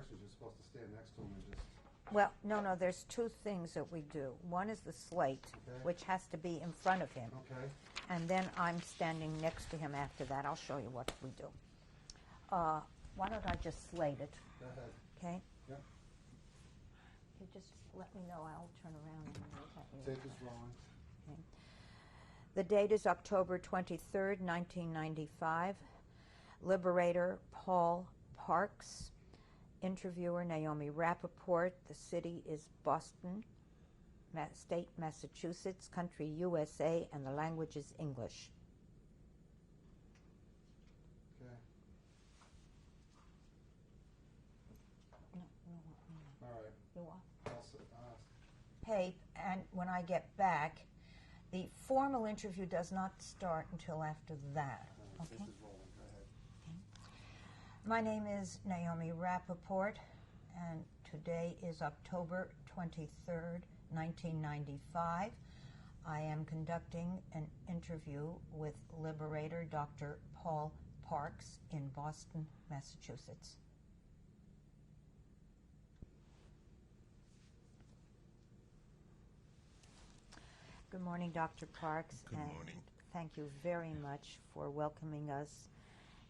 instructions, you're supposed to stand next to him and just... Well, no, there's two things that we do. One is the slate, Okay. which has to be in front of him. Okay. And then I'm standing next to him after that. I'll show you what we do. Why don't I just slate it? Go ahead. Okay? Yep. You just let me know. I'll turn around and look at you. Tape is rolling. Okay. The date is October 23rd, 1995. Liberator Paul Parks. Interviewer Naomi Rappaport. The city is Boston, state Massachusetts, country USA, and the language is English. Okay. No. All right. You are? Hey. And when I get back, the formal interview does not start until after that. This Okay? is rolling. Go ahead. My name is Naomi Rappaport, and today is October 23rd, 1995. I am conducting an interview with Liberator Dr. Paul Parks in Boston, Massachusetts. Good morning, Dr. Parks. Good morning. Thank you very much for welcoming us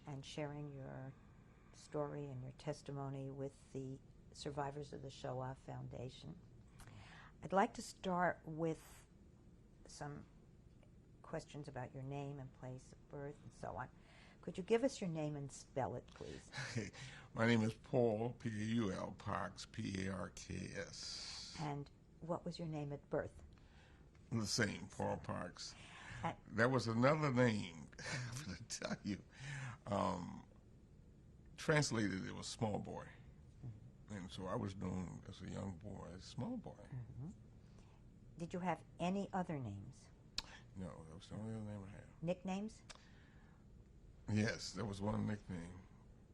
and sharing your story and your testimony with the survivors of the Shoah Foundation. I'd like to start with some questions about your name and place of birth and so on. Could you give us your name and spell it, please? My name is Paul, P-A-U-L, Parks, P-A-R-K-S. And what was your name at birth? The same, Paul Parks. At, There was another name, I'm going to tell you. Translated, it was small boy. And so I was known as a young boy as small boy. mm-hmm. Did you have any other names? No, that was the only other name I had. Nicknames? Yes, there was one nickname,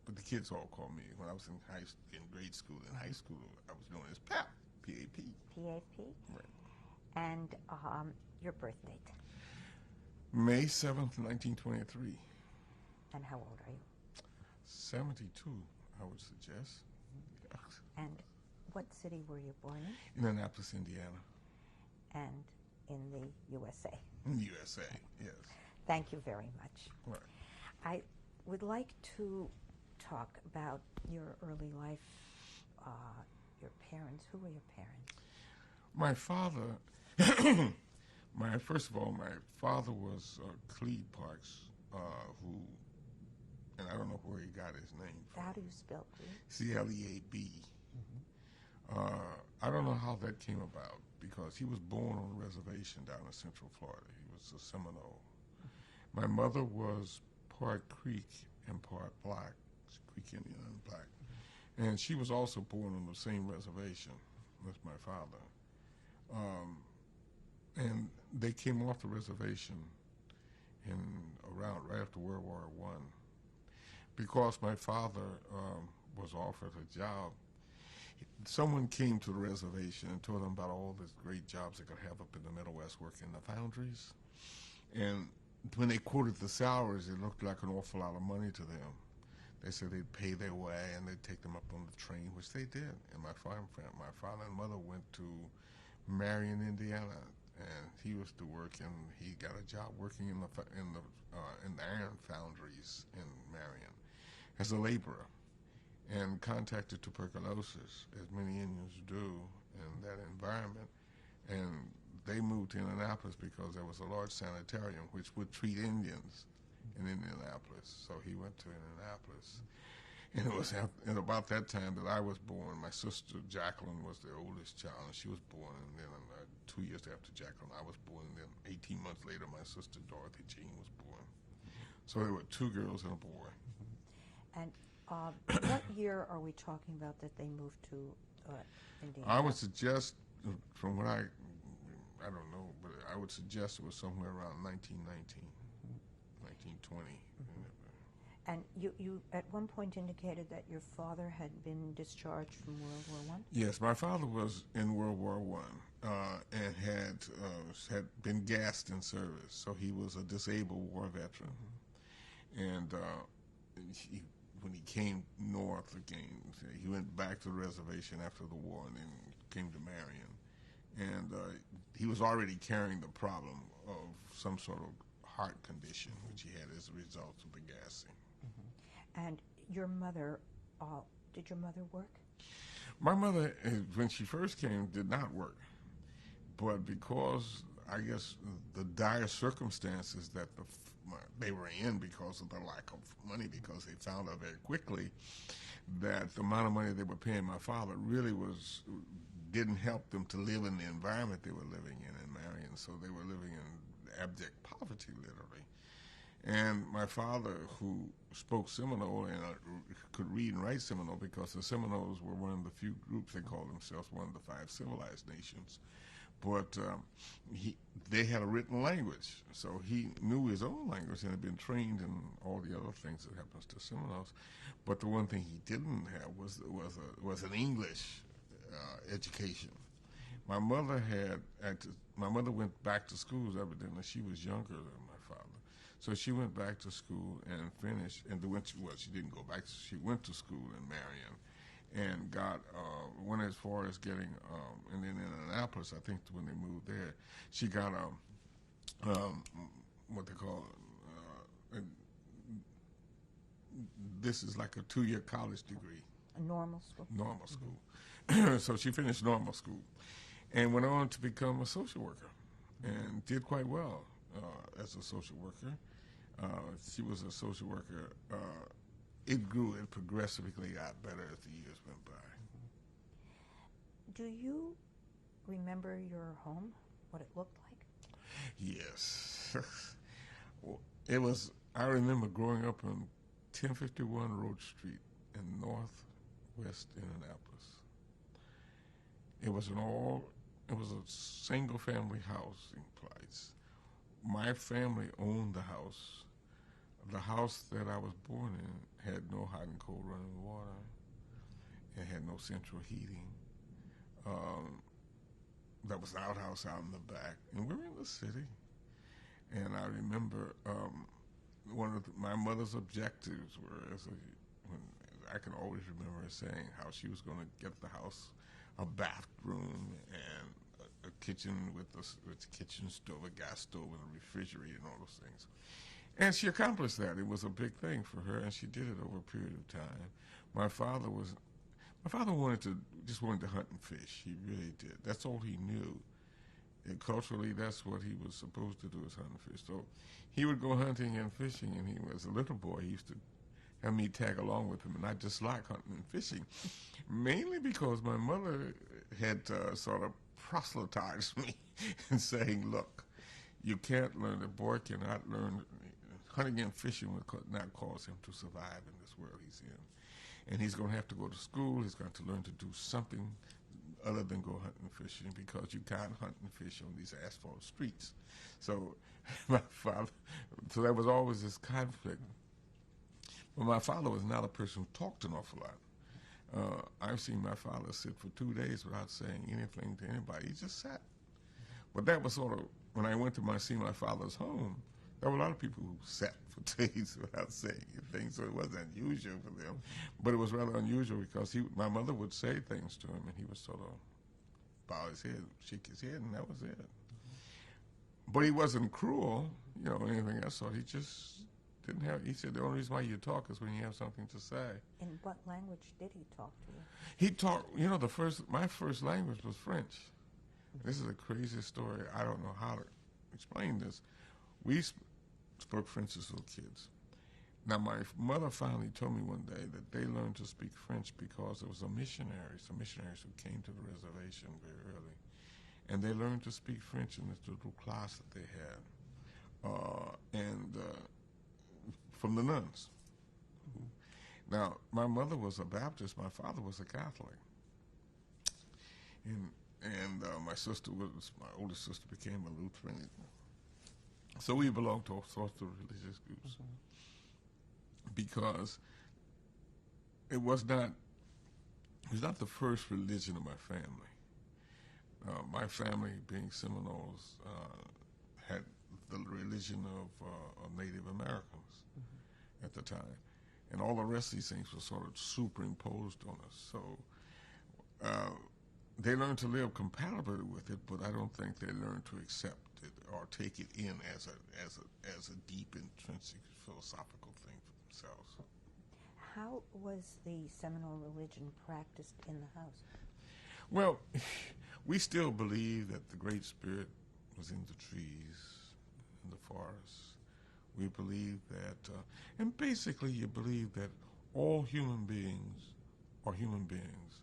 but the kids all called me. When I was in grade school, in high school, I was known as Pap, P-A-P. P-A-P? Right. And your birth date? May 7th, 1923. And how old are you? 72, I would suggest. And what city were you born in? In Annapolis, Indiana. And in the USA. In the USA, yes. Thank you very much. Right. I would like to talk about your early life, your parents. Who were your parents? My father, first of all, my father was Clede Parks, who, and I don't know where he got his name from. How do you spell Clede? C-L-E-A-B. Mm-hmm. I don't know how that came about, because he was born on a reservation down in Central Florida. He was a Seminole. My mother was part Creek and part black, Creek Indian and black. And she was also born on the same reservation as my father. And they came off the reservation right after World War I. Because my father was offered a job, someone came to the reservation and told them about all these great jobs they could have up in the Middle West working in the foundries. And when they quoted the salaries, it looked like an awful lot of money to them. They said they'd pay their way and they'd take them up on the train, which they did. And my father and mother went to Marion, Indiana, and he was to work, and he got a job working in the iron foundries in Marion as a laborer, and contracted tuberculosis, as many Indians do in that environment. And they moved to Indianapolis because there was a large sanitarium which would treat Indians in Indianapolis. So he went to Indianapolis. And it was at about that time that I was born. My sister Jacqueline was the oldest child, and she was born. And then 2 years after Jacqueline, I was born. And then 18 months later, my sister Dorothy Jean was born. So there were two girls and a boy. And what year are we talking about that they moved to Indiana? I would suggest, from what I don't know, but I would suggest it was somewhere around 1919, 1920. And you at one point indicated that your father had been discharged from World War I? Yes, my father was in World War I and had been gassed in service, so he was a disabled war veteran. And when he came north again. He went back to the reservation after the war and then came to Marion. And he was already carrying the problem of some sort of heart condition, which he had as a result of the gassing. And your mother, did your mother work? My mother, when she first came, did not work. But because, I guess, the dire circumstances that they were in because of the lack of money, because they found out very quickly that the amount of money they were paying my father really didn't help them to live in the environment they were living in Marion. So they were living in abject poverty, literally. And my father, who spoke Seminole and could read and write Seminole, because the Seminoles were one of the few groups, they called themselves one of the 5 civilized nations. But they had a written language, so he knew his own language and had been trained in all the other things that happens to Seminoles. But the one thing he didn't have was an English education. My mother went back to school, evidently. She was younger than my father. So she went back to school and finished, and she didn't go back. She went to school in Marion and went as far as getting, and then in Annapolis, I think when they moved there, she got what they call, this is like a 2-year college degree. A normal school? Normal school. So she finished normal school and went on to become a social worker and did quite well as a social worker. She was a social worker. It progressively got better as the years went by. Do you remember your home, what it looked like? Yes. I remember growing up on 1051 Road Street in northwest Indianapolis. It was a single family housing place. My family owned the house. The house that I was born in had no hot and cold running water. It had no central heating. There was an outhouse out in the back, and we were in the city. And I remember one of my mother's objectives were, I can always remember her saying how she was going to get the house a bathroom and a kitchen with a kitchen stove, a gas stove, and a refrigerator, and all those things. And she accomplished that. It was a big thing for her, and she did it over a period of time. My father just wanted to hunt and fish. He really did. That's all he knew. And culturally, that's what he was supposed to do, is hunt and fish. So he would go hunting and fishing, and he was a little boy. He used to have me tag along with him, and I just like hunting and fishing, mainly because my mother had sort of proselytized me and saying, look, you can't learn, a boy cannot learn, hunting and fishing would not cause him to survive in this world he's in. And he's going to have to go to school, he's going to learn to do something other than go hunting and fishing, because you can't hunt and fish on these asphalt streets. So so there was always this conflict. But my father was not a person who talked an awful lot. I've seen my father sit for 2 days without saying anything to anybody. He just sat. But that was sort of, when I went to see my father's home, there were a lot of people who sat for days without saying anything, so it wasn't unusual for them. But it was rather unusual because my mother would say things to him, and he would sort of bow his head, shake his head, and that was it. But he wasn't cruel, or anything else. So he just didn't have. He said the only reason why you talk is when you have something to say. In what language did he talk to you? He talked. My first language was French. This is a crazy story. I don't know how to explain this. We spoke French as little kids. Now, my mother finally told me one day that they learned to speak French because there was some missionaries who came to the reservation very early. And they learned to speak French in this little class that they had, from the nuns. Now, my mother was a Baptist, my father was a Catholic. And my oldest sister became a Lutheran. So we belonged to all sorts of religious groups. Because it was not the first religion of my family. My family, being Seminoles, had the religion of Native Americans at the time. and all the rest of these things were sort of superimposed on us. So they learned to live compatibly with it, but I don't think they learned to accept it or take it in as a deep, intrinsic philosophical thing for themselves. How was the Seminole religion practiced in the house? Well, we still believe that the Great Spirit was in the trees, in the forests. We believe that, and basically you believe that all human beings are human beings,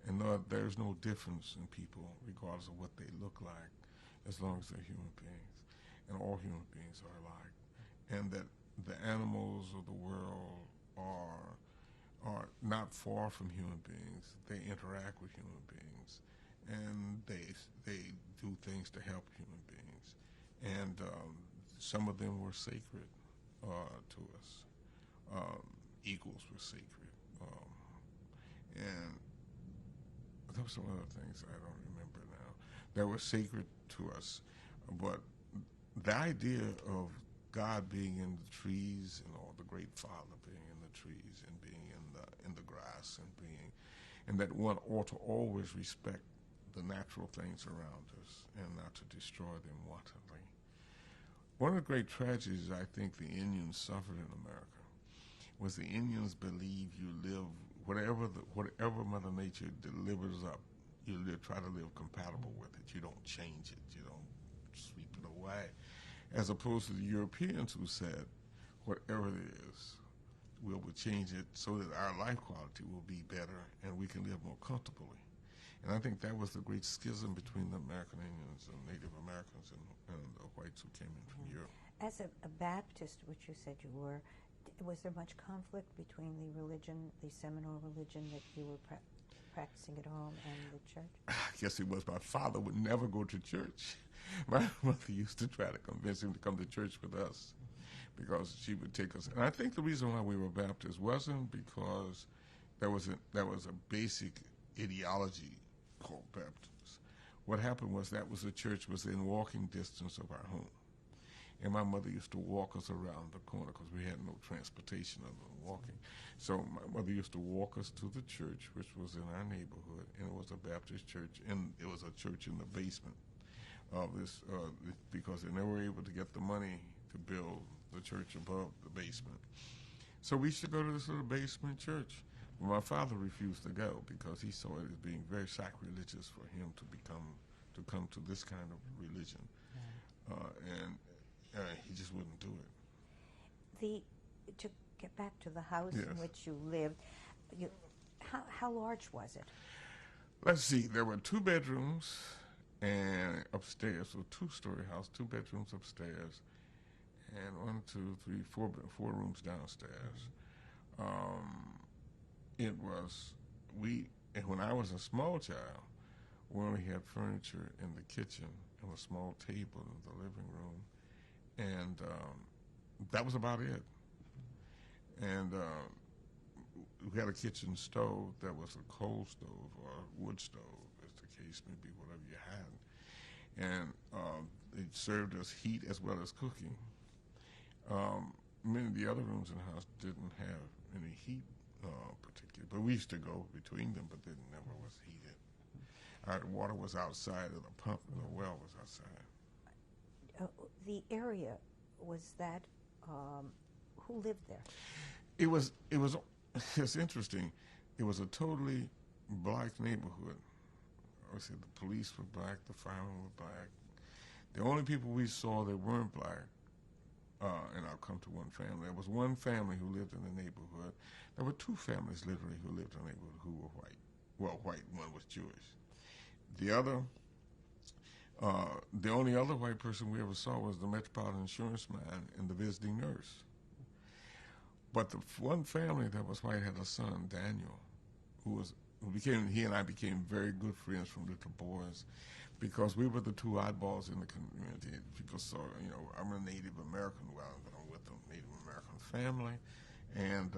and there's no difference in people regardless of what they look like, as long as they're human beings, and all human beings are alike, and that the animals of the world are not far from human beings. They interact with human beings, and they do things to help human beings, and some of them were sacred to us. Eagles were sacred, and there were some other things I don't remember now that were sacred to us. But the idea of God being in the trees and all, the Great Father being in the trees and being in the grass and that one ought to always respect the natural things around us and not to destroy them wantonly. One of the great tragedies I think the Indians suffered in America was the Indians believe you live whatever Mother Nature delivers up, you try to live compatible with it. You don't change it. You don't sweep it away. As opposed to the Europeans who said, whatever it is, we'll change it so that our life quality will be better and we can live more comfortably. And I think that was the great schism between the American Indians and Native Americans and the whites who came in from Europe. As a Baptist, which you said you were, was there much conflict between the religion, the Seminole religion that you were practicing at home and the church? I guess it was. My father would never go to church. My mother used to try to convince him to come to church with us because she would take us. And I think the reason why we were Baptists wasn't because there was a basic ideology called Baptists. What happened was the church was in walking distance of our home. And my mother used to walk us around the corner because we had no transportation other than walking. So my mother used to walk us to the church, which was in our neighborhood, and it was a Baptist church, and it was a church in the basement of this because they never were able to get the money to build the church above the basement. So we used to go to this little basement church. But my father refused to go because he saw it as being very sacrilegious for him to come to this kind of religion, and he just wouldn't do it. To get back to the house Yes. in which you lived, how large was it? Let's see. There were 2 bedrooms, and upstairs, so 2-story house, 2 bedrooms upstairs, and 1, 2, 3, 4 rooms downstairs. It was and when I was a small child, we only had furniture in the kitchen and a small table in the living room, and that was about it. And we had a kitchen stove that was a coal stove or a wood stove, as the case may be, whatever you had. And it served us heat as well as cooking. Many of the other rooms in the house didn't have any heat particularly, but we used to go between them, but it never was heated. Our water was outside of the pump, and the well was outside. The area, was that, who lived there? It's interesting. It was a totally black neighborhood. Obviously, the police were black, the firemen were black. The only people we saw that weren't black, and I'll come to one family. There was one family who lived in the neighborhood. There were 2 families, literally, who lived in the neighborhood who were white. Well, white, one was Jewish. The only other white person we ever saw was the Metropolitan Insurance man and the visiting nurse. But the one family that was white had a son, Daniel, he and I became very good friends from little boys because we were the 2 oddballs in the community. People saw, I'm a Native American, well, I'm with a Native American family, and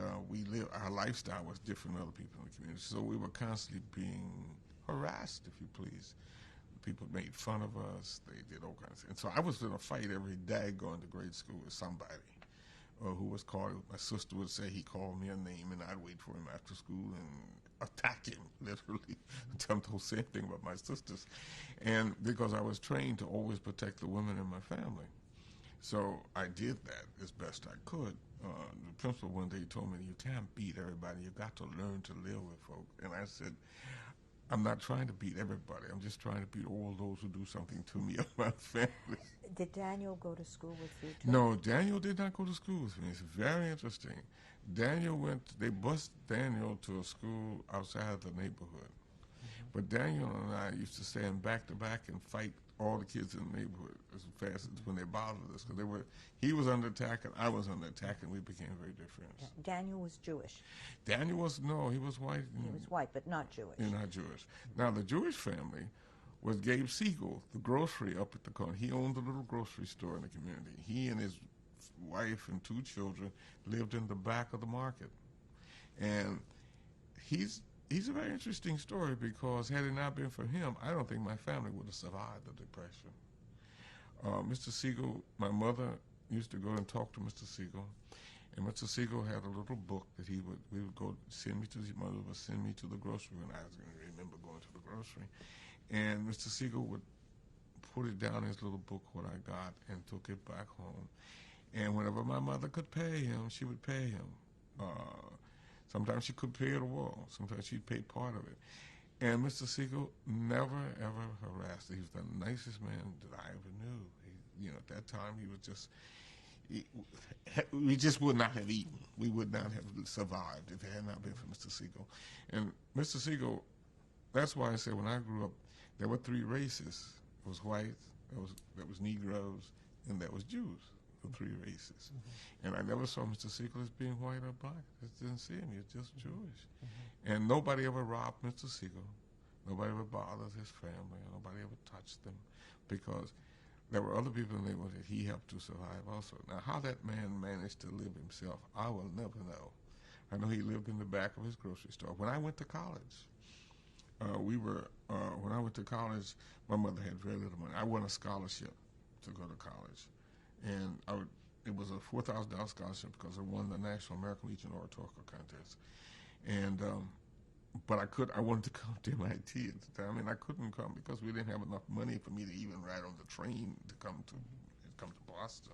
our lifestyle was different than other people in the community. So we were constantly being harassed, if you please. People made fun of us. They did all kinds of things. And so I was in a fight every day going to grade school with somebody who was called, my sister would say he called me a name, and I'd wait for him after school and attack him, literally, tell him the same thing about my sisters. And because I was trained to always protect the women in my family. So I did that as best I could. The principal one day told me, you can't beat everybody, you got to learn to live with folk. And I said, I'm not trying to beat everybody, I'm just trying to beat all those who do something to me or my family. Did Daniel go to school with you too? No, Daniel did not go to school with me. It's very interesting. They bused Daniel to a school outside the neighborhood. But Daniel and I used to stand back to back and fight all the kids in the neighborhood as fast as when they bothered us. Because he was under attack and I was under attack, and we became very good friends. Daniel was Jewish. Daniel was he was white. He was white, but not Jewish. Not Jewish. Now, the Jewish family was Gabe Siegel, the grocery up at the corner. He owned a little grocery store in the community. He and his wife and 2 children lived in the back of the market. And he's a very interesting story, because had it not been for him, I don't think my family would have survived the Depression. Mr. Siegel, my mother used to go and talk to Mr. Siegel, and Mr. Siegel had a little book that we would go send me to. His mother would send me to the grocery when I was going to remember going to the grocery, and Mr. Siegel would put it down in his little book what I got and took it back home. And whenever my mother could pay him, she would pay him. Sometimes she could pay it all. Sometimes she'd pay part of it. And Mr. Siegel never, ever harassed. He was the nicest man that I ever knew. At that time, he was just, we just would not have eaten. We would not have survived if it had not been for Mr. Siegel. And Mr. Siegel, that's why I said when I grew up, there were 3 races. There was whites, there was Negroes, and there was Jews. The 3 races. And I never saw Mr. Siegel as being white or black. I just didn't see him. He was just Jewish. And nobody ever robbed Mr. Siegel. Nobody ever bothered his family. Nobody ever touched them, because there were other people in the neighborhood that he helped to survive also. Now, how that man managed to live himself, I will never know. I know he lived in the back of his grocery store. When I went to college, when I went to college, my mother had very little money. I won a scholarship to go to college. And it was a $4,000 scholarship because I won the National American Legion Oratorical Contest. And but I wanted to come to MIT at the time, and I couldn't come because we didn't have enough money for me to even ride on the train to come to Boston.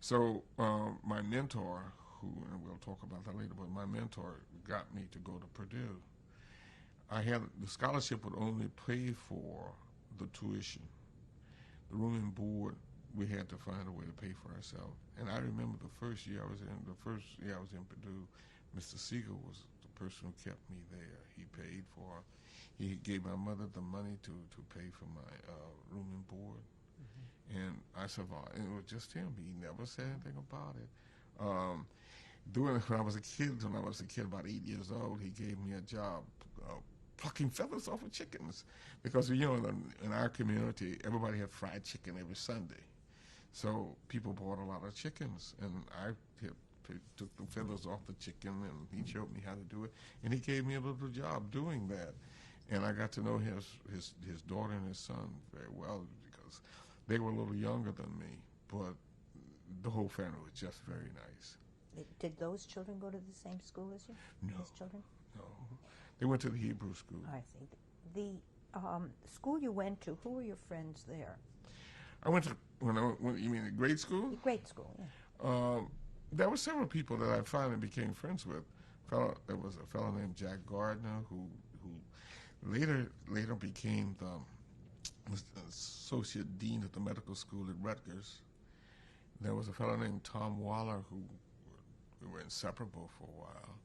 So my mentor, and we'll talk about that later, but my mentor got me to go to Purdue. The scholarship would only pay for the tuition. The room and board, we had to find a way to pay for ourselves. And I remember the first year I was in Purdue, Mr. Siegel was the person who kept me there. He gave my mother the money to pay for my room and board. And I survived. And it was just him. He never said anything about it. When I was a kid, about 8 years old, he gave me a job plucking feathers off of chickens. Because, in our community, everybody had fried chicken every Sunday. So people bought a lot of chickens, and I took the feathers off the chicken, and he showed me how to do it, and he gave me a little job doing that. And I got to know his daughter and his son very well, because they were a little younger than me, but the whole family was just very nice. Did those children go to the same school as you? No. Those children? No. They went to the Hebrew school. I see. The school you went to, who were your friends there? I went to, you mean the grade school? The grade school, yeah. There were several people that I finally became friends with. There was a fellow named Jack Gardner who later became the associate dean at the medical school at Rutgers. There was a fellow named Tom Waller who we were inseparable for a while,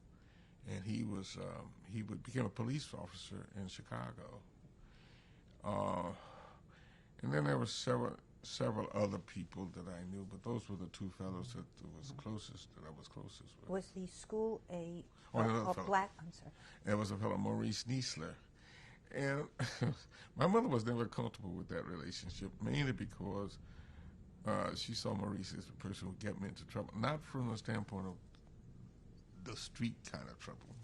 and he became a police officer in Chicago. And then there were several other people that I knew, but those were the 2 fellows that I was closest with. Was the school a another fellow. black? I'm sorry. There was a fellow, Maurice Niesler. And my mother was never comfortable with that relationship, mainly because she saw Maurice as the person who would get me into trouble, not from the standpoint of the street kind of trouble,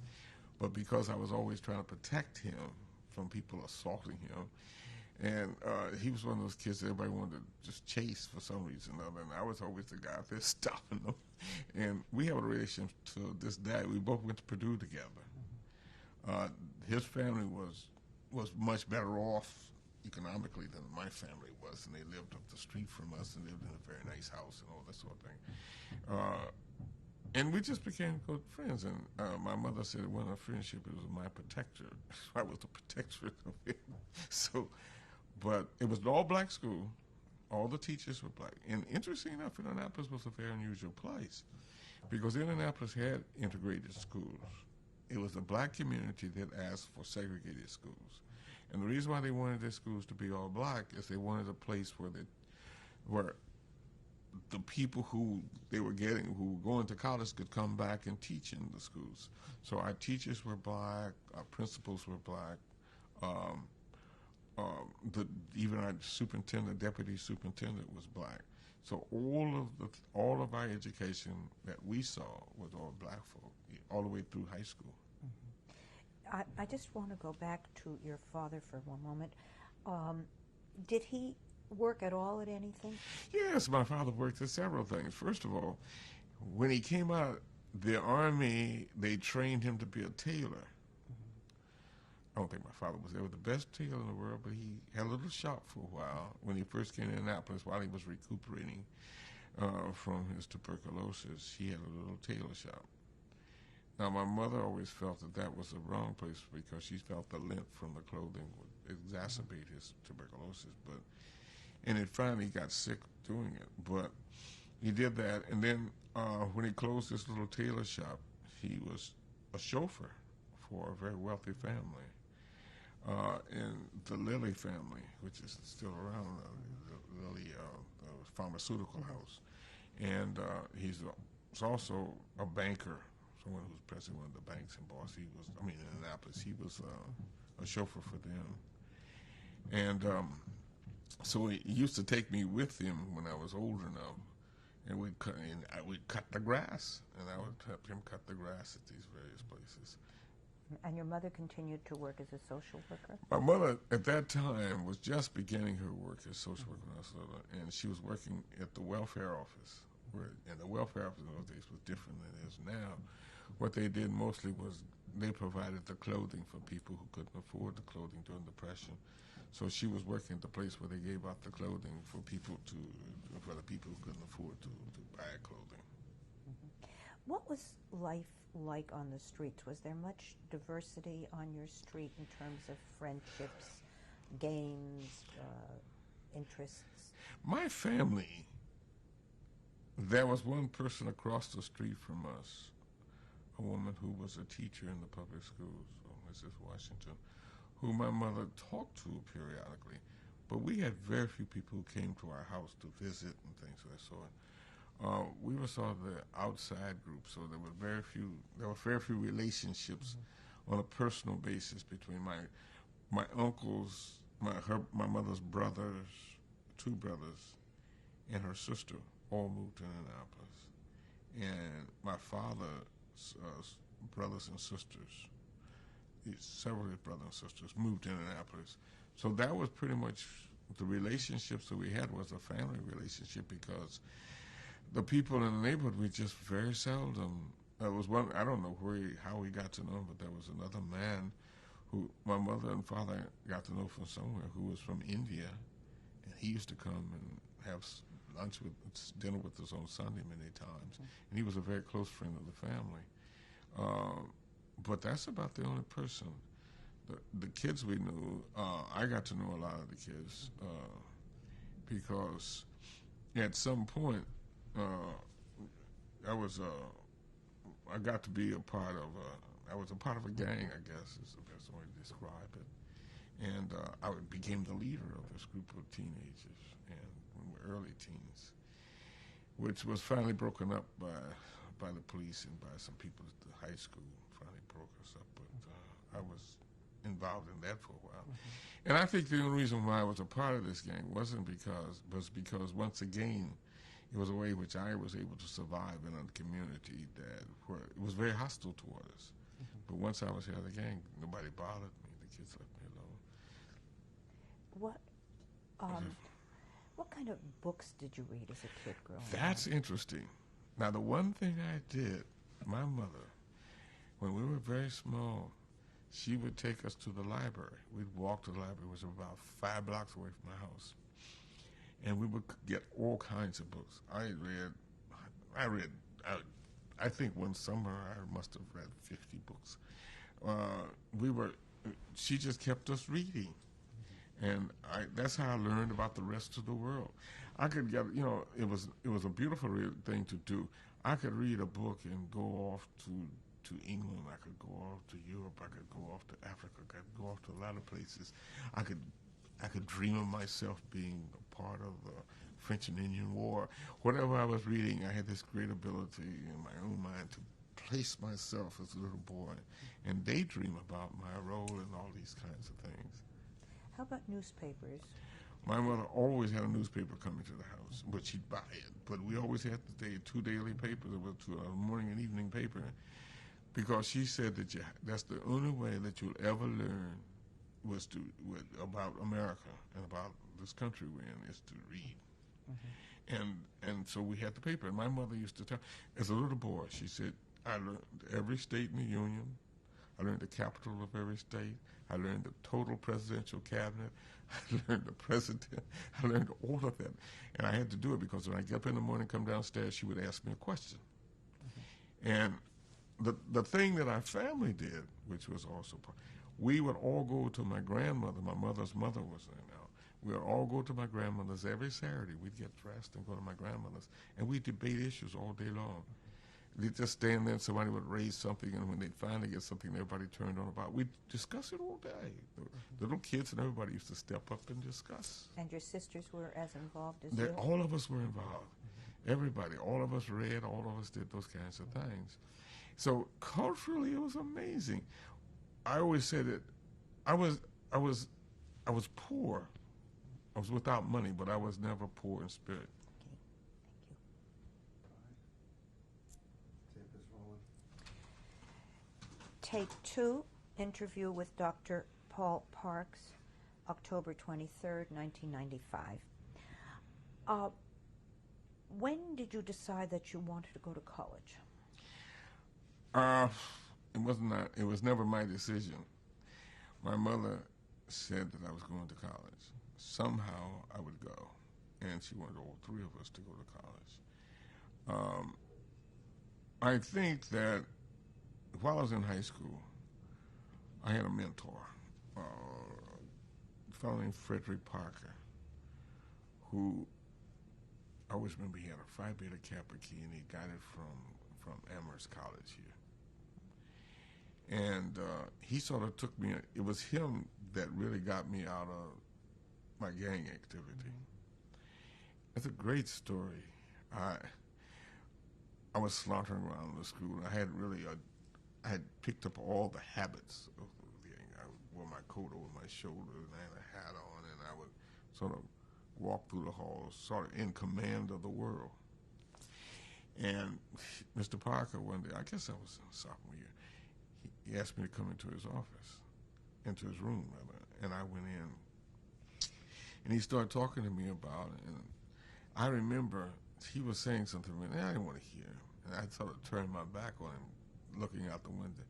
but because I was always trying to protect him from people assaulting him. And he was one of those kids that everybody wanted to just chase for some reason or other, and I was always the guy out there stopping them. And we have a relationship to this day. We both went to Purdue together. His family was much better off economically than my family was, and they lived up the street from us and lived in a very nice house and all that sort of thing. And we just became good friends. And my mother said one of our friendship was my protector. I was the protector of him. So, but it was an all-black school. All the teachers were black. And interesting enough, Indianapolis was a very unusual place because Indianapolis had integrated schools. It was a black community that asked for segregated schools. And the reason why they wanted their schools to be all black is they wanted a place where the people who they were getting, who were going to college, could come back and teach in the schools. So our teachers were black, our principals were black, even our superintendent, deputy superintendent was black. So all of our education that we saw was all black folk, all the way through high school. I just want to go back to your father for one moment. Did he work at all at anything? Yes, my father worked at several things. First of all, when he came out the Army, they trained him to be a tailor. I don't think my father was ever the best tailor in the world, but he had a little shop for a while when he first came to Indianapolis while he was recuperating from his tuberculosis. He had a little tailor shop. Now, my mother always felt that was the wrong place because she felt the lint from the clothing would exacerbate his tuberculosis. And it finally got sick doing it. But he did that. And then when he closed this little tailor shop, he was a chauffeur for a very wealthy family. In the Lilly family, which is still around, the Lilly pharmaceutical house. And he's also a banker, someone who's president of one of the banks in Boston. In Indianapolis, he was a chauffeur for them. And so he used to take me with him when I was old enough, and we'd cut the grass, and I would help him cut the grass at these various places. And your mother continued to work as a social worker? My mother, at that time, was just beginning her work as social worker in Minnesota, and she was working at the welfare office. And the welfare office in those days was different than it is now. What they did mostly was they provided the clothing for people who couldn't afford the clothing during the Depression. So she was working at the place where they gave out the clothing for the people who couldn't afford to buy clothing. What was life like on the streets? Was there much diversity on your street in terms of friendships, games, interests? My family, there was one person across the street from us, a woman who was a teacher in the public schools, Mrs. Washington, who my mother talked to periodically. But we had very few people who came to our house to visit and things of that sort. We were sort of the outside group, so there were very few relationships on a personal basis between my uncles, my mother's brothers, two brothers, and her sister all moved to Indianapolis. And my father's brothers and sisters, several of his brothers and sisters, moved to Indianapolis. So that was pretty much the relationships that we had was a family relationship because the people in the neighborhood, we just very seldom. There was one, I don't know how we got to know him, but there was another man who my mother and father got to know from somewhere who was from India. And he used to come and have dinner with us on Sunday many times. And he was a very close friend of the family. But that's about the only person. The kids we knew, I got to know a lot of the kids because at some point, I got to be a part of a gang, I guess is the best way to describe it. And I became the leader of this group of teenagers and early teens, which was finally broken up by the police and by some people at the high school. Finally broke us up, but I was involved in that for a while. And I think the only reason why I was a part of this gang was because once again, it was a way in which I was able to survive in a community where it was very hostile toward us. But once I was here in the gang, nobody bothered me. The kids left me alone. What kind of books did you read as a kid growing up? That's interesting. Now, the one thing I did, my mother, when we were very small, she would take us to the library. We'd walk to the library, which was about 5 blocks away from my house. And we would get all kinds of books. I think one summer I must have read 50 books. She just kept us reading. And that's how I learned about the rest of the world. I could get, it was a beautiful thing to do. I could read a book and go off to England. I could go off to Europe. I could go off to Africa. I could go off to a lot of places. I could dream of myself being a part of the French and Indian War. Whatever I was reading, I had this great ability in my own mind to place myself as a little boy and daydream about my role in all these kinds of things. How about newspapers? My mother always had a newspaper coming to the house, but she'd buy it. But we always had two daily papers. It was a morning and evening paper, because she said that that's the only way that you'll ever learn about America and about this country we're in is to read. Mm-hmm. And so we had the paper. And my mother used to tell, as a little boy, she said, I learned every state in the Union. I learned the capital of every state. I learned the total presidential cabinet. I learned the president. I learned all of that. And I had to do it because when I get up in the morning, come downstairs, she would ask me a question. Mm-hmm. And the thing that our family did, which was also we would all go to my grandmother. My mother's mother was there now. We would all go to my grandmother's every Saturday. We'd get dressed and go to my grandmother's, and we'd debate issues all day long. They'd just stand there and somebody would raise something, and when they'd finally get something everybody turned on about, we'd discuss it all day. The little kids and everybody used to step up and discuss. And your sisters were as involved as you? All of us were involved. Everybody. All of us read. All of us did those kinds of things. So culturally, it was amazing. I always said that I was poor. I was without money, but I was never poor in spirit. Tape is rolling. Tape 2, interview with Dr. Paul Parks, October 23rd, 1995. When did you decide that you wanted to go to college? It was never my decision. My mother said that I was going to college. Somehow I would go, and she wanted all three of us to go to college. I think that while I was in high school, I had a mentor, a fellow named Frederick Parker, who I always remember he had a Phi Beta Kappa key, and he got it from Amherst College here. And he sort of took me, it was him that really got me out of my gang activity. It's a great story. I was slaughtering around the school. I had picked up all the habits of the gang. I wore my coat over my shoulders, and I had a hat on, and I would sort of walk through the halls, sort of in command of the world. And Mr. Parker, one day, I guess I was in sophomore year, he asked me to come into his office, into his room, rather, and I went in. And he started talking to me about it, and I remember he was saying something to me, and I didn't want to hear him. And I sort of turned my back on him, looking out the window.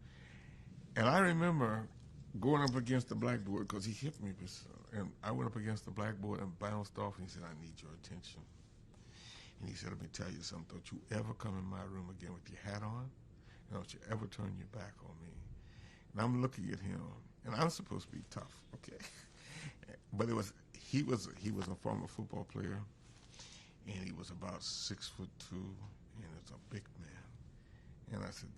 And I remember going up against the blackboard, because he hit me, and I went up against the blackboard and bounced off, and he said, I need your attention. And he said, let me tell you something. Don't you ever come in my room again with your hat on, and don't you ever turn your back on me. And I'm looking at him, and I'm supposed to be tough, okay? But he was a former football player, and he was about 6'2", and was a big man. And I said,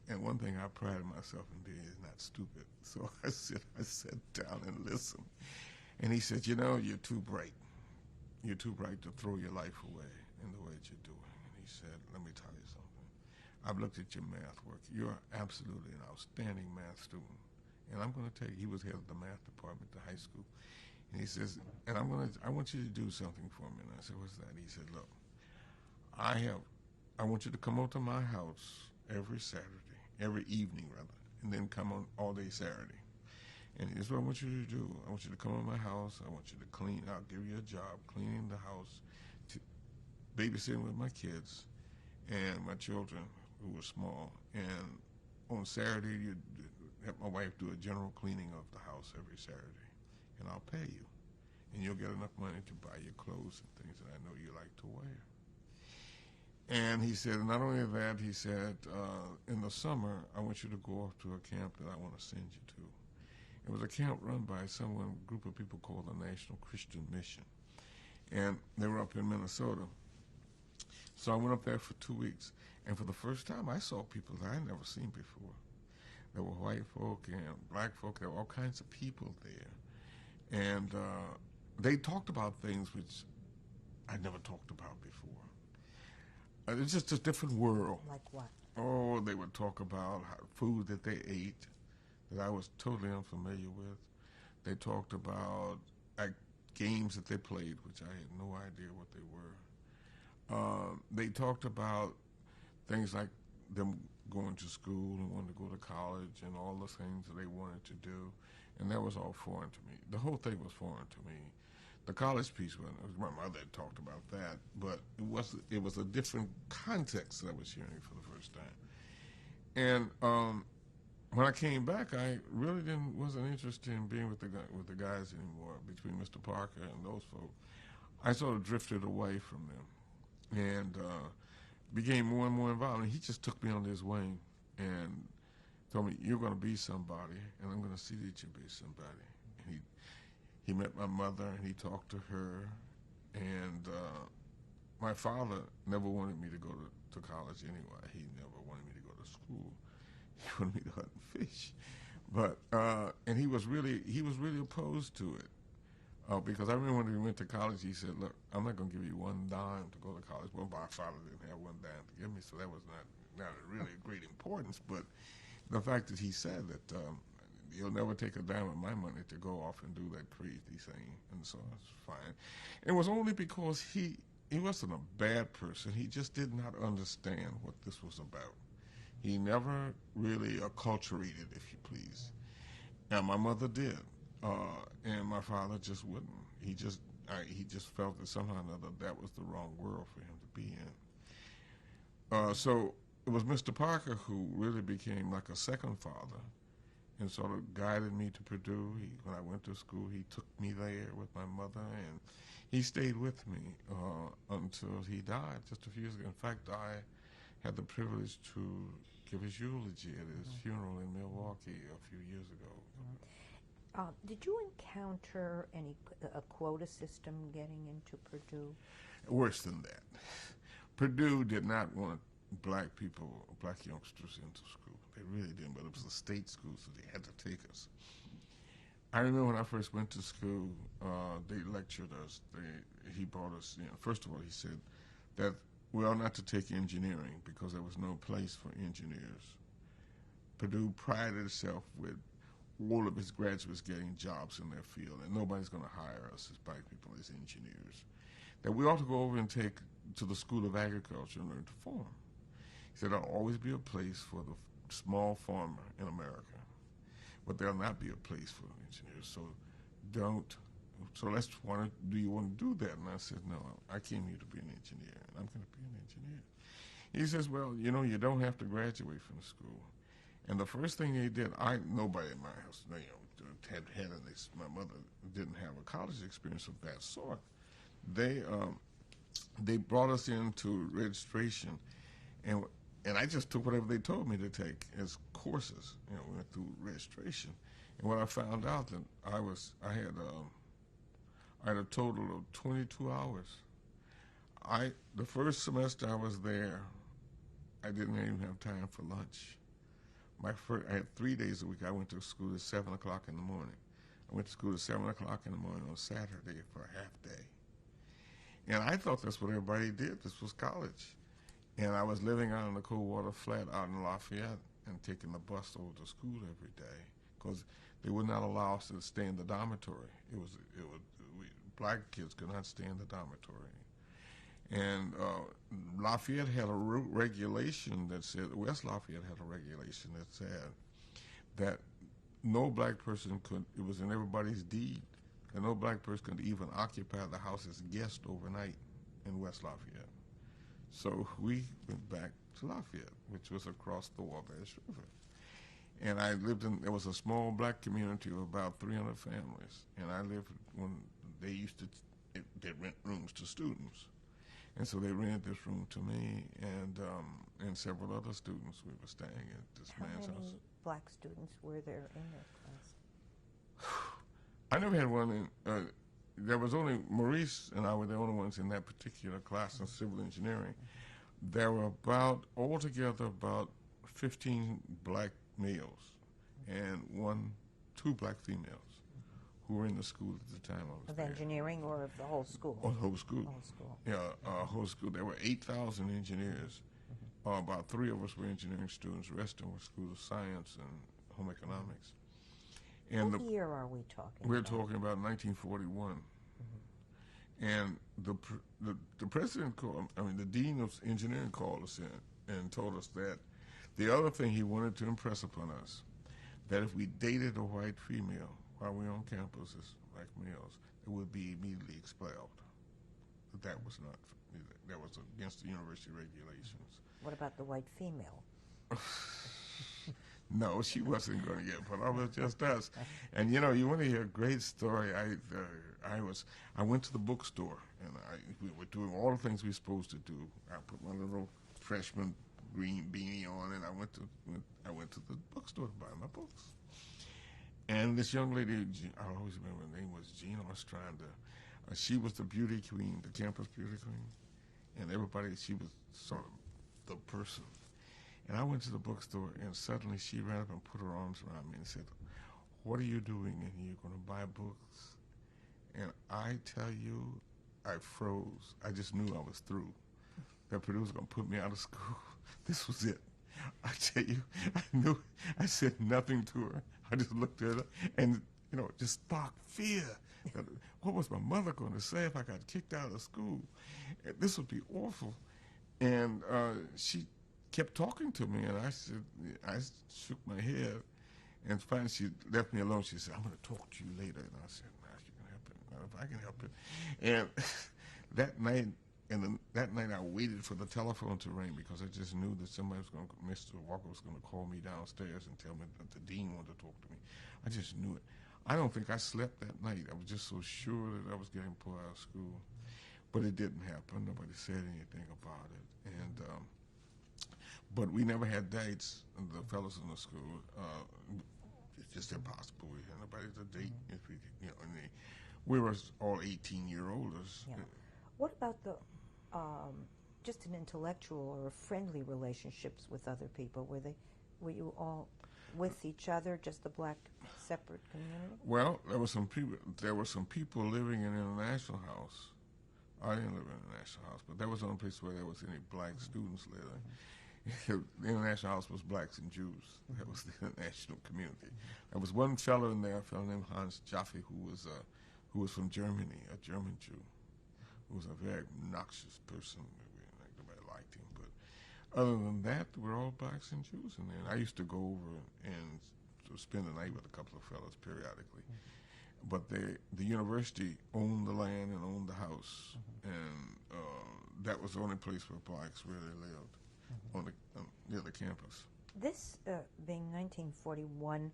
and one thing I prided myself in being is not stupid. So I sat down and listened. And he said, you're too bright. You're too bright to throw your life away in the way that you're doing. And he said, let me tell you something. I've looked at your math work. You're absolutely an outstanding math student. And I'm going to tell you, he was head of the math department at the high school. And he says, and I want you to do something for me. And I said, what's that? He said, look, I want you to come over to my house every Saturday, every evening rather, and then come on all day Saturday. And here's what I want you to do. I want you to come to my house. I want you to clean. I'll give you a job cleaning the house, babysitting with my kids, and my children who were small. And on Saturday, you help my wife do a general cleaning of the house every Saturday, and I'll pay you. And you'll get enough money to buy your clothes and things that I know you like to wear. And he said, not only that, he said, in the summer, I want you to go off to a camp that I want to send you to. It was a camp run by a group of people called the National Christian Mission. And they were up in Minnesota. So I went up there for 2 weeks. And for the first time, I saw people that I had never seen before. There were white folk and black folk. There were all kinds of people there. And they talked about things which I'd never talked about before. It's just a different world. Like what? Oh, they would talk about food that they ate that I was totally unfamiliar with. They talked about games that they played, which I had no idea what they were. They talked about things like them going to school and wanting to go to college and all the things that they wanted to do, and that was all foreign to me. The whole thing was foreign to me. The college piece, my mother had talked about that, but it was a different context that I was hearing for the first time. And when I came back, I really wasn't interested in being with the guys anymore. Between Mr. Parker and those folk, I sort of drifted away from them, and became more and more involved. And he just took me under his wing and told me, "You're going to be somebody, and I'm going to see that you be somebody." And he met my mother, and he talked to her, and my father never wanted me to go to college anyway. He never wanted me to go to school. He wanted me to hunt and fish, but and he was really opposed to it because I remember when we went to college, he said, "Look, I'm not going to give you one dime to go to college." Well, my father didn't have one dime to give me, so that was not really great importance. But the fact that he said that you'll never take a dime of my money to go off and do that crazy thing, and so that's fine. It was only because he wasn't a bad person. He just did not understand what this was about. He never really acculturated, if you please. And my mother did, and my father just wouldn't. He just felt that somehow or another that was the wrong world for him to be in. So it was Mr. Parker who really became like a second father, and sort of guided me to Purdue. When I went to school, he took me there with my mother, and he stayed with me until he died just a few years ago. In fact, I had the privilege to give his eulogy at his funeral in Milwaukee a few years ago. Did you encounter a quota system getting into Purdue? Worse than that. Purdue did not want black youngsters into school. They really didn't, but it was a state school, so they had to take us. I remember when I first went to school, they lectured us. He brought us, first of all, he said that we are not to take engineering because there was no place for engineers. Purdue prided itself with all of its graduates getting jobs in their field, and nobody's going to hire us as black people as engineers. That we ought to go over and take to the School of Agriculture and learn to farm. He said there'll always be a place for the small farmer in America, but there'll not be a place for engineers. So do you want to do that? And I said, no, I came here to be an engineer, and I'm going to be an engineer. He says, well, you don't have to graduate from the school. And the first thing they did, nobody in my house, my mother didn't have a college experience of that sort. They brought us into registration, and I just took whatever they told me to take as courses. We went through registration, and when I found out that I had a total of 22 hours. The first semester I was there, I didn't even have time for lunch. I had 3 days a week. I went to school at 7 o'clock in the morning. I went to school at 7 o'clock in the morning on Saturday for a half day. And I thought that's what everybody did. This was college. And I was living out in the Coldwater Flat out in Lafayette and taking the bus over to school every day because they would not allow us to stay in the dormitory. Black kids could not stay in the dormitory. And Lafayette had a regulation that said, West Lafayette had a regulation that said that no black person it was in everybody's deed, that no black person could even occupy the house as a guest overnight in West Lafayette. So we went back to Lafayette, which was across the Wabash River. And I lived in, there was a small black community of about 300 families. And I lived when they used to, they rent rooms to students. And so they rented this room to me and several other students. We were staying at this How man's many house. black students were there in your class? I never had one in, there was only Maurice and I were the only ones in that particular class in civil engineering. There were altogether about 15 black males and two black females who were in the school at the time I was Of there. engineering or of the whole school? Oh, the whole school. Whole school. Yeah, whole school. There were 8,000 engineers. About 3 of us were engineering students. The rest of them were School of Science and Home Economics. And What year are we talking we're about? talking about 1941. And the president called, I mean, the dean of engineering called us in and told us that the other thing he wanted to impress upon us, that if we dated a white female while we were on campus as black males, it would be immediately expelled. But that was against the university regulations. What about the white female? No, she wasn't going to get put off. It was just us. And you know, you want to hear a great story? I went to the bookstore and we were doing all the things we were supposed to do. I put my little freshman green beanie on, and I went to the bookstore to buy my books. And this young lady, I always remember her name was Jean Ostrander. She was the beauty queen, the campus beauty queen, and everybody. She was sort of the person. And I went to the bookstore, and suddenly she ran up and put her arms around me and said, "What are you doing in here? You're going to buy books?" And I tell you, I froze. I just knew I was through. That Purdue was going to put me out of school. This was it. I tell you, I knew. I said nothing to her. I just looked at her, and just sparked fear. What was my mother going to say if I got kicked out of school? This would be awful. And she kept talking to me, and I shook my head, and finally she left me alone. She said, "I'm going to talk to you later." And I said, "No, you can help it. If I can help it." And that night I waited for the telephone to ring because I just knew that Mr. Walker was going to call me downstairs and tell me that the dean wanted to talk to me. I just knew it. I don't think I slept that night. I was just so sure that I was getting pulled out of school. But it didn't happen. Nobody said anything about it. And but we never had dates, the fellows in the school. It's just impossible. We had nobody to date. If we were all 18-year-olds. Yeah. What about the just an intellectual or friendly relationships with other people? Were you all with each other, just the black separate community? Well, there were some people living in International House. I didn't live in International House, but that was the only place where there was any black students living. The International House was blacks and Jews. That was the international community. There was one fellow in there, a fellow named Hans Jaffe, who was from Germany, a German Jew, who was a very obnoxious person. Nobody liked him. But other than that, we're all blacks and Jews in there. And I used to go over and spend the night with a couple of fellows periodically. But the university owned the land and owned the house, and that was the only place where blacks really lived near the campus. This being 1941,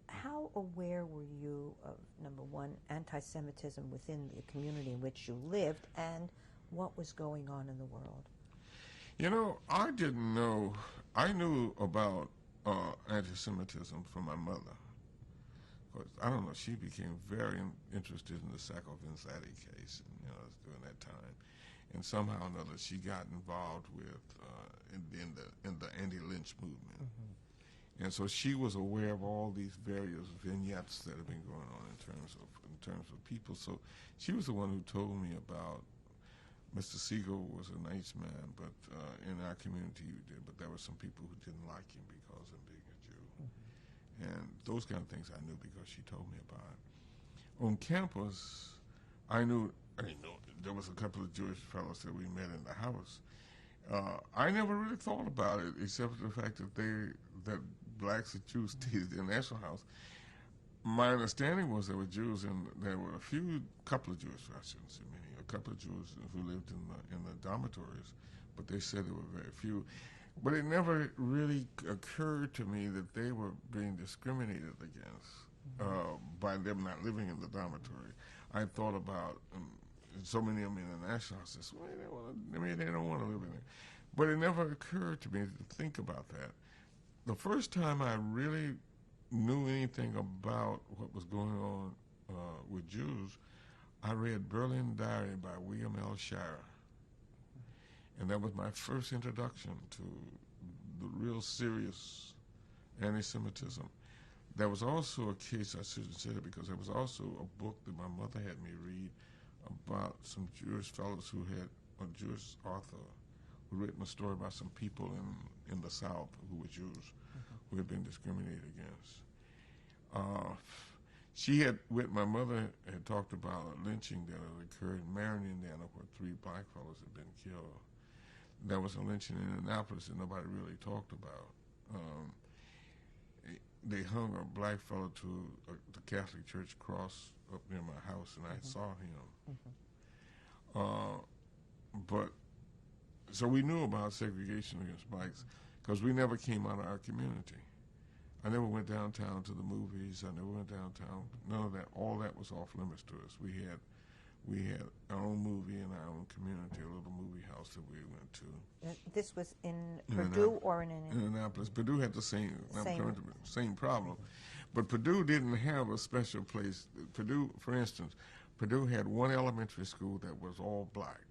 how aware were you of, number one, anti-Semitism within the community in which you lived, and what was going on in the world? I didn't know. I knew about anti-Semitism from my mother. I don't know, she became very interested in the Sacco Vanzetti case during that time. And somehow or another, she got involved with in the anti-lynch movement. And so she was aware of all these various vignettes that have been going on in terms of people. So she was the one who told me about Mr. Siegel was a nice man, but in our community he did. But there were some people who didn't like him because of being a Jew. And those kind of things I knew because she told me about it. On campus, I didn't know there was a couple of Jewish fellows that we met in the house. I never really thought about it, except for the fact that blacks and Jews stayed in the National House. My understanding was there were Jews, and there were couple of Jews, I shouldn't say many, a couple of Jews who lived in the dormitories, but they said there were very few. But it never really occurred to me that they were being discriminated against by them not living in the dormitory. I thought about so many of them in the national houses. Well, they don't want to live in it. But it never occurred to me to think about that. The first time I really knew anything about what was going on with Jews, I read Berlin Diary by William L. Shirer. And that was my first introduction to the real serious anti-Semitism. There was also a case, I shouldn't say it, because there was also a book that my mother had me read about some Jewish fellows who had, a Jewish author who written a story about some people in the South who were Jews who had been discriminated against. She had, with my mother, had talked about a lynching that had occurred in Marion, Indiana, where 3 black fellows had been killed. There was a lynching in Annapolis that nobody really talked about. They hung a black fellow to the Catholic Church cross up near my house, and I saw him. But so we knew about segregation against blacks because we never came out of our community. I never went downtown to the movies. I never went downtown. None of that. All that was off limits to us. We had our own movie in our own community, a little movie house that we went to. This was in Purdue or in Annapolis. Purdue had the same problem. But Purdue didn't have a special place. Purdue, for instance, Purdue had one elementary school that was all black,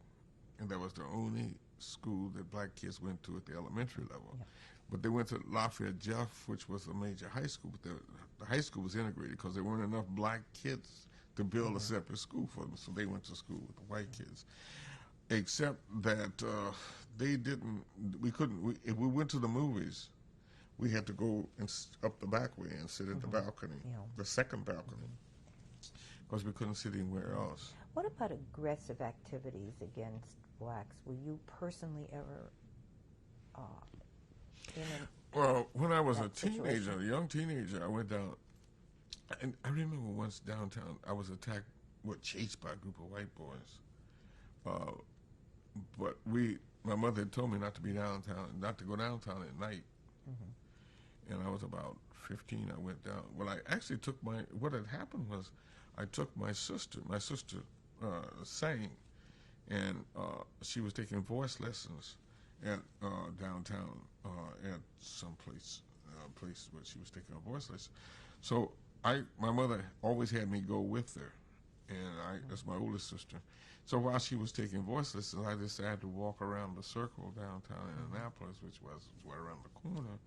and that was the only school that black kids went to at the elementary level. Yeah. But they went to Lafayette Jeff, which was a major high school, but the high school was integrated because there weren't enough black kids to build a separate school for them, so they went to school with the white kids. Except that they didn't, if we went to the movies, we had to go up the back way and sit at the balcony, the second balcony, because we couldn't sit anywhere else. What about aggressive activities against blacks? Were you personally ever well, when I was a young teenager, I went down, and I remember once downtown, I was attacked, chased by a group of white boys. But my mother had told me not to be downtown, not to go downtown at night. And I was about 15, I went down. Well, I actually took what had happened was I took my sister sang, and she was taking voice lessons at downtown at some place where she was taking a voice lesson. So my mother always had me go with her, and that's my oldest sister. So while she was taking voice lessons, I decided to walk around the circle downtown in Annapolis, which was right around the corner.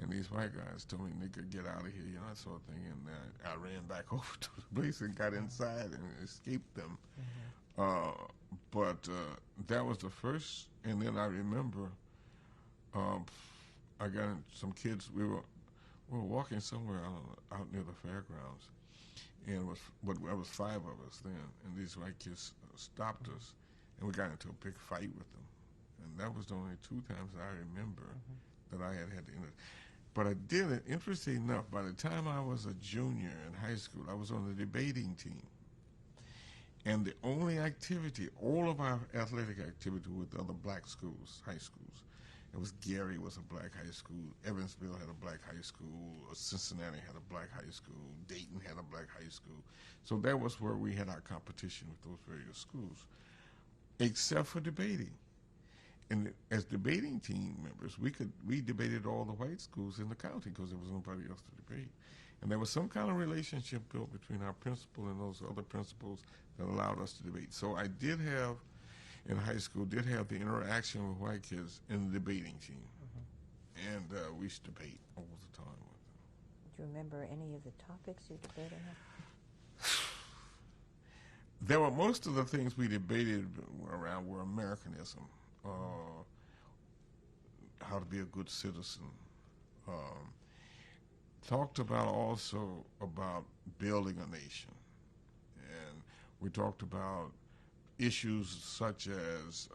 And these white guys told me they could get out of here, that sort of thing. And I ran back over to the place and got inside and escaped them. But that was the first. And then I remember I got some kids. We were walking somewhere out near the fairgrounds, and there was 5 of us then. And these white kids stopped us, and we got into a big fight with them. And that was the only 2 times I remember that I had to enter. But I did it, interesting enough, by the time I was a junior in high school, I was on the debating team. And the only activity, all of our athletic activity with other black schools, high schools, it was Gary was a black high school, Evansville had a black high school, Cincinnati had a black high school, Dayton had a black high school. So that was where we had our competition with those various schools, except for debating. And as debating team members, we debated all the white schools in the county because there was nobody else to debate. And there was some kind of relationship built between our principal and those other principals that allowed us to debate. So I did have, in high school, the interaction with white kids in the debating team. And we used to debate all the time with them. Do you remember any of the topics you debated on? There were most of the things we debated around were Americanism. How to be a good citizen. Talked about also about building a nation. And we talked about issues such as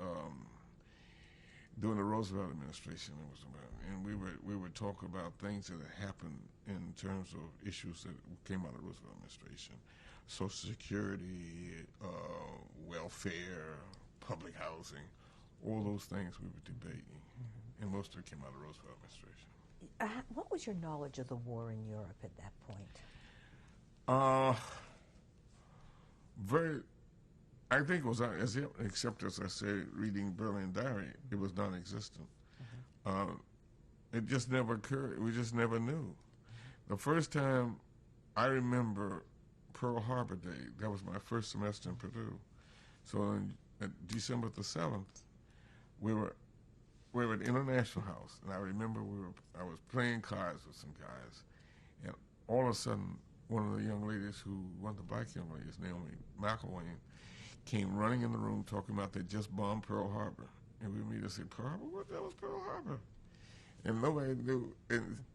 during the Roosevelt administration. It was about, and we would talk about things that had happened in terms of issues that came out of the Roosevelt administration, Social Security, welfare, public housing, all those things we were debating, and most of it came out of the Roosevelt administration. What was your knowledge of the war in Europe at that point? Very, I think it was, except as I said, reading Berlin Diary, it was non-existent. It just never occurred. We just never knew. The first time I remember Pearl Harbor Day, that was my first semester in Purdue. So at December the 7th, we were at International House, and I remember I was playing cards with some guys, and all of a sudden, one of the young ladies one of the black young ladies, Naomi McElwain, came running in the room talking about they just bombed Pearl Harbor. And we immediately said, Pearl Harbor? What the hell was Pearl Harbor? And nobody knew,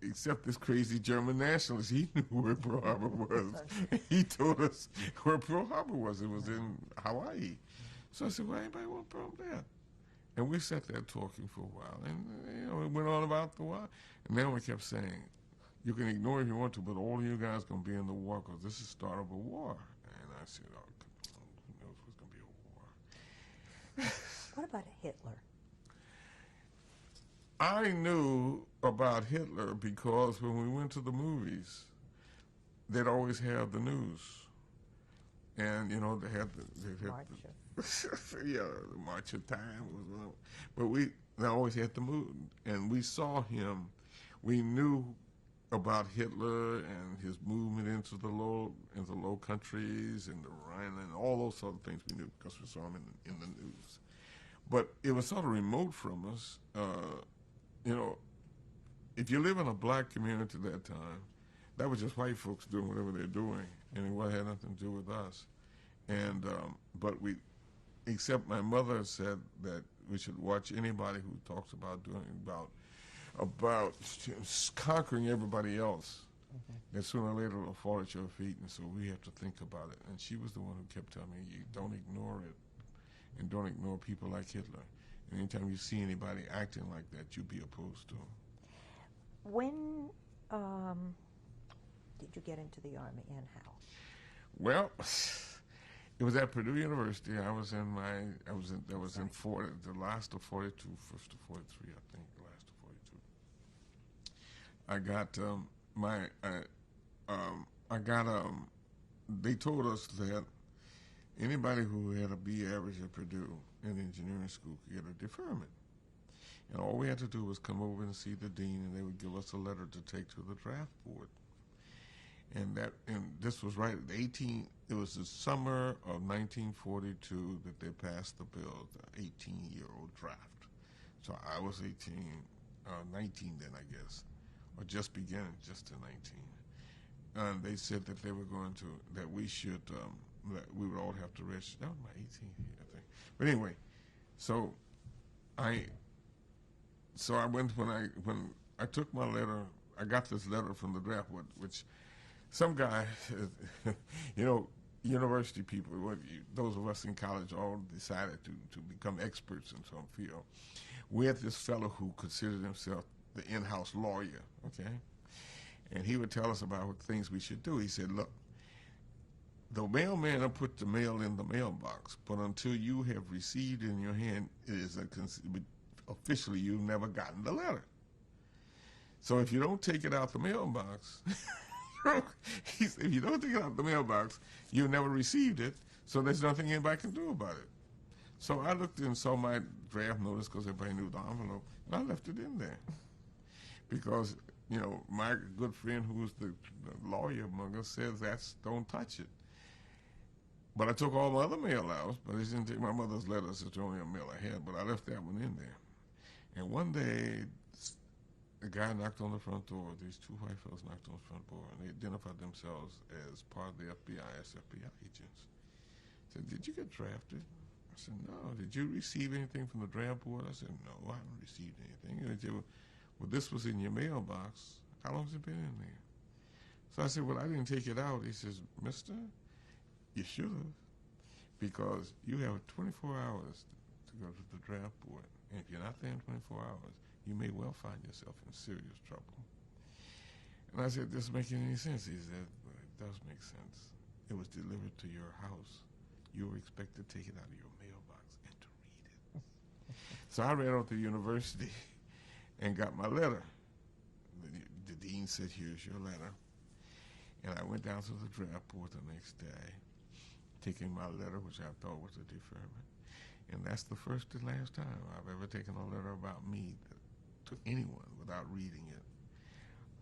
except this crazy German nationalist. He knew where Pearl Harbor was. He told us where Pearl Harbor was. It was in Hawaii. So I said, well, anybody want to bomb that? And we sat there talking for a while. And, it went on about the war. And then we kept saying, you can ignore if you want to, but all of you guys going to be in the war because this is the start of a war. And I said, oh, who knows what's going to be a war? What about Hitler? I knew about Hitler because when we went to the movies, they'd always have the news. And, they had the March of Time was one. But they always had the mood. And we saw him. We knew about Hitler and his movement into the Low Countries and the Rhine and all those sort of things we knew because we saw him in the news. But it was sort of remote from us. If you live in a black community at that time, that was just white folks doing whatever they're doing, and it had nothing to do with us. And except my mother said that we should watch anybody who talks about conquering everybody else. And sooner or later it'll fall at your feet, and so we have to think about it. And she was the one who kept telling me, you don't ignore it, and don't ignore people like Hitler. And anytime you see anybody acting like that, you be opposed to them. When did you get into the Army, and how? Well, it was at Purdue University. I was in the last of 42, first of 43, I think, the last of 42. They told us that anybody who had a B average at Purdue in engineering school could get a deferment. And all we had to do was come over and see the dean, and they would give us a letter to take to the draft board. And this was right at it was the summer of 1942 that they passed the bill, the 18-year-old draft. So I was 19 then, I guess, or just beginning, just to 19. And they said that they were that we should, that we would all have to register. That was my 18th year, I think. But anyway, so I went when I took my letter. I got this letter from the draft board, which some guy, university people, those of us in college, all decided to become experts in some field. We had this fellow who considered himself the in-house lawyer, okay? And he would tell us about what things we should do. He said, look, the mailman will put the mail in the mailbox, but until you have received in your hand, it is officially you've never gotten the letter. So if you don't take it out the mailbox, he said, if you don't take it out the mailbox, you never received it, so there's nothing anybody can do about it. So I looked and saw my draft notice because everybody knew the envelope, and I left it in there. Because, my good friend who was the lawyer among us says don't touch it. But I took all my other mail out, but I didn't take my mother's letters. It's the only mail I had, but I left that one in there. And one day, a guy knocked on the front door. These two white fellows knocked on the front door, and they identified themselves as part of the FBI, as FBI agents. Said, did you get drafted? I said, no. Did you receive anything from the draft board? I said, no, I haven't received anything. And they said, well, this was in your mailbox. How long has it been in there? So I said, well, I didn't take it out. He says, mister, you should have, because you have 24 hours to go to the draft board And if you're not there in 24 hours, you may well find yourself in serious trouble. And I said, does this make any sense? He said, well, it does make sense. It was delivered to your house. You were expected to take it out of your mailbox and to read it. So I ran off to the university and got my letter. The dean said, here's your letter. And I went down to the draft board the next day, taking my letter, which I thought was a deferment. And that's the first and last time I've ever taken a letter about me to anyone without reading it.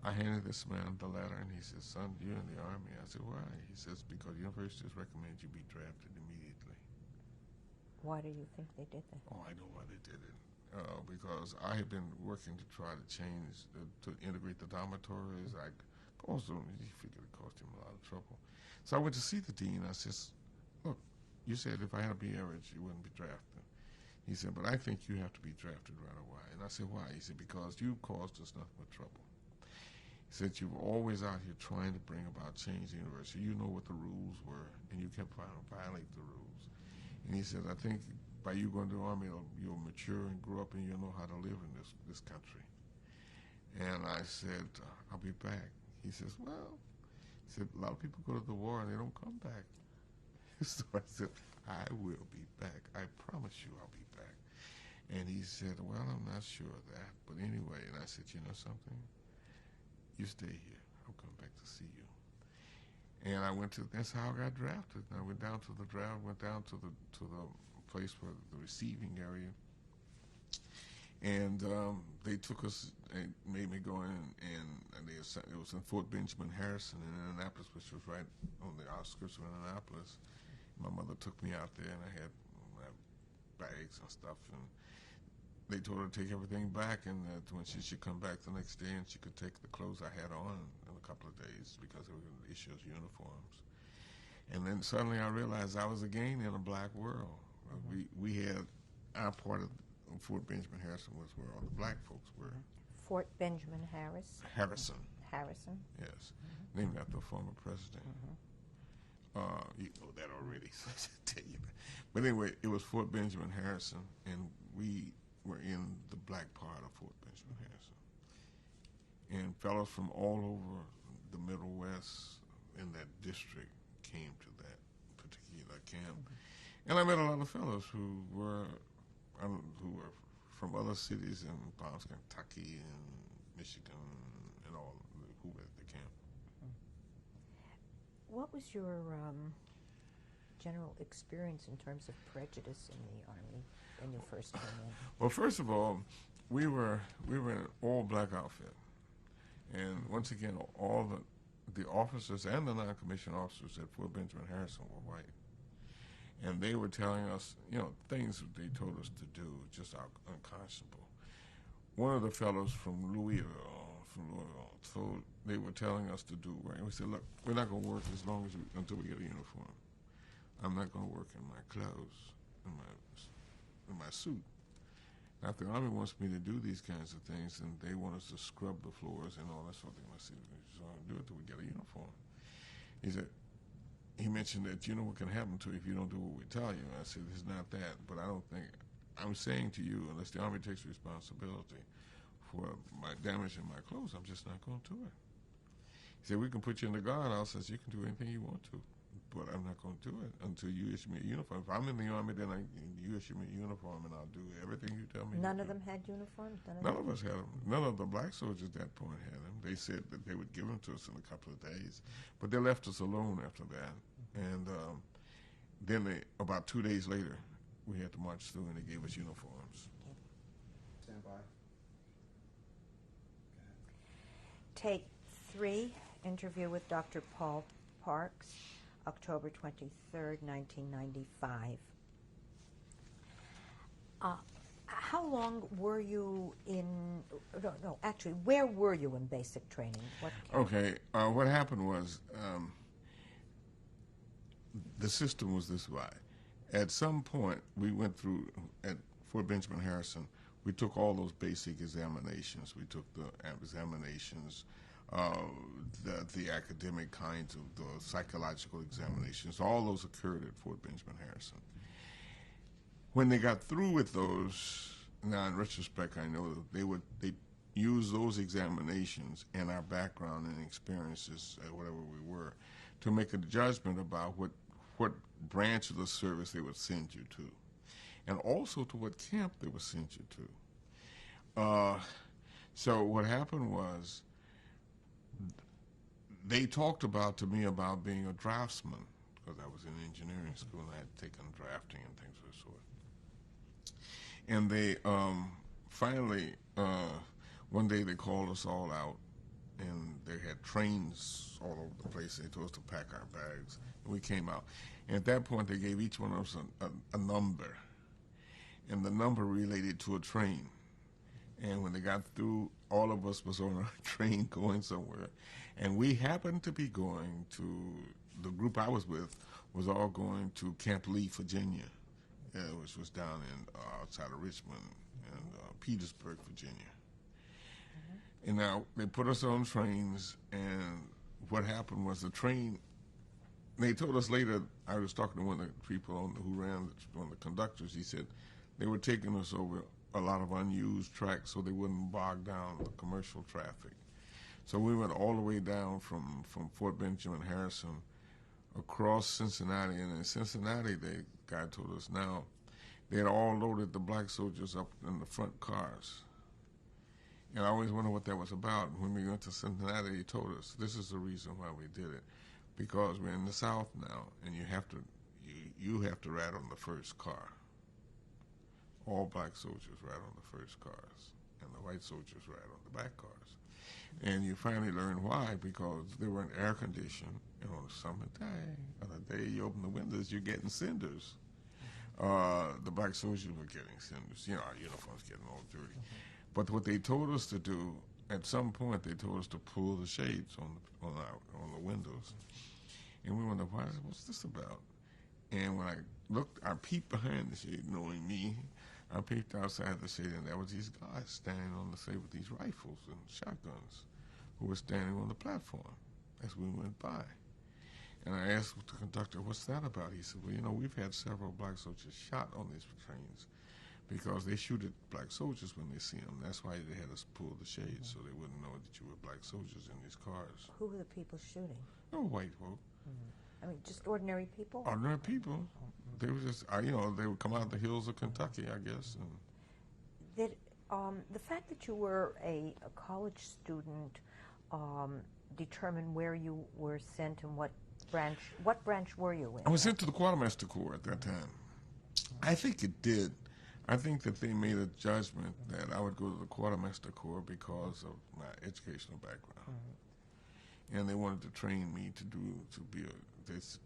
I handed this man the letter, and he said, son, you're in the Army. I said, why? He says, because universities recommend you be drafted immediately. Why do you think they did that? Oh, I know why they did it. Because I had been working to try to change, to integrate the dormitories. I caused him, he figured it cost him a lot of trouble. So I went to see the dean. I said, look, you said if I had a B average, you wouldn't be drafted. He said, but I think you have to be drafted right away. And I said, why? He said, because you caused us nothing but trouble. He said, you're always out here trying to bring about change in the university. You know what the rules were, and you kept trying to violate the rules. And he said, I think by you going to the Army, you'll mature and grow up, and you'll know how to live in this country. And I said, I'll be back. He says, well, he said, a lot of people go to the war, and they don't come back. So I said, I will be back. I promise you I'll be back. And he said, well, I'm not sure of that. But anyway, and I said, you know something? You stay here. I'll come back to see you. And I went to, that's how I got drafted. And I went down to the draft, went down to the place for the receiving area. And they took us and made me go in, and it was in Fort Benjamin Harrison in Indianapolis, which was right on the outskirts of Indianapolis. My mother took me out there, and I had my bags and stuff, and they told her to take everything back, and that when she should come back the next day and she could take the clothes I had on in a couple of days because they were going to issue us uniforms. And then suddenly I realized I was again in a black world. We had our part of Fort Benjamin Harrison was where all the black folks were. Fort Benjamin Harrison. Harrison, yes, named after a former president. You know that already, so I should tell you that. But anyway, it was Fort Benjamin Harrison, and we were in the black part of Fort Benjamin Harrison. And fellows from all over the Middle West in that district came to that particular camp. And I met a lot of fellows who were from other cities in parts of Kentucky and Michigan and all who were at the camp. What was your general experience in terms of prejudice in the Army when you first came in? Well, first of all, we were an all-black outfit, and once again, all the officers and the non-commissioned officers at Fort Benjamin Harrison were white, and they were telling us, things that they told us to do just unconscionable. One of the fellows from Louisville, so they were telling us to do right. And we said, look, we're not going to work until we get a uniform. I'm not going to work in my clothes, in my suit. Now, if the Army wants me to do these kinds of things, and they want us to scrub the floors and all that sort of thing, I said, so I'll do it till we get a uniform. He mentioned that, what can happen to you if you don't do what we tell you. I said, it's not that, but I'm saying to you, unless the Army takes responsibility for my damage in my clothes, I'm just not going to do it. He said, we can put you in the guardhouse, says you can do anything you want to, but I'm not going to do it until you issue me a uniform. If I'm in the Army, then you issue me a uniform, and I'll do everything you tell me. None of them had uniforms? None of us had them. None of the black soldiers at that point had them. They said that they would give them to us in a couple of days, but they left us alone after that. And then about 2 days later, we had to march through, and they gave us uniforms. Stand by. Take 3, interview with Dr. Paul Parks, October 23rd, 1995. How long were you in, actually, where were you in basic training? Okay, what happened was the system was this way. At some point, we went through, at Fort Benjamin Harrison, we took all those basic examinations. We took the examinations, the academic kinds of the psychological examinations. All those occurred at Fort Benjamin Harrison. When they got through with those, now in retrospect, I know that they use those examinations and our background and experiences, whatever we were, to make a judgment about what branch of the service they would send you to, and also to what camp they would send you to. So what happened was they talked to me about being a draftsman, because I was in engineering school and I had taken drafting and things of the sort. And they finally, one day they called us all out, and they had trains all over the place. They told us to pack our bags, and we came out. And at that point, they gave each one of us a number, and the number related to a train. And when they got through, all of us was on a train going somewhere, and we happened to be going to, the group I was with was all going to Camp Lee, Virginia, which was down in outside of Richmond and Petersburg, Virginia. And now they put us on trains, and what happened was the train, they told us later, I was talking to one of the people who ran, one of the conductors, he said they were taking us over a lot of unused tracks so they wouldn't bog down the commercial traffic. So we went all the way down from Fort Benjamin Harrison across Cincinnati, and in Cincinnati, the guy told us now they had all loaded the black soldiers up in the front cars. And I always wondered what that was about. When we went to Cincinnati, he told us this is the reason why we did it, because we're in the South now, and you have to ride on the first car. All black soldiers ride on the first cars, and the white soldiers ride on the back cars. And you finally learn why, because they weren't air conditioned. And on a summer day, on a day you open the windows, you're getting cinders. The black soldiers were getting cinders. You know, our uniforms getting all dirty. But what they told us to do, at some point, they told us to pull the shades on the windows. And we wondered, what's this about? And when I looked, I peeped behind the shade, knowing me. I peeped outside the shade, and there was these guys standing on the shade with these rifles and shotguns who were standing on the platform as we went by. And I asked the conductor, what's that about? He said, well, you know, we've had several black soldiers shot on these trains because they shoot at black soldiers when they see them. That's why they had us pull the shades so they wouldn't know that you were black soldiers in these cars. Who were the people shooting? No white folk. I mean, just ordinary people? Ordinary people. They were just, you know, they would come out of the hills of Kentucky, I guess. And Did the fact that you were a college student determine where you were sent and what branch were you in? I was sent to the Quartermaster Corps at that time. I think it did. I think that they made a judgment that I would go to the Quartermaster Corps because of my educational background, and they wanted to train me to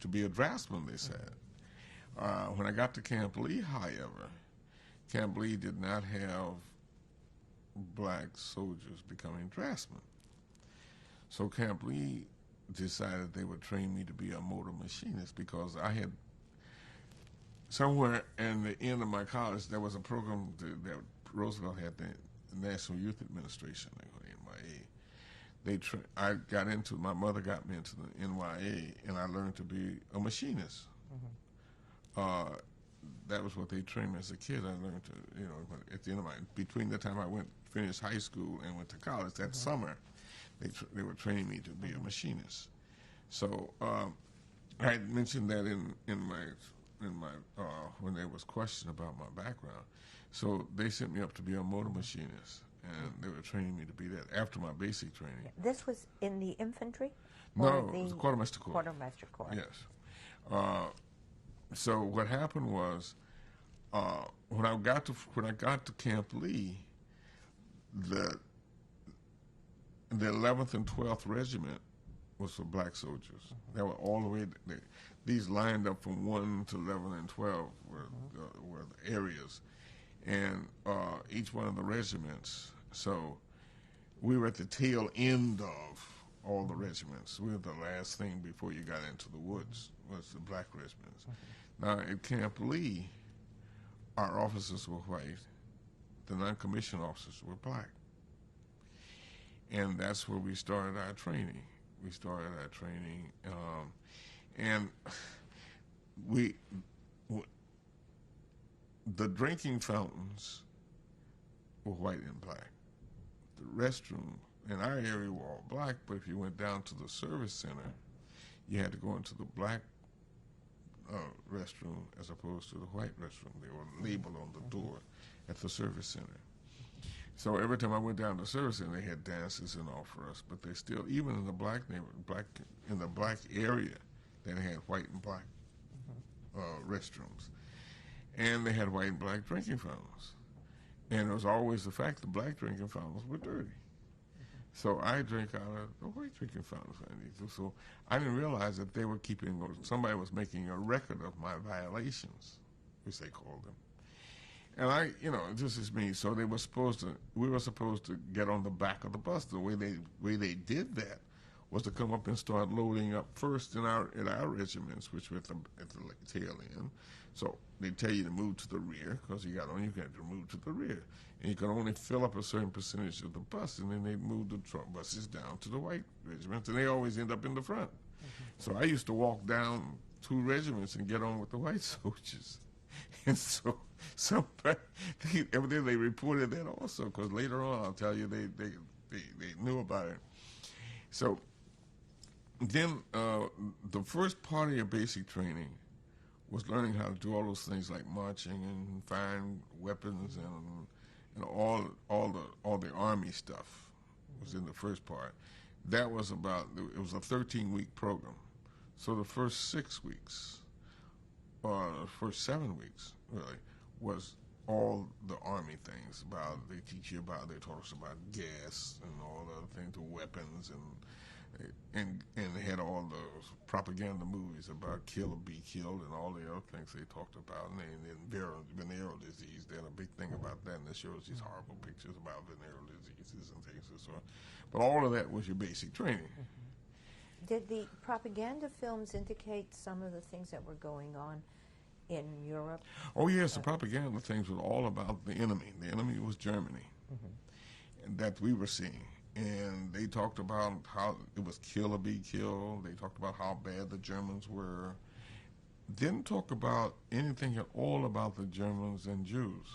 be a draftsman. They said. When I got to Camp Lee, however, Camp Lee did not have black soldiers becoming draftsmen. So Camp Lee decided they would train me to be a motor machinist, because I had, somewhere in the end of my college, there was a program that Roosevelt had, the National Youth Administration, NYA. My mother got me into the NYA, and I learned to be a machinist. That was what they trained me as a kid. I learned to, you know, at the end of between the time I finished high school and went to college, that summer, they were training me to be a machinist. So I had mentioned that in my when there was question about my background. So they sent me up to be a motor machinist, and they were training me to be that after my basic training. This was in the infantry? No, it was the Quartermaster Corps. Quartermaster Corps. Yes. So what happened was, when I got to Camp Lee, the 11th and 12th Regiment was for black soldiers. They were all the way. These lined up from 1 to 11 and 12 were the areas, and each one of the regiments. So we were at the tail end of all the regiments. We were the last thing before you got into the woods, was the black regiments. Now, at Camp Lee, our officers were white. The non-commissioned officers were black. And that's where we started our training. And the drinking fountains were white and black. The restroom in our area were all black, but if you went down to the service center, you had to go into the black restroom as opposed to the white restroom. They were labeled on the door at the service center. So every time I went down to the service center, they had dances and all for us. But they still, even in the black area, they had white and black restrooms, and they had white and black drinking fountains. And it was always the fact the black drinking fountains were dirty. So I drank out of the white drinking fountains. So I didn't realize that they were somebody was making a record of my violations, which they called them. And this is me. So we were supposed to get on the back of the bus. The way they did that was to come up and start loading up first in our regiments, which were at the tail end. So they tell you to move to the rear because you got to move to the rear, and you can only fill up a certain percentage of the bus, and then they move the buses down to the white regiments, and they always end up in the front. So I used to walk down 2 regiments and get on with the white soldiers, and so evidently they reported that also because later on I'll tell you they knew about it. So then the first part of your basic training was learning how to do all those things like marching and firing weapons and all the Army stuff was in the first part. That was it was a 13-week program. So the first 6 weeks, or the first 7 weeks, really, was all the Army things. They taught us about gas and all the other things, the weapons, and they had all those propaganda movies about kill or be killed and all the other things they talked about. And then venereal disease, they had a big thing about that, and it shows these horrible pictures about venereal diseases and things and so on. But all of that was your basic training. Did the propaganda films indicate some of the things that were going on in Europe? Oh, yes, the propaganda things were all about the enemy. The enemy was Germany, and that we were seeing. And they talked about how it was kill or be killed. They talked about how bad the Germans were. Didn't talk about anything at all about the Germans and Jews.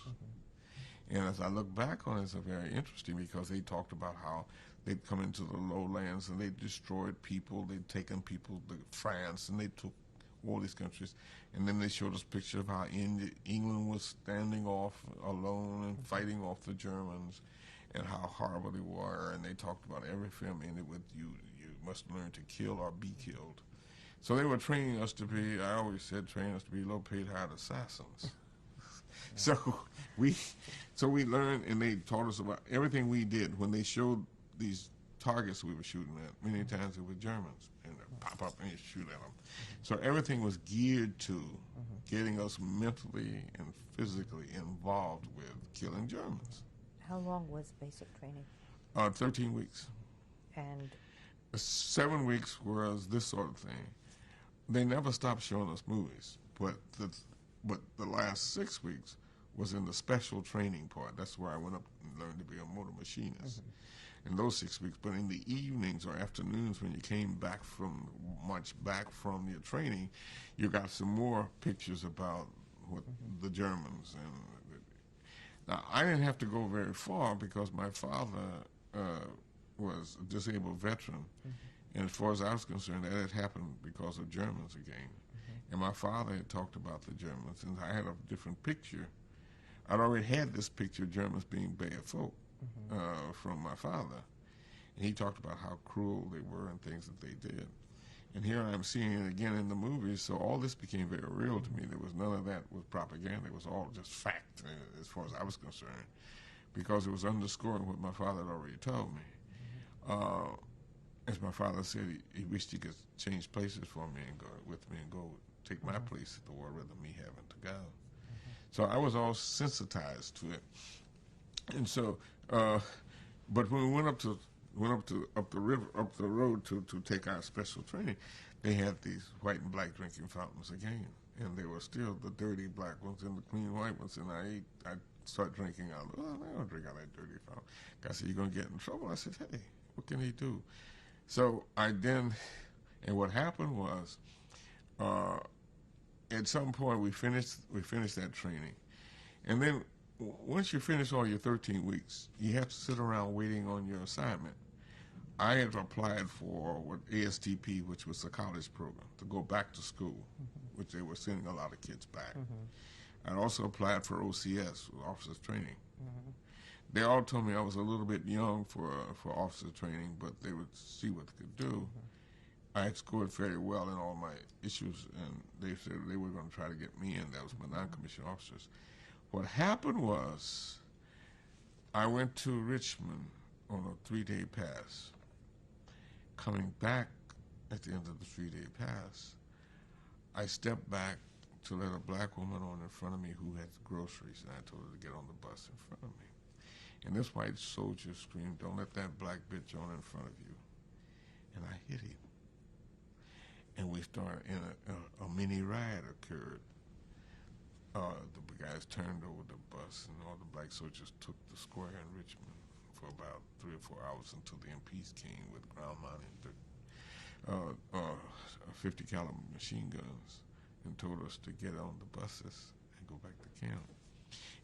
And as I look back on it, it's very interesting because they talked about how they'd come into the lowlands and they destroyed people. They'd taken people to France, and they took all these countries. And then they showed us pictures of how England was standing off alone and fighting off the Germans, and how horrible they were. And they talked about every film ended with you must learn to kill or be killed. So they were training us to be low-paid hired assassins. So we learned, and they taught us about everything we did. When they showed these targets we were shooting at, many times it was Germans, and they'd pop up and you'd shoot at them. So everything was geared to getting us mentally and physically involved with killing Germans. How long was basic training? 13 weeks. And 7 weeks was this sort of thing. They never stopped showing us movies, but the last 6 weeks was in the special training part. That's where I went up and learned to be a motor machinist. In those 6 weeks, but in the evenings or afternoons when you came back from your training, you got some more pictures about what the Germans and. Now, I didn't have to go very far because my father was a disabled veteran, and as far as I was concerned, that had happened because of Germans again. And my father had talked about the Germans, and I had a different picture. I'd already had this picture of Germans being bad folk from my father, and he talked about how cruel they were and things that they did. And here I am seeing it again in the movies, so all this became very real to me. There was none of that with propaganda. It was all just fact, as far as I was concerned, because it was underscoring what my father had already told me. As my father said, he wished he could change places for me and go with me and go take my place at the war rather than me having to go. So I was all sensitized to it. And so, but when we went up the road to take our special training, they had these white and black drinking fountains again, and they were still the dirty black ones and the clean white ones. And I started drinking out. I don't drink out of that dirty fountain. Guy said, "You're gonna get in trouble." I said, "Hey, what can he do?" So and what happened was, at some point we finished that training, and then once you finish all your 13 weeks, you have to sit around waiting on your assignment. I had applied for what ASTP, which was a college program, to go back to school, which they were sending a lot of kids back. I also applied for OCS, officers training. They all told me I was a little bit young for officer training, but they would see what they could do. I had scored very well in all my issues, and they said they were going to try to get me in. That was my non-commissioned officers. What happened was I went to Richmond on a 3-day pass. Coming back at the end of the 3-day pass, I stepped back to let a black woman on in front of me who had groceries, and I told her to get on the bus in front of me. And this white soldier screamed, "Don't let that black bitch on in front of you." And I hit him. And we started, and a mini riot occurred. The guys turned over the bus, and all the black soldiers took the square in Richmond for about 3 or 4 hours until the MPs came with ground-mounted 50 caliber machine guns and told us to get on the buses and go back to camp.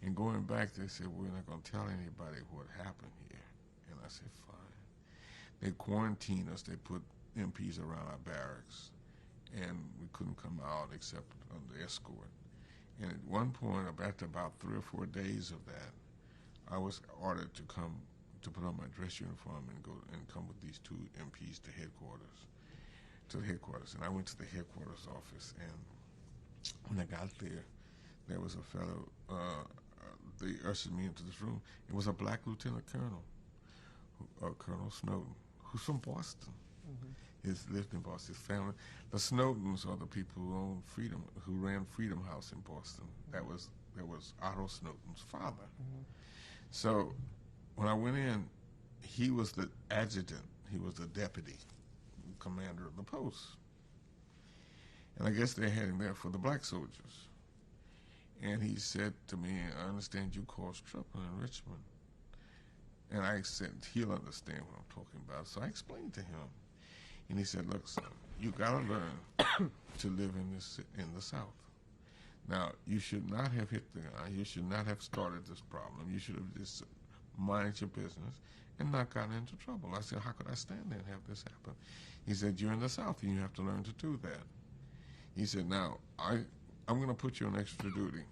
And going back, they said, "We're not going to tell anybody what happened here." And I said, "Fine." They quarantined us. They put MPs around our barracks, and we couldn't come out except under escort. And at one point, after about 3 or 4 days of that, I was ordered to come to put on my dress uniform and go and come with these 2 MPs to the headquarters. And I went to the headquarters office, and when I got there was a fellow. They ushered me into this room. It was a black lieutenant colonel, Colonel Snowden, who's from Boston. He's lived in Boston. His family, the Snowdens, are the people who ran Freedom House in Boston. That was Otto Snowden's father. So when I went in, he was the adjutant. He was the deputy commander of the post. And I guess they had him there for the black soldiers. And he said to me, "I understand you caused trouble in Richmond." And I said, "He'll understand what I'm talking about." So I explained to him. And he said, "Look, son, you got to learn to live in the South. Now, you should not have hit the guy. You should not have started this problem. You should have just minded your business and not gotten into trouble." I said, "How could I stand there and have this happen?" He said, "You're in the South, and you have to learn to do that." He said, "Now, I'm going to put you on extra duty.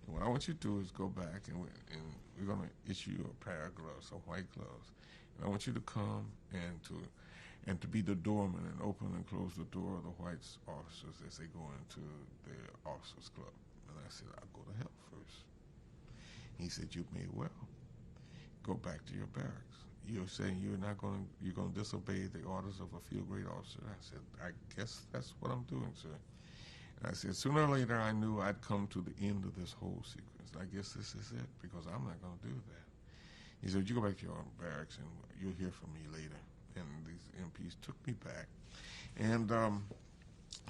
And what I want you to do is go back, and we're going to issue you a pair of gloves, some white gloves. And I want you to come and to be the doorman and open and close the door of the white officers as they go into the officers' club." And I said, "I'll go to hell first." He said, "You may well. Go back to your barracks. You're saying you're going to disobey the orders of a field grade officer." I said, "I guess that's what I'm doing, sir." And I said, sooner or later I knew I'd come to the end of this whole sequence. I guess this is it, because I'm not going to do that. He said, "You go back to your barracks and you'll hear from me later." And these MPs took me back. And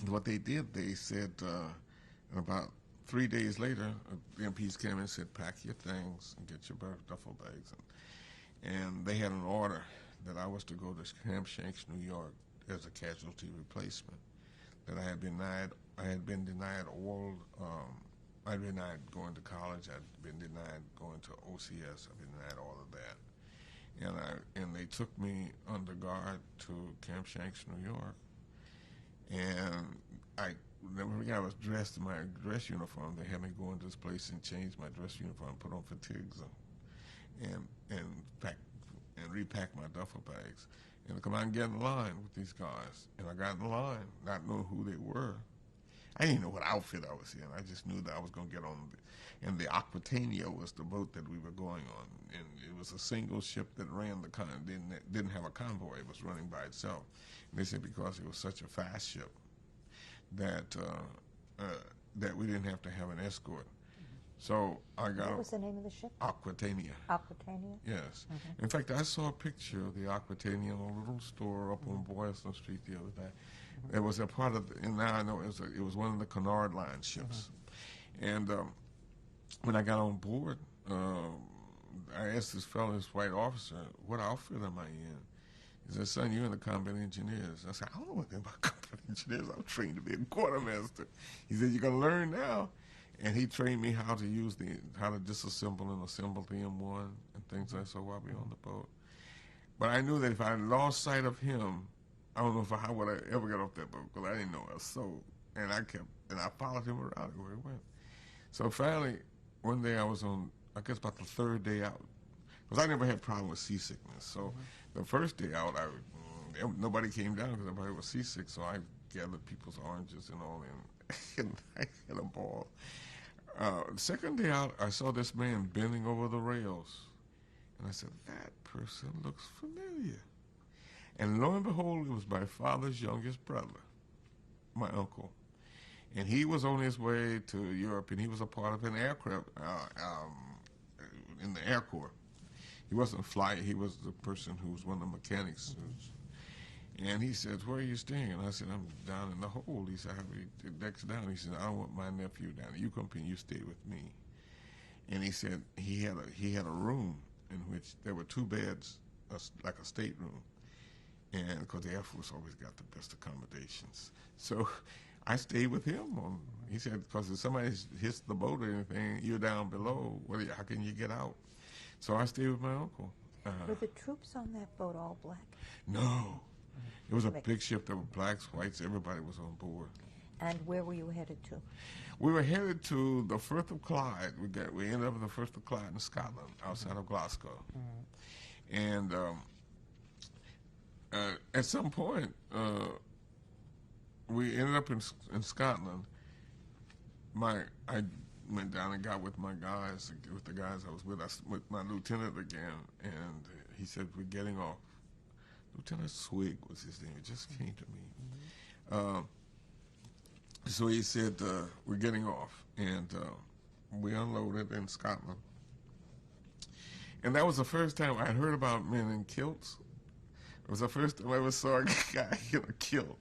what they did, they said, about 3 days later, the MPs came and said, "Pack your things and get your duffel bags." And they had an order that I was to go to Camp Shanks, New York, as a casualty replacement. That I had been denied all. I'd been denied going to college. I'd been denied going to OCS. I'd been denied all of that. And they took me under guard to Camp Shanks, New York. And I was dressed in my dress uniform. They had me go into this place and change my dress uniform, put on fatigues, and pack and repack my duffel bags, and come out and get in line with these guys. And I got in line, not knowing who they were. I didn't know what outfit I was in. I just knew that I was going to get on. And the Aquitania was the boat that we were going on. And it was a single ship that ran didn't have a convoy. It was running by itself. And they said because it was such a fast ship that that we didn't have to have an escort. So I got. What was the name of the ship? Aquitania. Aquitania? Yes. In fact, I saw a picture of the Aquitania in a little store up on Boylston Street the other day. It was a part of, and now I know it was one of the Cunard Line ships. And when I got on board, I asked this fellow, this white officer, "What outfit am I in?" He said, "Son, you're in the combat engineers." I said, "I don't know anything about combat engineers. I'm trained to be a quartermaster." He said, "You're going to learn now." And he trained me how to how to disassemble and assemble the M1 and things like that while we were on the boat. But I knew that if I lost sight of him, I don't know if how would I ever get off that boat because I didn't know I was so. And I followed him around everywhere he went. So finally, one day I was on, I guess about the third day out, because I never had problem with seasickness. So the first day out, nobody came down because everybody was seasick. So I gathered people's oranges and all, and I had a ball. The second day out, I saw this man bending over the rails, and I said, "That person looks familiar." And lo and behold, it was my father's youngest brother, my uncle. And he was on his way to Europe, and he was a part of an aircraft in the Air Corps. He wasn't flying. He was the person who was one of the mechanics. And he said, "Where are you staying?" And I said, "I'm down in the hold." He said, "The deck's down." He said, "I don't want my nephew down there. You come here and you stay with me." And he said he had a room in which there were 2 beds, like a stateroom. And because the Air Force always got the best accommodations. So I stayed with him. He said, because if somebody hits the boat or anything, you're down below. How can you get out? So I stayed with my uncle. Were the troops on that boat all black? No. It was a Mixed. big ship. There were blacks, whites. Everybody was on board. And where were you headed to? We were headed to the Firth of Clyde. We ended up in the Firth of Clyde in Scotland, outside of Glasgow. And at some point, we ended up in Scotland. I went down and got with my guys, with the guys I was with my lieutenant again, and he said, "We're getting off." Lieutenant Swig was his name. It just came to me. So he said, "We're getting off," and we unloaded in Scotland. And that was the first time I heard about men in kilts. It was the first time I ever saw a guy in a kilt.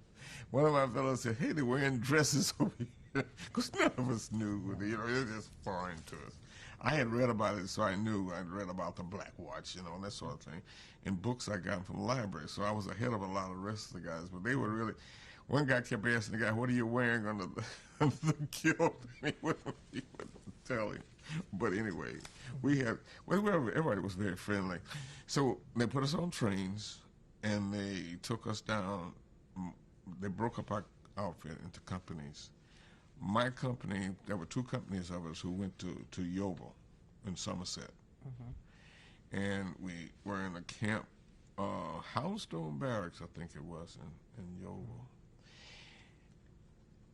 One of my fellows said, "Hey, they're wearing dresses over here," because none of us knew. It was just foreign to us. I had read about it, so I knew. I'd read about the Black Watch, and that sort of thing, in books I got from the library. So I was ahead of a lot of the rest of the guys. But they were really. One guy kept asking the guy, "What are you wearing under the kilt?" And he wouldn't tell him. But anyway, everybody was very friendly. So they put us on trains, and they took us down. They broke up our outfit into companies. My company, there were 2 companies of us who went to Yeovil in Somerset. And we were in a camp, Houndstone Barracks, I think it was, in Yeovil.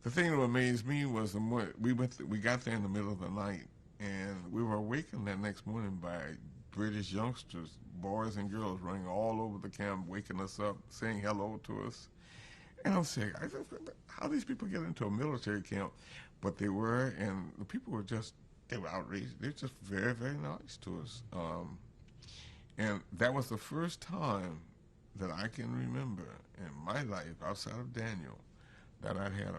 The thing that amazed me was we got there in the middle of the night, and we were awakened that next morning by British youngsters, boys and girls, running all over the camp, waking us up, saying hello to us. And I'm saying, how these people get into a military camp? But they were, and the people were they were outraged. They were just very, very nice to us. And that was the first time that I can remember in my life, outside of Daniel, that I had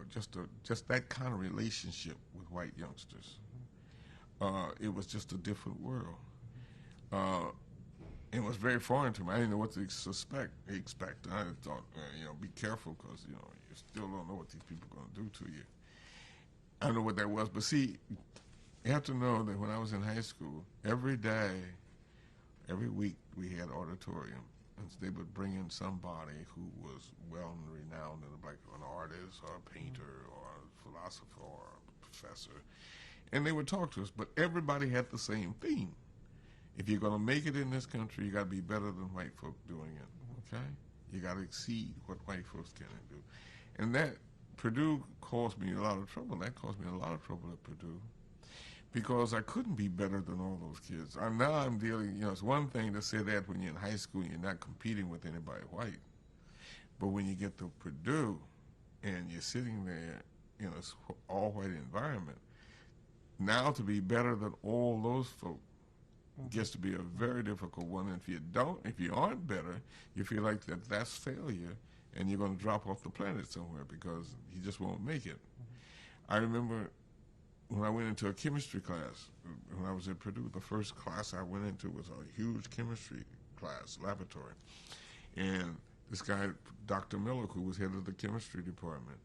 just that kind of relationship with white youngsters. It was just a different world. It was very foreign to me. I didn't know what to expect. I thought, be careful because, you still don't know what these people are going to do to you. I don't know what that was. But see, you have to know that when I was in high school, every day, every week, we had auditorium. And they would bring in somebody who was well renowned in the black, an artist or a painter or a philosopher or a professor. And they would talk to us. But everybody had the same theme. If you're going to make it in this country, you got to be better than white folk doing it, okay? You got to exceed what white folks can do. And that, Purdue caused me a lot of trouble. That caused me a lot of trouble at Purdue because I couldn't be better than all those kids. Now I'm dealing, it's one thing to say that when you're in high school and you're not competing with anybody white. But when you get to Purdue and you're sitting there in an all-white environment, now to be better than all those folk gets to be a very difficult one. And if you aren't better, you feel like that's failure, and you're going to drop off the planet somewhere because you just won't make it. I remember when I went into a chemistry class when I was at Purdue. The first class I went into was a huge chemistry class, laboratory, and this guy, Dr. Miller, who was head of the chemistry department,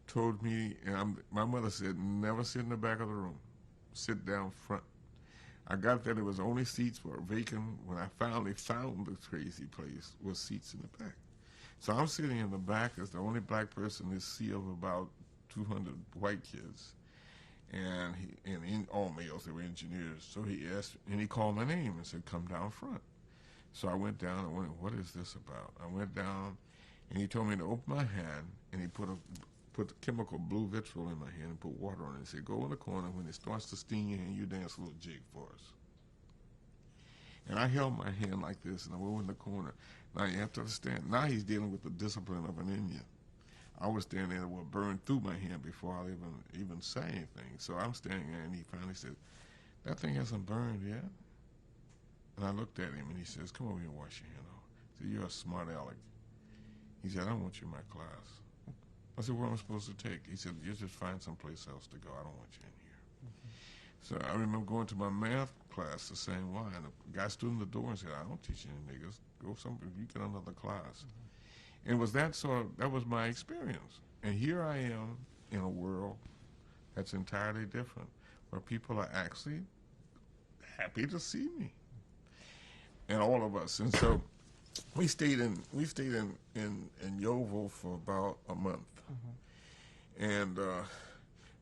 told me, and my mother said, never sit in the back of the room, sit down front. I got there, there was only seats were vacant. When I finally found the crazy place, was seats in the back. So I'm sitting in the back as the only black person in this sea of about 200 white kids. And all males, they were engineers. So he asked, and he called my name and said, come down front. So I went down and went, what is this about? I went down, and he told me to open my hand, and he put the chemical blue vitriol in my hand and put water on it. He said, go in the corner. When it starts to sting your hand, you dance a little jig for us. And I held my hand like this, and I went in the corner. Now you have to understand, now he's dealing with the discipline of an Indian. I was standing there that would burn through my hand before I even say anything. So I'm standing there, and he finally said, that thing hasn't burned yet? And I looked at him, and he says, come over here and wash your hand off. I said, you're a smart aleck. He said, I don't want you in my class. I said, what am I supposed to take? He said, you just find someplace else to go. I don't want you in here. So I remember going to my math class the same way, and the guy stood in the door and said, I don't teach any niggas. Go somewhere, you get another class. And it was that was my experience. And here I am in a world that's entirely different, where people are actually happy to see me. And all of us. And so we stayed in Yeovil for about a month. And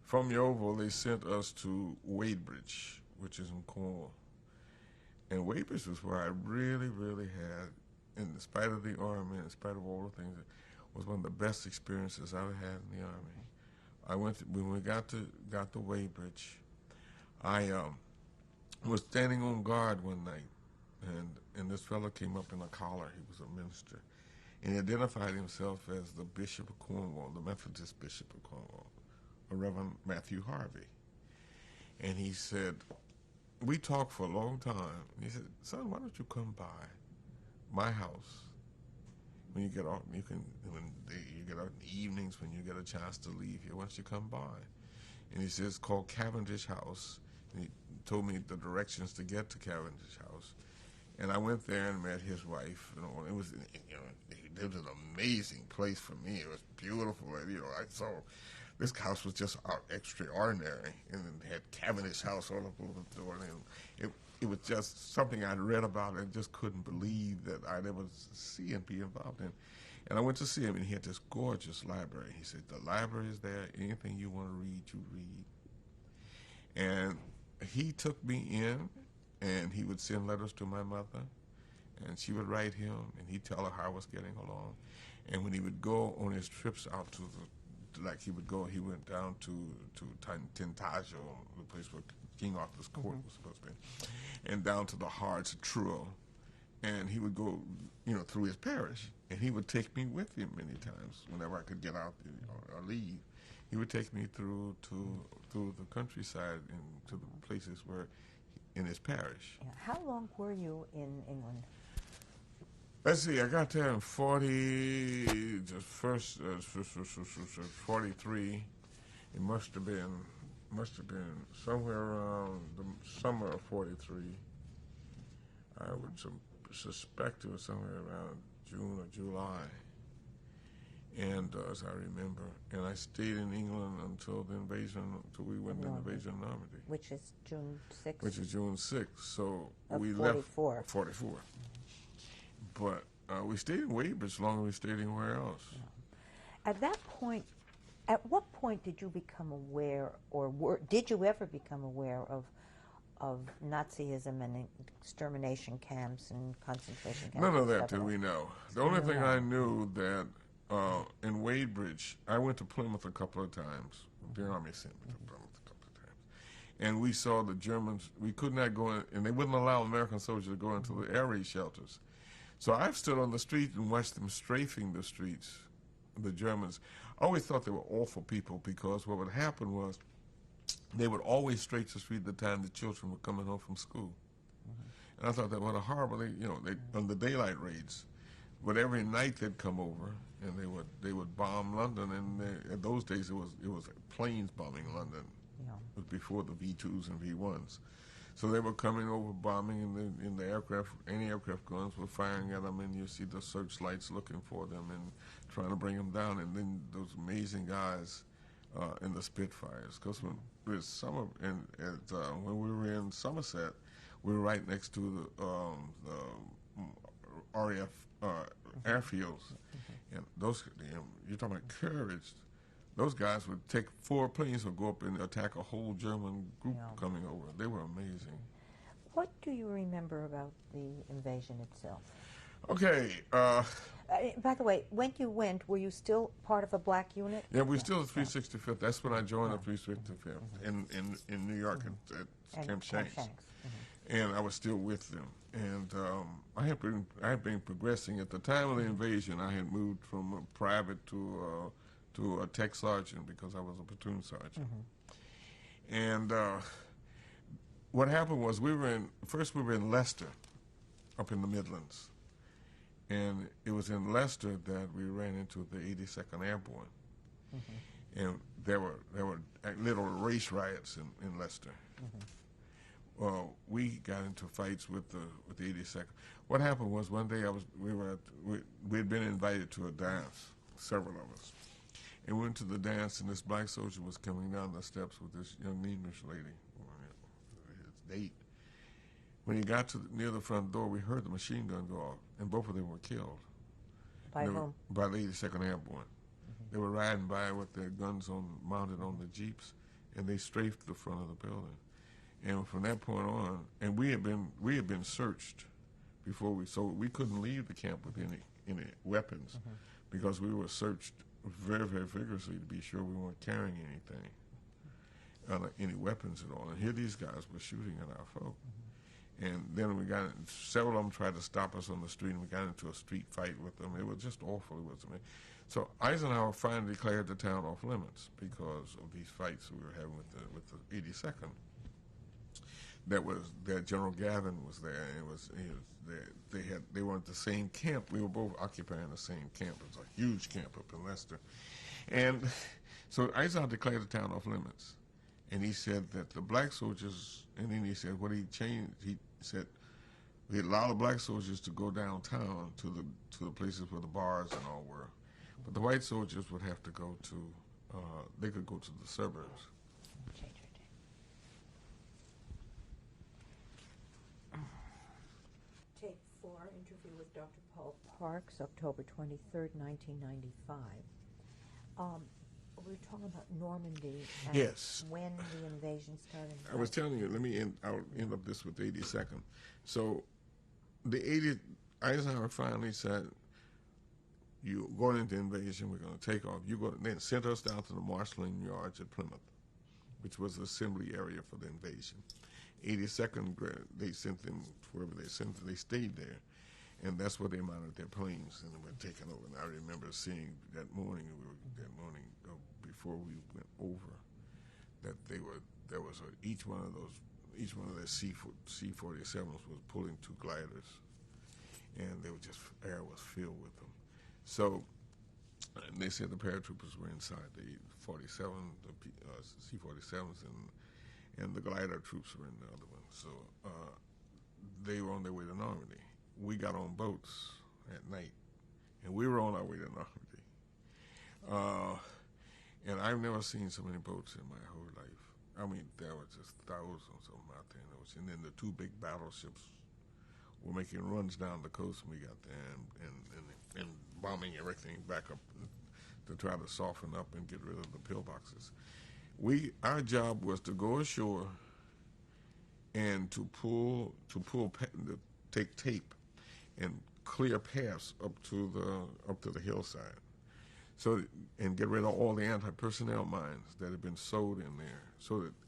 from Yeovil, they sent us to Wadebridge, which is in Cornwall. And Wadebridge was where I really, really had, in spite of the Army, in spite of all the things, it was one of the best experiences I ever had in the Army. When we got to Wadebridge, I was standing on guard one night, and this fellow came up in a collar. He was a minister. And he identified himself as the Bishop of Cornwall, the Methodist Bishop of Cornwall, Reverend Matthew Harvey. And he said, we talked for a long time. And he said, son, why don't you come by my house when you get off? You get out in the evenings when you get a chance to leave here. Why don't you come by? And he says, it's called Cavendish House. And he told me the directions to get to Cavendish House. And I went there and met his wife. It was an amazing place for me. It was beautiful. I saw this house was just extraordinary, and it had Cavendish House all over the door. And it was just something I'd read about and just couldn't believe that I'd ever see and be involved in. And I went to see him, and he had this gorgeous library. He said, the library is there. Anything you want to read, you read. And he took me in, and he would send letters to my mother, and she would write him, and he'd tell her how I was getting along. And when he would go on his trips out to he went down to Tintagel, the place where King Arthur's court was supposed to be, and down to the Hearts of Truro. And he would go, through his parish, and he would take me with him many times whenever I could get out or leave. He would take me through the countryside and to the places where in his parish. Yeah. How long were you in England? Let's see, I got there in 43. It must have been somewhere around the summer of 43. I would suspect it was somewhere around June or July. And as I remember, and I stayed in England until until we went to the invasion of Normandy. Which is June 6th? Which is June 6th. So we 44. left 44. But we stayed in Wadebridge longer than we stayed anywhere else. Yeah. At what point did you become aware, or did you ever become aware of Nazism and extermination camps and concentration camps? None of that did we know. The only thing I knew that in Wadebridge, I went to Plymouth a couple of times. The Army sent me to Plymouth a couple of times. And we saw the Germans, we could not go in, and they wouldn't allow American soldiers to go into the air raid shelters. So I've stood on the street and watched them strafing the streets, the Germans. I always thought they were awful people, because what would happen was they would always strafe the street at the time the children were coming home from school. And I thought that what a horrible, on the daylight raids. But every night they'd come over and they would bomb London, and in those days it was planes bombing London. Yeah. It was before the V2s and V1s. So they were coming over, bombing in the aircraft. Anti-aircraft guns were firing at them, and you see the searchlights looking for them and trying to bring them down. And then those amazing guys in the Spitfires. Because when when we were in Somerset, we were right next to the RAF airfields, and those you're talking about courage. Those guys would take 4 planes and go up and attack a whole German group Yeah. coming over. They were amazing. What do you remember about the invasion itself? Okay, By the way, when you went, were you still part of a black unit? yeah, we're still at 365th. That's when I joined the 365th in New York at And Camp Shanks. Mhm. And I was still with them. And I had been progressing. At the time of the invasion, I had moved from a private to a tech sergeant because I was a platoon sergeant. And what happened was we were in Leicester, up in the Midlands. And it was in Leicester that we ran into the 82nd Airborne. And there were little race riots in Leicester. We got into fights with the 82nd. What happened was one day we had been invited to a dance, several of us, and we went to the dance, and this black soldier was coming down the steps with this young English lady, his date. When he got near the front door, we heard the machine gun go off, and both of them were killed. By whom? By the 82nd Airborne. They were riding by with their guns mounted on the jeeps, and they strafed the front of the building. And from that point on, and we had been searched before so we couldn't leave the camp with any weapons because we were searched very, very vigorously to be sure we weren't carrying anything, any weapons at all. And here these guys were shooting at our folk. And then several of them tried to stop us on the street, and we got into a street fight with them. It was just awful. It was amazing. So Eisenhower finally declared the town off limits because of these fights we were having with the 82nd. That General Gavin was there, and they were at the same camp. We were both occupying the same camp. It was a huge camp up in Leicester, and so Eisenhower declared the town off limits, and he said that the black soldiers, and then he said what he changed. He said we allowed the black soldiers to go downtown to the places where the bars and all were, but the white soldiers would have to go to they could go to the suburbs. Tape 4, interview with Dr. Paul Parks, October 23rd, 1995. We were talking about Normandy and Yes. when the invasion started. I was telling you, I'll end up this with the 82nd. So Eisenhower finally said, you're going into invasion, we're going to take off. Then sent us down to the marshalling yards at Plymouth, which was the assembly area for the invasion. 82nd, they sent them wherever they sent them, they stayed there. And that's where they mounted their planes and they were taken over. And I remember seeing that morning, before we went over, that there was each one of their C-47s was pulling 2 gliders, and air was filled with them. So, and they said the paratroopers were inside the 47, the C-47s, and the glider troops were in the other one. So they were on their way to Normandy. We got on boats at night, and we were on our way to Normandy. And I've never seen so many boats in my whole life. I mean, there were just thousands of them out there in the ocean. And then the 2 big battleships were making runs down the coast when we got there and bombing everything back up to try to soften up and get rid of the pillboxes. Our job was to go ashore and to take tape and clear paths up to the hillside, and get rid of all the anti-personnel mines that had been sewed in there.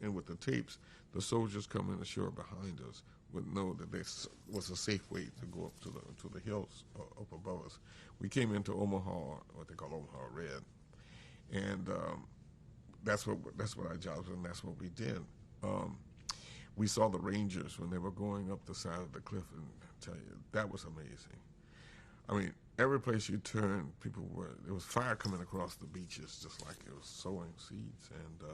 And with the tapes, the soldiers coming ashore behind us would know that this was a safe way to go up to the hills up above us. We came into Omaha, what they call Omaha Red, and that's what our jobs were, and that's what we did. We saw the Rangers when they were going up the side of the cliff, and I tell you, that was amazing. I mean, every place you turned, there was fire coming across the beaches, just like it was sowing seeds. And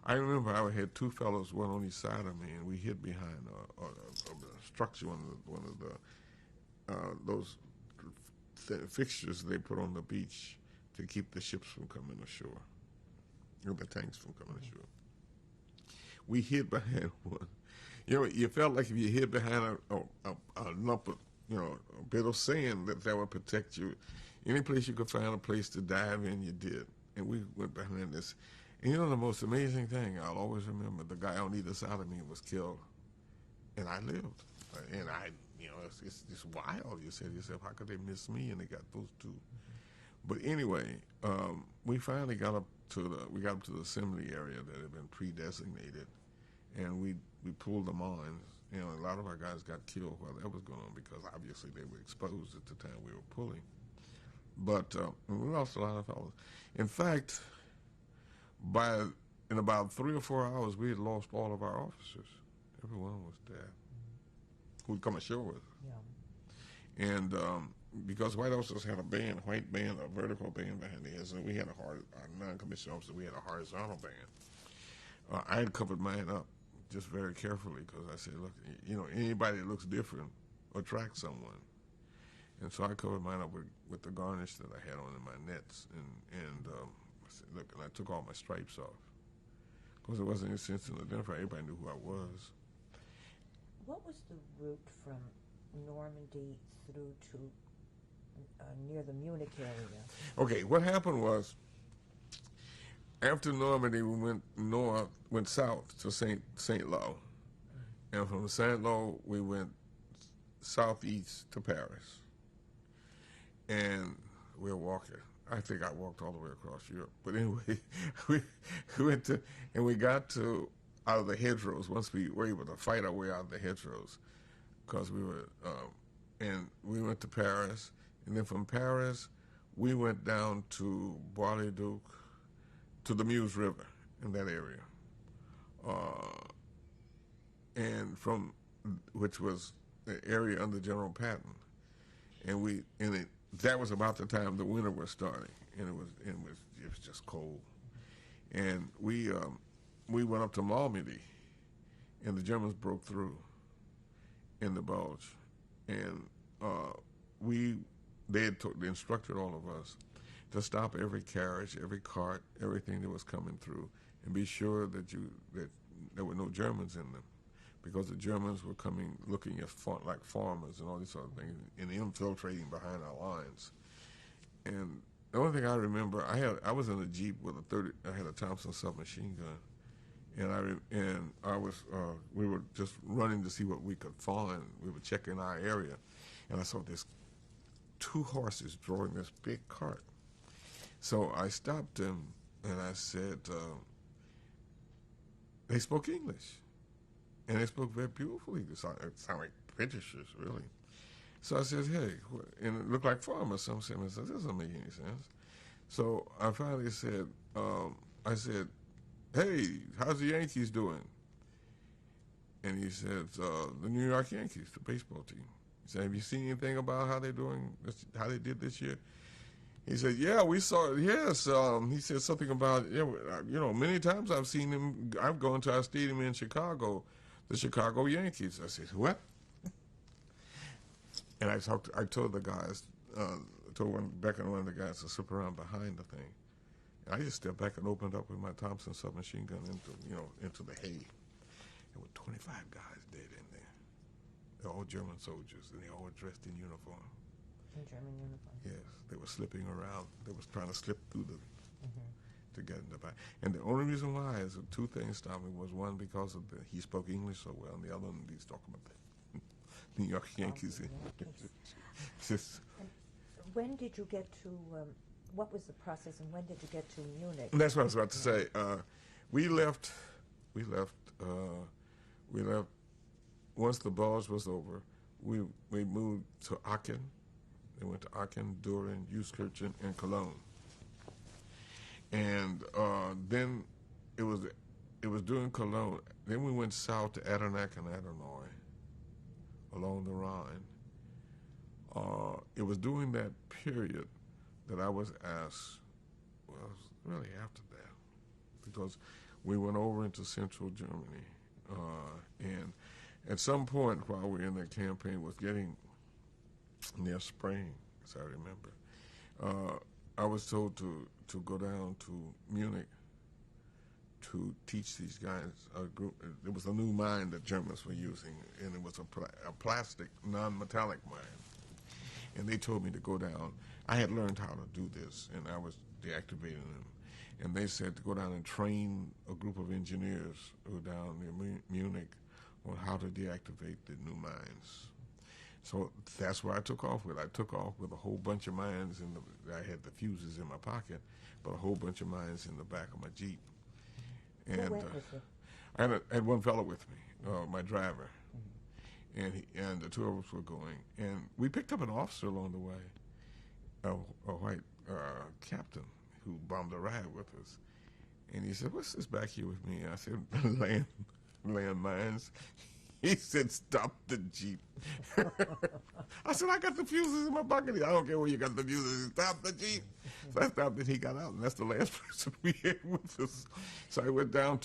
I remember I had 2 fellows, one on each side of me, and we hid behind a structure, one of those fixtures they put on the beach to keep the ships from coming ashore. the tanks from coming ashore. We hid behind one. You felt like if you hid behind a lump of, a bit of sand that would protect you. Any place you could find a place to dive in, you did. And we went behind this. And the most amazing thing, I'll always remember, the guy on either side of me was killed, and I lived. And it's just wild. You said to yourself, how could they miss me? And they got those two. But anyway, we finally got up to the assembly area that had been pre-designated, and we pulled them on. A lot of our guys got killed while that was going on because obviously they were exposed at the time we were pulling. But we lost a lot of fellows. In fact, in about 3 or 4 hours, we had lost all of our officers. Everyone was dead who'd come ashore with us. Yeah. And because white officers had a white band, a vertical band behind theirs, and we had our non-commissioned officers, we had a horizontal band. I had covered mine up just very carefully because I said, look, anybody that looks different attracts someone. And so I covered mine up with the garnish that I had on in my nets, and I said, look, and I took all my stripes off because there wasn't any sense in identifying. Everybody knew who I was. What was the route from Normandy through to near the Munich area? Okay, what happened was, after Normandy, we went south to Saint Lo, and from Saint Lo we went southeast to Paris, and we were walking. I think I walked all the way across Europe, but anyway, we went to, and we got to out of the hedgerows once we were able to fight our way out of the hedgerows, because we were, and we went to Paris, and then from Paris we went down to Bois-le-Duc, to the Meuse River in that area, and which was the area under General Patton, and that was about the time the winter was starting, and it was just cold, and we went up to Malmedy, and the Germans broke through in the Bulge, and they instructed all of us to stop every carriage, every cart, everything that was coming through, and be sure that there were no Germans in them, because the Germans were coming looking like farmers and all these sort of things, and infiltrating behind our lines. And the only thing I remember, I was in a Jeep with I had a Thompson submachine gun, and we were just running to see what we could find. We were checking our area, and I saw this 2 horses drawing this big cart. So I stopped them, and I said, they spoke English, and they spoke very beautifully. It sounded like Britishers, really. So I said, hey, and it looked like farmers. Some said, this doesn't make any sense. So I finally said, hey, how's the Yankees doing? And he said, the New York Yankees, the baseball team. He said, have you seen anything about how they're doing, how they did this year? He said, yeah, we saw it, yes. He said something about, many times I've seen them. I've gone to our stadium in Chicago, the Chicago Yankees. I said, what? And I told the guys, Beck and one of the guys to slip around behind the thing. And I just stepped back and opened up with my Thompson submachine gun into the hay. There were 25 guys dead in there. They're all German soldiers, and they all dressed in uniform. In German uniform. Yes, they were slipping around. They was trying to slip through to get in the back. And the only reason why is that 2 things stopped me. Was one, because of he spoke English so well, and the other one, he's talking about the New York Yankees. When did you get to? What was the process, and when did you get to Munich? That's what I was about to say. We left. Once the Bulge was over. We moved to Aachen. They went to Aachen, Düren, Euskirchen, and Cologne. And then it was during Cologne. Then we went south to Adernach and Adernoi, along the Rhine. It was during that period that I was asked, well, it was really after that, because we went over into central Germany. And at some point while we were in that campaign, was getting near spring, as I remember, I was told to go down to Munich to teach these guys a group. It was a new mine that Germans were using, and it was a plastic, non-metallic mine. And they told me to go down. I had learned how to do this, and I was deactivating them. And they said to go down and train a group of engineers who were down near Munich on how to deactivate the new mines. So that's where I took off with. I took off with a whole bunch of mines I had the fuses in my pocket, but a whole bunch of mines in the back of my Jeep. And Who went with you? I had one fellow with me, my driver, and the two of us were going. And we picked up an officer along the way, a white captain who bombed a ride with us. And he said, "What's this back here with me?" I said, land mines." He said, "Stop the Jeep." I said, "I got the fuses in my pocket." I don't care where you got the fuses. Stop the Jeep. So I stopped it. He got out, and that's the last person we had with us. So I went down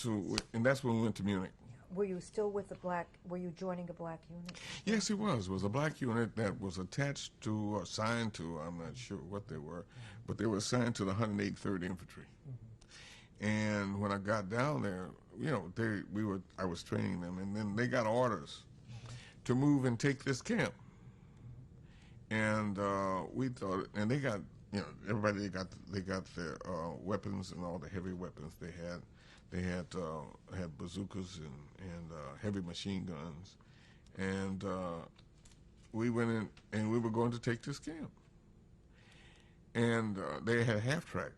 and that's when we went to Munich. Were you still with the black? Were you joining a black unit? Yes, it was. It was a black unit that was attached to or assigned to, I'm not sure what they were, but they were assigned to the 183rd Infantry. And when I got down there, you know, I was training them, and then they got orders to move and take this camp. And we thought, and they got, you know, everybody they got their weapons and all the heavy weapons they had. They had bazookas and heavy machine guns, and we went in and we were going to take this camp. And they had half track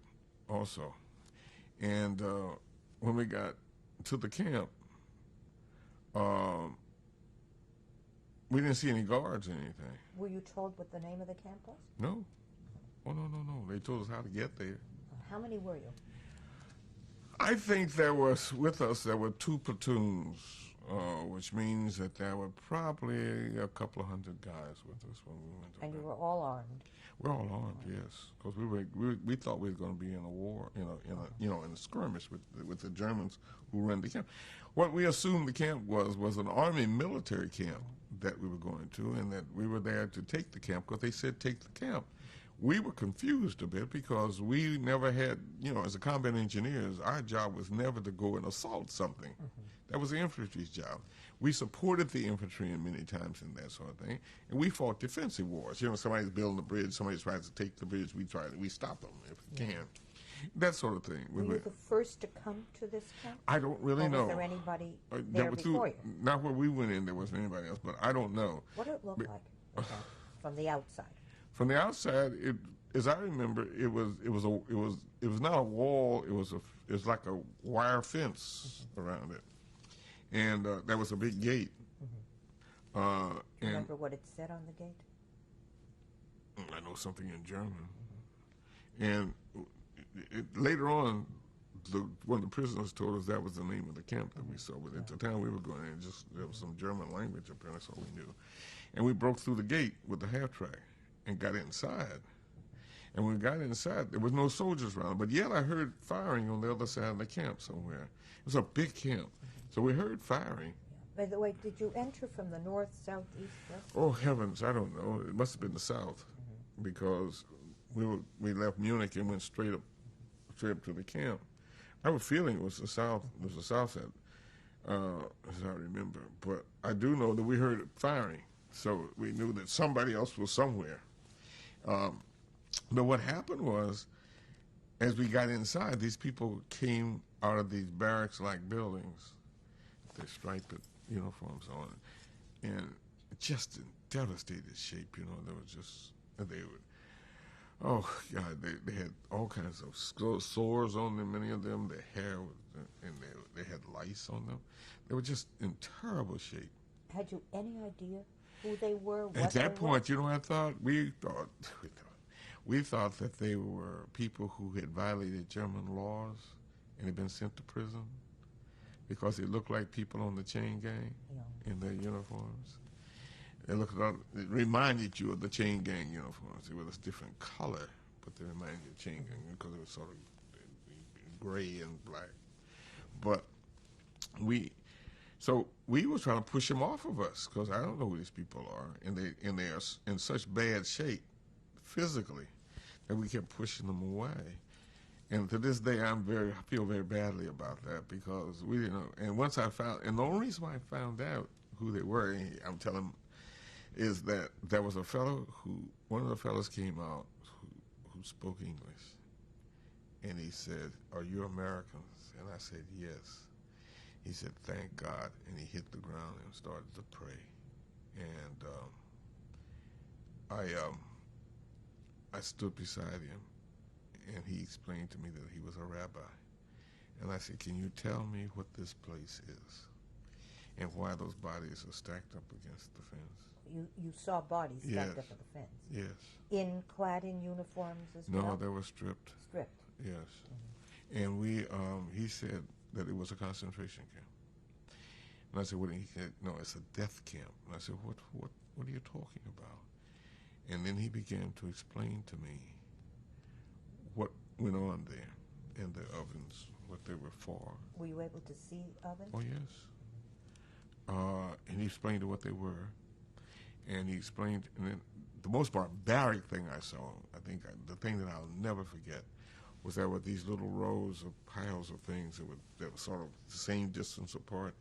also. And when we got to the camp, we didn't see any guards or anything. Were you told what the name of the camp was? No. Oh, no. They told us how to get there. How many were you? I think with us, there were 2 platoons, which means that there were probably a couple of hundred guys with us when we went to And you camp. were all armed. We're all armed, yes, because we thought we were going to be in a war, in a skirmish with the Germans who ran the camp. What we assumed the camp was an army military camp that we were going to, and that we were there to take the camp because they said take the camp. We were confused a bit because we never had, as a combat engineers, our job was never to go and assault something. That was the infantry's job. We supported the infantry in many times in that sort of thing, and we fought defensive wars. Somebody's building a bridge, somebody tries to take the bridge, we stop them if we can. That sort of thing. Were you the first to come to this camp? I don't really know. Was there anybody there before you? Not where we went in, there wasn't anybody else, but I don't know. What did it look like from the outside? From the outside, as I remember, it was not a wall. It was like a wire fence around it, and there was a big gate. And Remember what it said on the gate? I know something in German. And later on, one of the prisoners told us that was the name of the camp that we saw. But at the time we were going in, there was some German language apparently, so we knew. And we broke through the gate with the half track and got inside. And when we got inside, there was no soldiers around. But yet I heard firing on the other side of the camp somewhere. It was a big camp. So we heard firing. By the way, did you enter from the north, south, east, west? Oh, heavens, I don't know. It must have been the south because we left Munich and went straight up to the camp. I have a feeling it was the south. It was the south side, as I remember. But I do know that we heard firing, so we knew that somebody else was somewhere. But what happened was, as we got inside, these people came out of these barracks-like buildings, their striped uniforms on, and just in devastated shape. They were just oh God, they had all kinds of sores on them. Many of them, their hair and they had lice on them. They were just in terrible shape. Had you any idea who they were? At that point, I thought we thought that they were people who had violated German laws and had been sent to prison because they looked like people on the chain gang in their uniforms. It reminded you of the chain gang uniforms. They were this different color, but they reminded you of chain gang because it was sort of gray and black. But we were trying to push them off of us because I don't know who these people are, and they are in such bad shape physically that we kept pushing them away. And to this day, I feel very badly about that because we didn't know. And once I found, and the only reason why I found out who they were, and I'm telling, is that there was a fellow one of the fellows came out who spoke English, and he said, "Are you Americans?" And I said, "Yes." He said, "Thank God," and he hit the ground and started to pray. And I stood beside him, and he explained to me that he was a rabbi. And I said, "Can you tell me what this place is and why those bodies are stacked up against the fence?" You saw bodies stacked Yes. up at the fence. Yes. Clad in uniforms as No, well? they were stripped. Stripped. Yes. And he said that it was a concentration camp. And I said, "What?" He said, "No, it's a death camp." And I said, What are you talking about?" And then he began to explain to me what went on there in the ovens, what they were for. Were you able to see ovens? Oh, yes. And he explained what they were. And he explained, and then the most barbaric thing I saw, the thing that I'll never forget, was there were these little rows of piles of things that were sort of the same distance apart.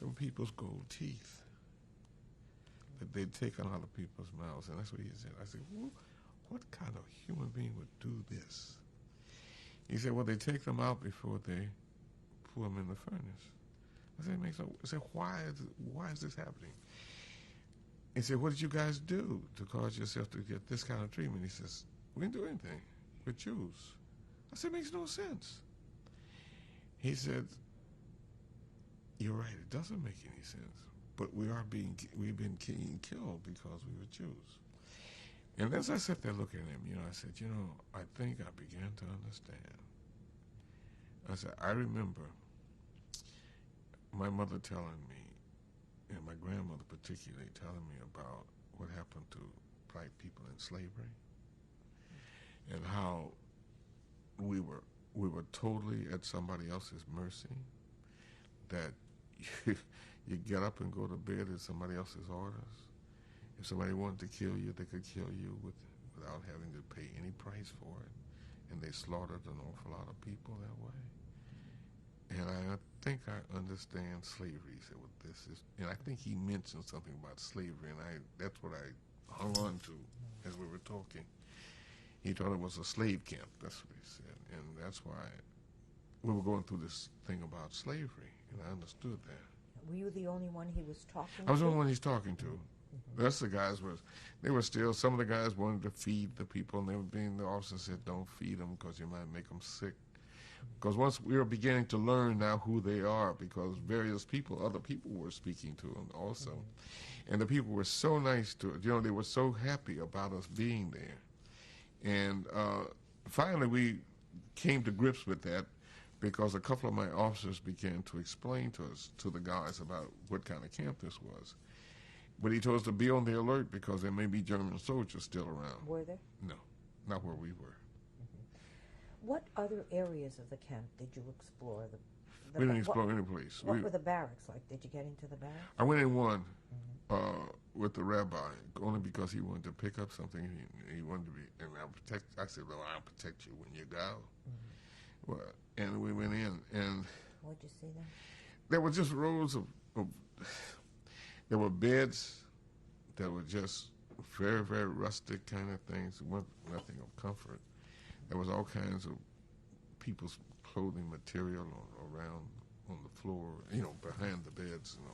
There were people's gold teeth that they'd taken out of people's mouths. And that's what he said. I said, what kind of human being would do this? He said, "Well, they take them out before they put them in the furnace." I said, "It makes no." I said, why is this happening?" He said, "What did you guys do to cause yourself to get this kind of treatment?" He says, "We didn't do anything. We're Jews." I said, "It makes no sense." He said, "You're right. It doesn't make any sense. But we've been being killed because we were Jews." And as I sat there looking at him, I said, I think I began to understand. I said, I remember my mother telling me, and my grandmother particularly telling me about what happened to black people in slavery and how we were totally at somebody else's mercy, that you get up and go to bed at somebody else's orders. If somebody wanted to kill you, they could kill you without having to pay any price for it. And they slaughtered an awful lot of people that way. And I think I understand slavery. He said, "What this is," and I think he mentioned something about slavery, and that's what I hung on to as we were talking. He thought it was a slave camp. That's what he said, and that's why we were going through this thing about slavery, and I understood that. Were you the only one he was talking to? I was the only one he's talking to. The rest of the guys some of the guys wanted to feed the people, and the officer said, "Don't feed them because you might make them sick." Because once we were beginning to learn now who they are, because other people were speaking to them also. And the people were so nice to us. They were so happy about us being there. And finally we came to grips with that because a couple of my officers began to explain to the guys about what kind of camp this was. But he told us to be on the alert because there may be German soldiers still around. Were there? No, not where we were. What other areas of the camp did you explore? We didn't explore any place. What were the barracks like? Did you get into the barracks? I went in one with the rabbi, only because he wanted to pick up something. He wanted to be, and I said, "Well, I'll protect you when you go." Well, and we went in, and what did you see there? There were just rows of there were beds that were just very, very rustic kind of things. Nothing of comfort. There was all kinds of people's clothing material around on the floor, behind the beds and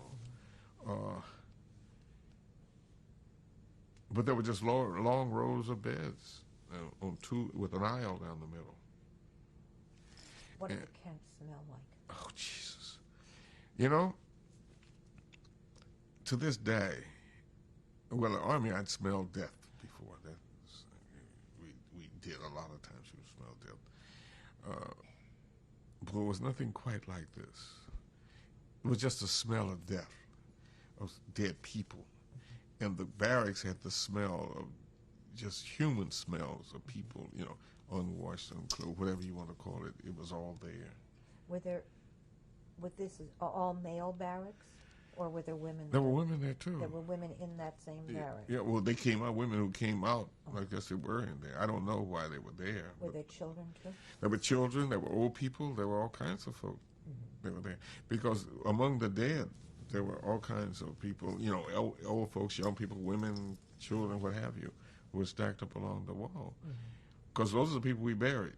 all. But there were just long rows of beds on two with an aisle down the middle. What did the camp smell like? Oh, Jesus. To this day, well, the Army, I'd smelled death before. We did a lot of times. We smelled death. But there was nothing quite like this. It was just the smell of death, of dead people. And the barracks had the smell of just human smells of people, unwashed, unclothed, whatever you want to call it. It was all there. Were this all male barracks? Or were there women There there? were women there too. There were women in that same barracks. Yeah, well, they came out. Women who came out, I guess they were in there. I don't know why they were there. Were but there children too? there were children. There were old people. There were all kinds of folk. They were there because among the dead, there were all kinds of people. You know, old folks, young people, women, children, what have you, who were stacked up along the wall. Because those are the people we buried.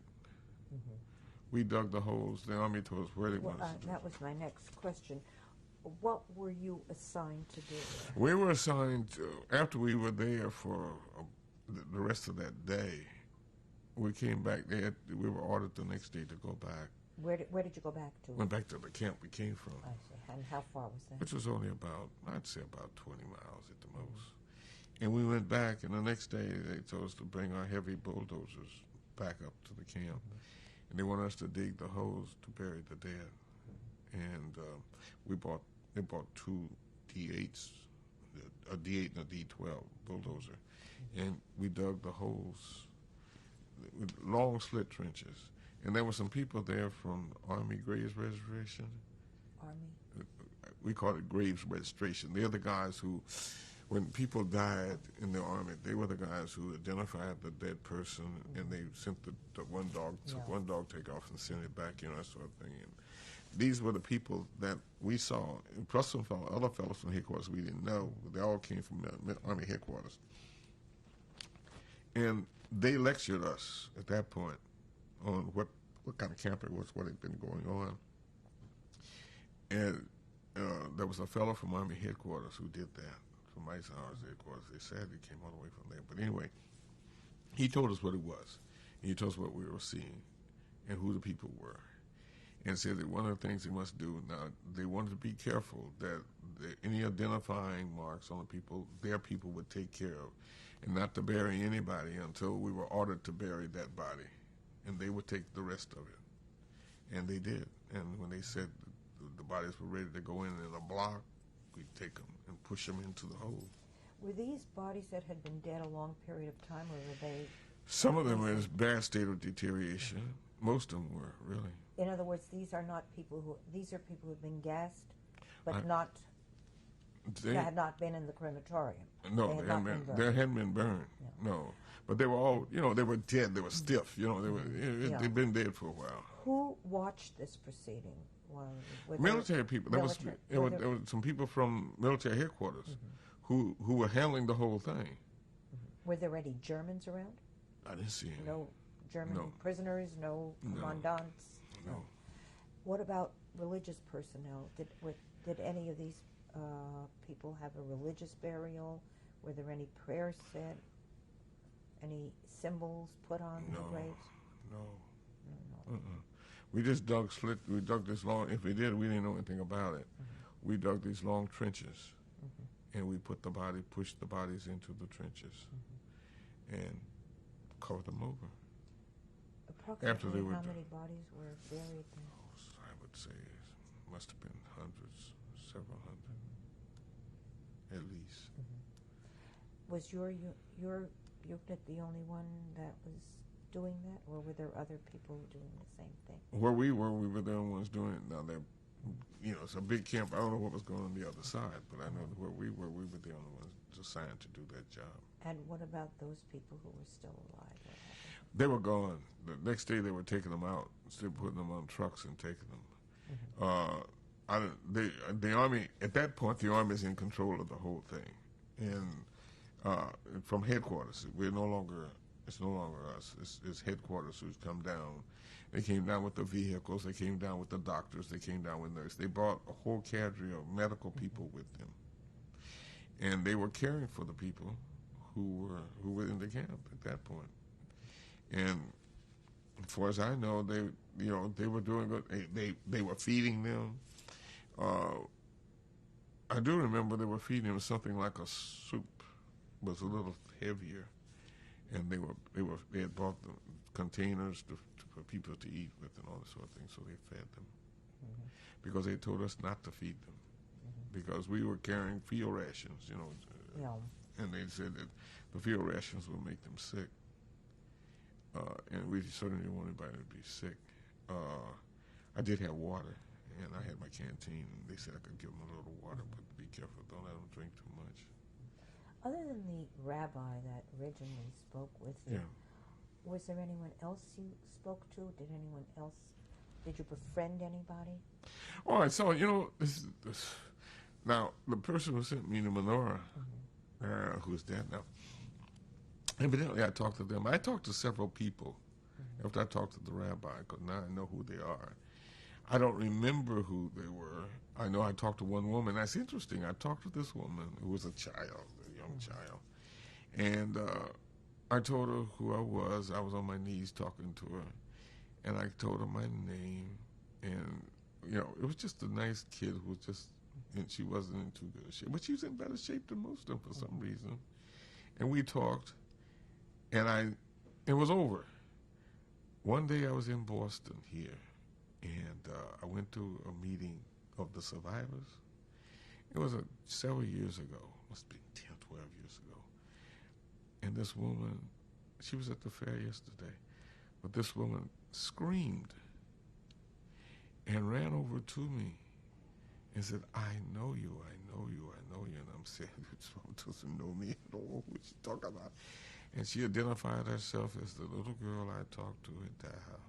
We dug the holes. The Army told us where they Well, wanted us to. that was my next question. What were you assigned to do? We were assigned after we were there for the rest of that day. We came back there. We were ordered the next day to go back. Where did you go back to? Went back to the camp we came from, I see. And how far was that? which was only about, I'd say about 20 miles at the most. And we went back, and the next day they told us to bring our heavy bulldozers back up to the camp. And they wanted us to dig the holes to bury the dead. And they bought two D8s, a D8 and a D12 bulldozer. And we dug the holes with long slit trenches. And there were some people there from Army Graves Reservation. Army? We call it Graves Registration. They're the guys who, when people died in the Army, they were the guys who identified the dead person, and they sent the one dog, took one dog take off and sent it back, you know, that sort of thing. And these were the people that we saw, plus some other fellows from headquarters we didn't know. They all came from Army headquarters. And they lectured us at that point on what kind of camp it was, what had been going on. And there was a fellow from Army headquarters who did that, from Eisenhower's headquarters. They said he came all the way from there. But anyway, he told us what it was. And he told us what we were seeing and who the people were. And said that one of the things they must do, now they wanted to be careful that any identifying marks on the people, their people would take care of, and not to bury anybody until we were ordered to bury that body. And they would take the rest of it. And they did. And when they said the bodies were ready to go in a block, we'd take them and push them into the hole. Were these bodies that had been dead a long period of time, or were they... Some of them were in a bad state of deterioration. Most of them were, really. In other words, these are people who have been gassed, but they had not been in the crematorium. No, they hadn't been burned. Yeah. No. But they were all, they were dead. They were stiff. They'd been dead for a while. Who watched this proceeding? Military people. There was some people from military headquarters who were handling the whole thing. Were there any Germans around? I didn't see any. No German prisoners, no commandants? No. What about religious personnel? Did any of these people have a religious burial? Were there any prayers said? Any symbols put on the graves? No. We just we dug this long, if we did, we didn't know anything about it. We dug these long trenches, and we pushed the bodies into the trenches, and covered them over. Approximately how many bodies were buried then? I would say it must have been hundreds, several hundred, at least. Was your unit the only one that was doing that, or were there other people doing the same thing? Where we were the only ones doing it. Now, it's a big camp. I don't know what was going on the other side, but I know that where we were the only ones assigned to do that job. And what about those people who were still alive? What happened? They were gone. The next day they were taking them out, still putting them on trucks and taking them. The Army, at that point, the Army's in control of the whole thing. And from headquarters, it's no longer us. It's headquarters who's come down. They came down with the vehicles. They came down with the doctors. They came down with nurses. They brought a whole cadre of medical people with them. And they were caring for the people who were in the camp at that point. And as far as I know, they were doing good. They were feeding them. I do remember they were feeding them something like a soup. It was a little heavier, and they had brought the containers for people to eat with and all that sort of thing. So they fed them because they told us not to feed them because we were carrying field rations, and they said that the field rations would make them sick. And we certainly didn't want anybody to be sick. I did have water, and I had my canteen, and they said I could give them a little water, but be careful, don't let them drink too much. Other than the rabbi that originally spoke with you, Yeah. was there anyone else you spoke to? Did you befriend anybody? All right, so, you know, now, the person who sent me the menorah, who's dead now, evidently I talked to them. I talked to several people after I talked to the rabbi, because now I know who they are. I don't remember who they were. I know I talked to one woman. That's interesting. I talked to this woman who was a young child. And I told her who I was. I was on my knees talking to her. And I told her my name. And, you know, it was just a nice kid who was just, and she wasn't in too good shape. But she was in better shape than most of them for some reason. And we talked. And it was over. One day I was in Boston here. And I went to a meeting of the survivors. It was several years ago. Must have been 10, 12 years ago. And this woman, she was at the fair yesterday, but this woman screamed and ran over to me and said, I know you, I know you, I know you. And I'm saying, this woman doesn't know me at all. What she talking about? And she identified herself as the little girl I talked to at Dachau.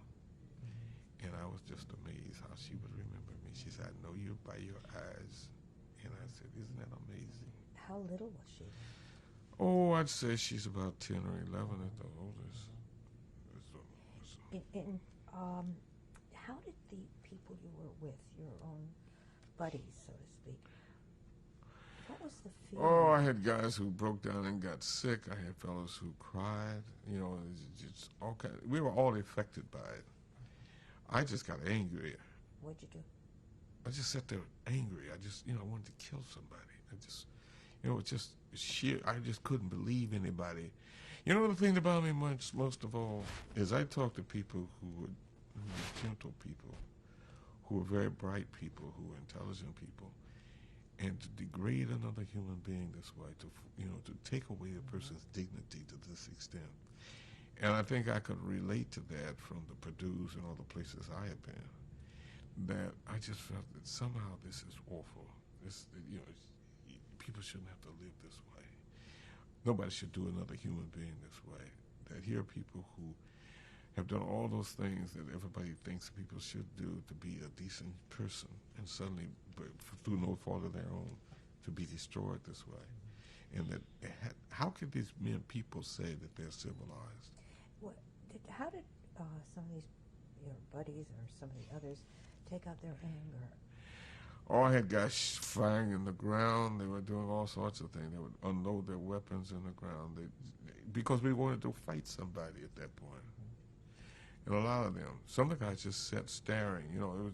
And I was just amazed how she would remember me. She said, I know you by your eyes. And I said, isn't that amazing? How little was she? Oh, I'd say she's about 10 or 11 at the oldest. How did the people you were with, your own buddies, so to speak, what was the feeling? Oh, I had guys who broke down and got sick. I had fellows who cried. You know, just all kind. We were all affected by it. I just got angry. What'd you do? I just sat there angry. I just, you know, I wanted to kill somebody. I just, you know, it's just sheer. I just couldn't believe anybody. You know, the thing about me most of all is I talked to people who were gentle people, who were very bright people, who were intelligent people, and to degrade another human being this way, to, you know, to take away a person's dignity to this extent. And I think I could relate to that from the Purdue's and all the places I have been. That I just felt that somehow this is awful. This, you know, people shouldn't have to live this way. Nobody should do another human being this way. That here are people who have done all those things that everybody thinks people should do to be a decent person, and suddenly, through no fault of their own, to be destroyed this way. And that, how could these people say that they're civilized? How did some of these, your buddies or some of the others, take out their anger? Oh, I had guys firing in the ground. They were doing all sorts of things. They would unload their weapons in the ground because we wanted to fight somebody at that point. And a lot of them, some of the guys just sat staring. You know,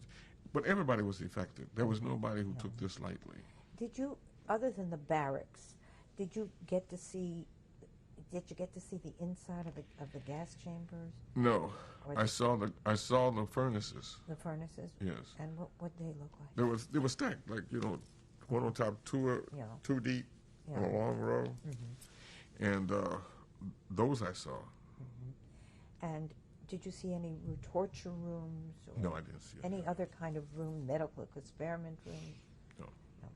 but everybody was affected. There was nobody who took this lightly. Did you, other than the barracks, did you get to see the inside of the gas chambers? No, I saw the furnaces. The furnaces? Yes. And what they look like? They were stacked, like, you know, one on top, two deep, on a long row. Mm-hmm. And those I saw. Mm-hmm. And did you see any torture rooms? Or no, I didn't see any other kind of room, medical experiment rooms? No. No.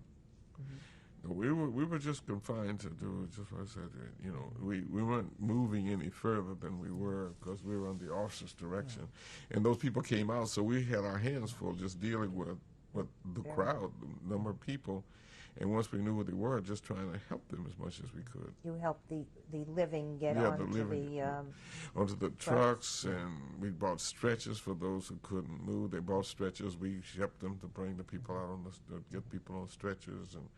Mm-hmm. No, we were just confined to do just what I said. You know, we weren't moving any further than we were because we were on the officer's direction, and those people came out, so we had our hands full just dealing with the crowd, the number of people, and once we knew what they were, just trying to help them as much as we could. You helped the living get onto the trucks, and we bought stretchers for those who couldn't move. They bought stretchers. We helped them to bring the people out get people on stretchers, and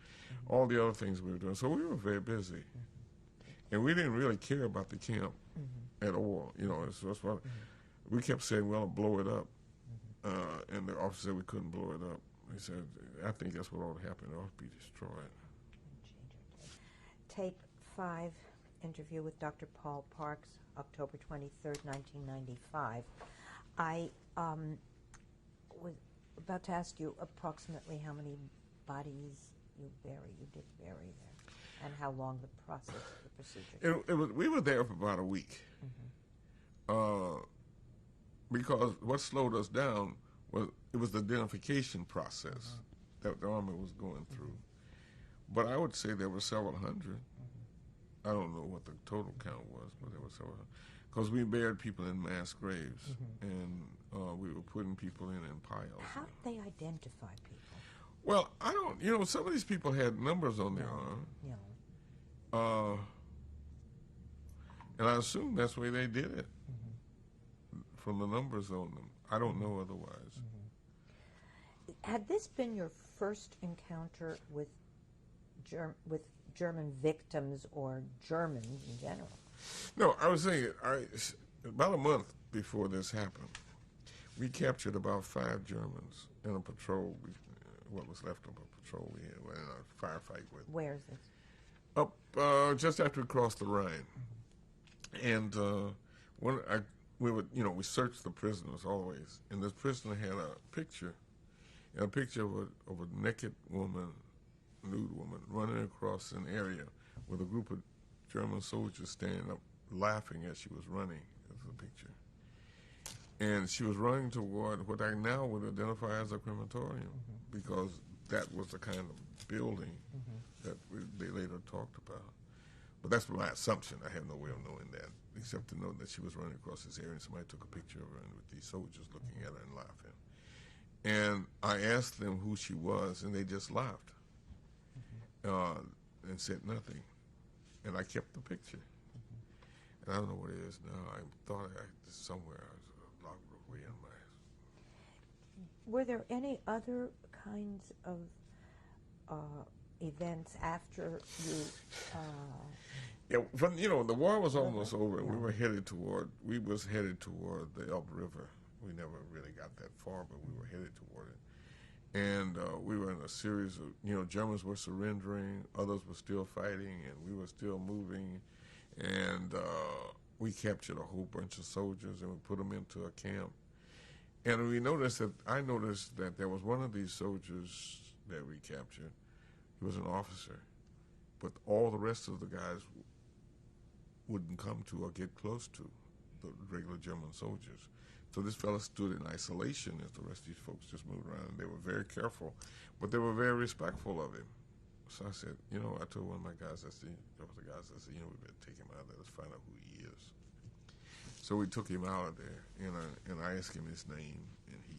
all the other things we were doing. So we were very busy, and we didn't really care about the camp at all. You know, that's why we kept saying, "Well, blow it up," and the officer said we couldn't blow it up. He said, I think that's what ought to happen. It ought to be destroyed. Tape 5, interview with Dr. Paul Parks, October 23rd, 1995. I was about to ask you approximately how many bodies you did bury there, and how long the process, the procedure. We were there for about a week. Because what slowed us down was it was the identification process that the Army was going through. But I would say there were several hundred. I don't know what the total count was, but there were several. Because we buried people in mass graves, and we were putting people in piles. How did they identify people? Well, I don't. You know, some of these people had numbers on their arm, You know, and I assume that's the way they did it, from the numbers on them. I don't know otherwise. had this been your first encounter with German victims or Germans in general? No, I was saying, about a month before this happened, we captured about 5 Germans in a patrol, what was left of a patrol we had, in a firefight with. Where is this? Up just after we crossed the Rhine. And we searched the prisoners always, and this prisoner had a picture of a naked woman, nude woman, running across an area with a group of German soldiers standing up laughing as she was running. That's the picture. And she was running toward what I now would identify as a crematorium, because that was the kind of building that they later talked about. But that's my assumption. I have no way of knowing that, except to know that she was running across this area and somebody took a picture of her and with these soldiers looking at her and laughing. And I asked them who she was, and they just laughed and said nothing. And I kept the picture. And I don't know what it is now. I thought somewhere I was locked away in my... Were there any other kinds of events after you... Yeah, the war was almost over, and we was headed toward the Elbe River. We never really got that far, but we were headed toward it. And we were in a series of, Germans were surrendering, others were still fighting, and we were still moving. And we captured a whole bunch of soldiers, and we put them into a camp. And I noticed that there was one of these soldiers that we captured. He was an officer, but all the rest of the guys wouldn't come to or get close to the regular German soldiers. So this fellow stood in isolation as the rest of these folks just moved around. And they were very careful, but they were very respectful of him. So I said, I told one of my guys, we better take him out there. Let's find out who he is. So we took him out of there, and I asked him his name, and he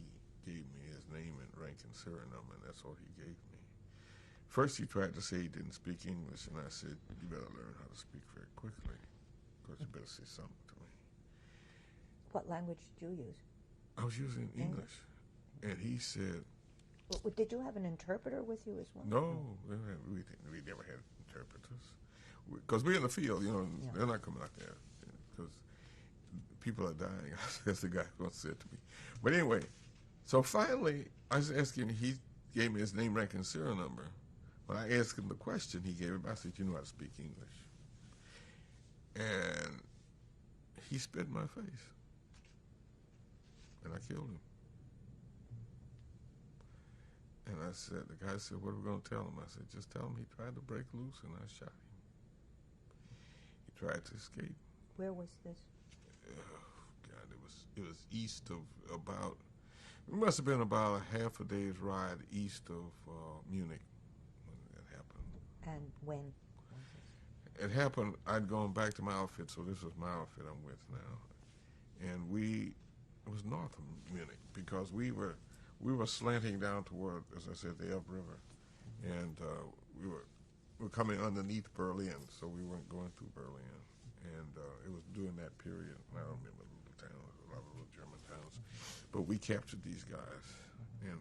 gave me his name and rank and serial number, and that's all he gave me. First, he tried to say he didn't speak English, and I said, you better learn how to speak very quickly, because you better say something to me. What language did you use? I was using English. And he said... Did you have an interpreter with you as well? No, we never had interpreters. Because we're in the field, they're not coming out there, because people are dying, as the guy once said to me. But anyway, so finally, I was asking, he gave me his name, rank, and serial number. When I asked him the question, he gave it back. I said, you know how to speak English. And he spit in my face. And I killed him. And the guy said, what are we going to tell him? I said, just tell him he tried to break loose, and I shot him. He tried to escape. Where was this? God, it was east of about, it must have been about a half a day's ride east of Munich when that happened. And when? It happened, I'd gone back to my outfit, so this was my outfit I'm with now. And it was north of Munich, because we were slanting down toward, as I said, the Elbe River. And we were coming underneath Berlin, so we weren't going through Berlin. And it was during that period, I don't remember the little towns, a lot of little German towns, but we captured these guys. And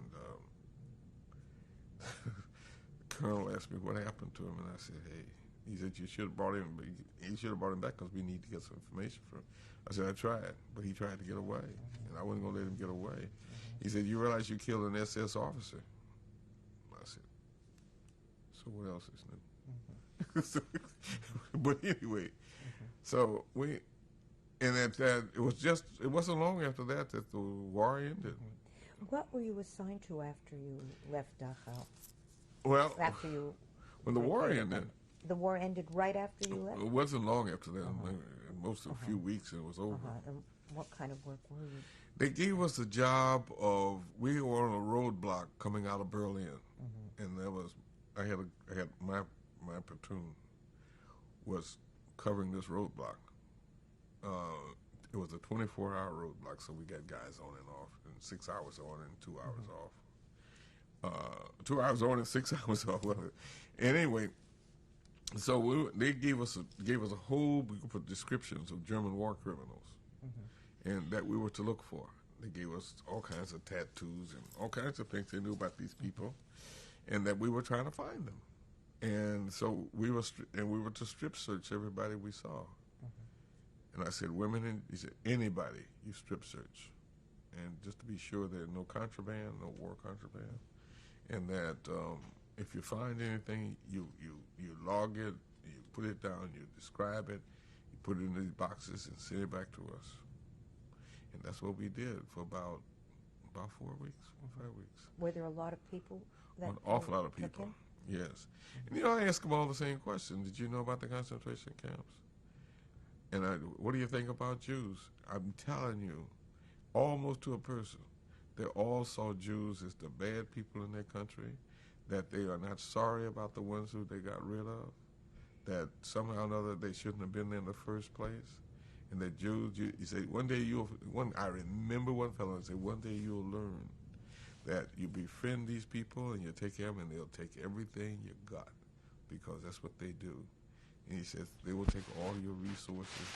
the colonel asked me what happened to him, and I said, hey, he said, you should have brought him back because we need to get some information from him. I said, I tried, but he tried to get away, and I wasn't going to let him get away. He said, you realize you killed an SS officer? I said, so what else is new? But anyway, so it wasn't long after that the war ended. What were you assigned to after you left Dachau? Well, After you... when the war ended... The war ended right after you left? It wasn't long after that. Most of a few weeks, and it was over. And what kind of work were you They gave us the job of, we were on a roadblock coming out of Berlin, and there was, I had my platoon was covering this roadblock. It was a 24-hour roadblock, so we got guys on and off, and 6 hours on and 2 hours off. 2 hours on and 6 hours off. Anyway, so they gave us a whole group of descriptions of German war criminals, and that we were to look for. They gave us all kinds of tattoos and all kinds of things they knew about these people, and that we were trying to find them. And so we were to strip search everybody we saw. And I said, women, and he said, anybody, you strip search. And just to be sure there's no contraband, no war contraband. And that if you find anything, you log it, you put it down, you describe it, you put it in these boxes and send it back to us. And that's what we did for about 4 weeks, 5 weeks. Were there a lot of people? An awful lot of people, yes. And I asked them all the same question. Did you know about the concentration camps? And what do you think about Jews? I'm telling you, almost to a person, they all saw Jews as the bad people in their country, that they are not sorry about the ones who they got rid of, that somehow or another they shouldn't have been there in the first place, and that Jews, you say, I remember one fellow said, one day you'll learn that you befriend these people and you take care of them and they'll take everything you got, because that's what they do. And he says, they will take all your resources,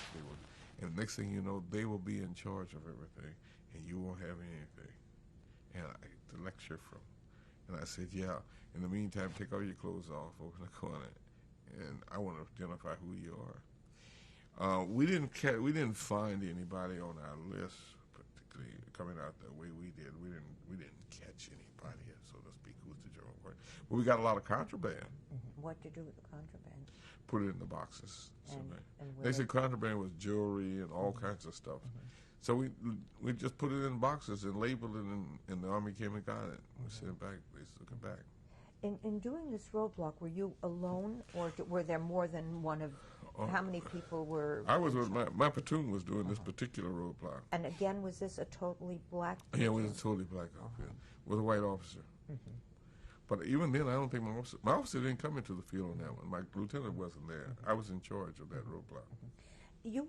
and the next thing you know, they will be in charge of everything, and you won't have anything. And I had to lecture from. And I said, yeah, in the meantime, take all your clothes off, open the corner, and I want to identify who you are. We didn't find anybody on our list, particularly coming out the way we did. We didn't catch anybody, so to speak, who's the German part. But we got a lot of contraband. What to do with the contraband? Put it in the boxes. And They said contraband was jewelry and all kinds of stuff. So we just put it in boxes and labeled it, and the Army came and got it. We sent it back. They took it back. In doing this roadblock, were you alone, or were there more than one of? How many people were? I was with my platoon was doing this particular roadblock. And again, was this a totally black? Yeah, it was a totally black outfit with a white officer. But even then, I don't think my officer didn't come into the field on that one. My lieutenant wasn't there. I was in charge of that roadblock. You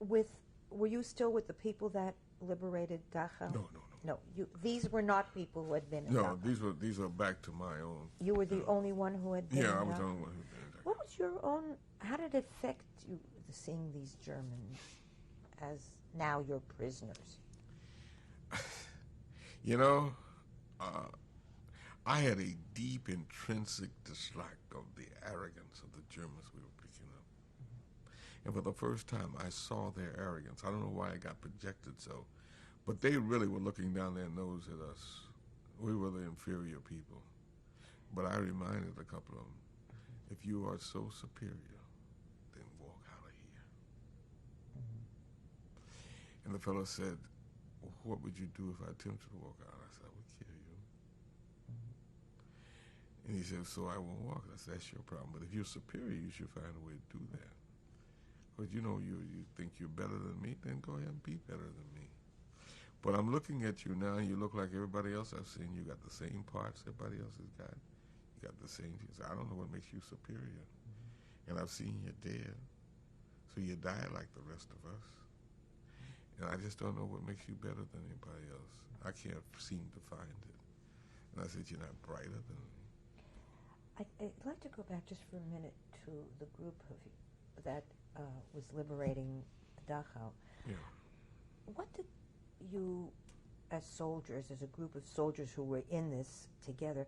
were you still with the people that liberated Dachau? No. No, these were not people who had been in No, Dachau. these are back to my own. You were the only one who had been in Yeah, I was Dachau? the only one who did that. What was your own, how did it affect you seeing these Germans as now your prisoners? I had a deep intrinsic dislike of the arrogance of the Germans we were picking up. And for the first time, I saw their arrogance. I don't know why it got projected so, but they really were looking down their nose at us. We were the inferior people. But I reminded a couple of them, if you are so superior, then walk out of here. And the fellow said, well, what would you do if I attempted to walk out? I said, I would kill you. And he said, so I won't walk. I said, that's your problem. But if you're superior, you should find a way to do that. Because you think you're better than me, then go ahead and be better than me. But I'm looking at you now, and you look like everybody else I've seen. You got the same parts everybody else has got. You got the same things. I don't know what makes you superior. And I've seen you dead. So you die like the rest of us. And I just don't know what makes you better than anybody else. I can't seem to find it. And I said, you're not brighter than me. I'd like to go back just for a minute to the group that was liberating Dachau. Yeah. What did you, as soldiers, as a group of soldiers who were in this together,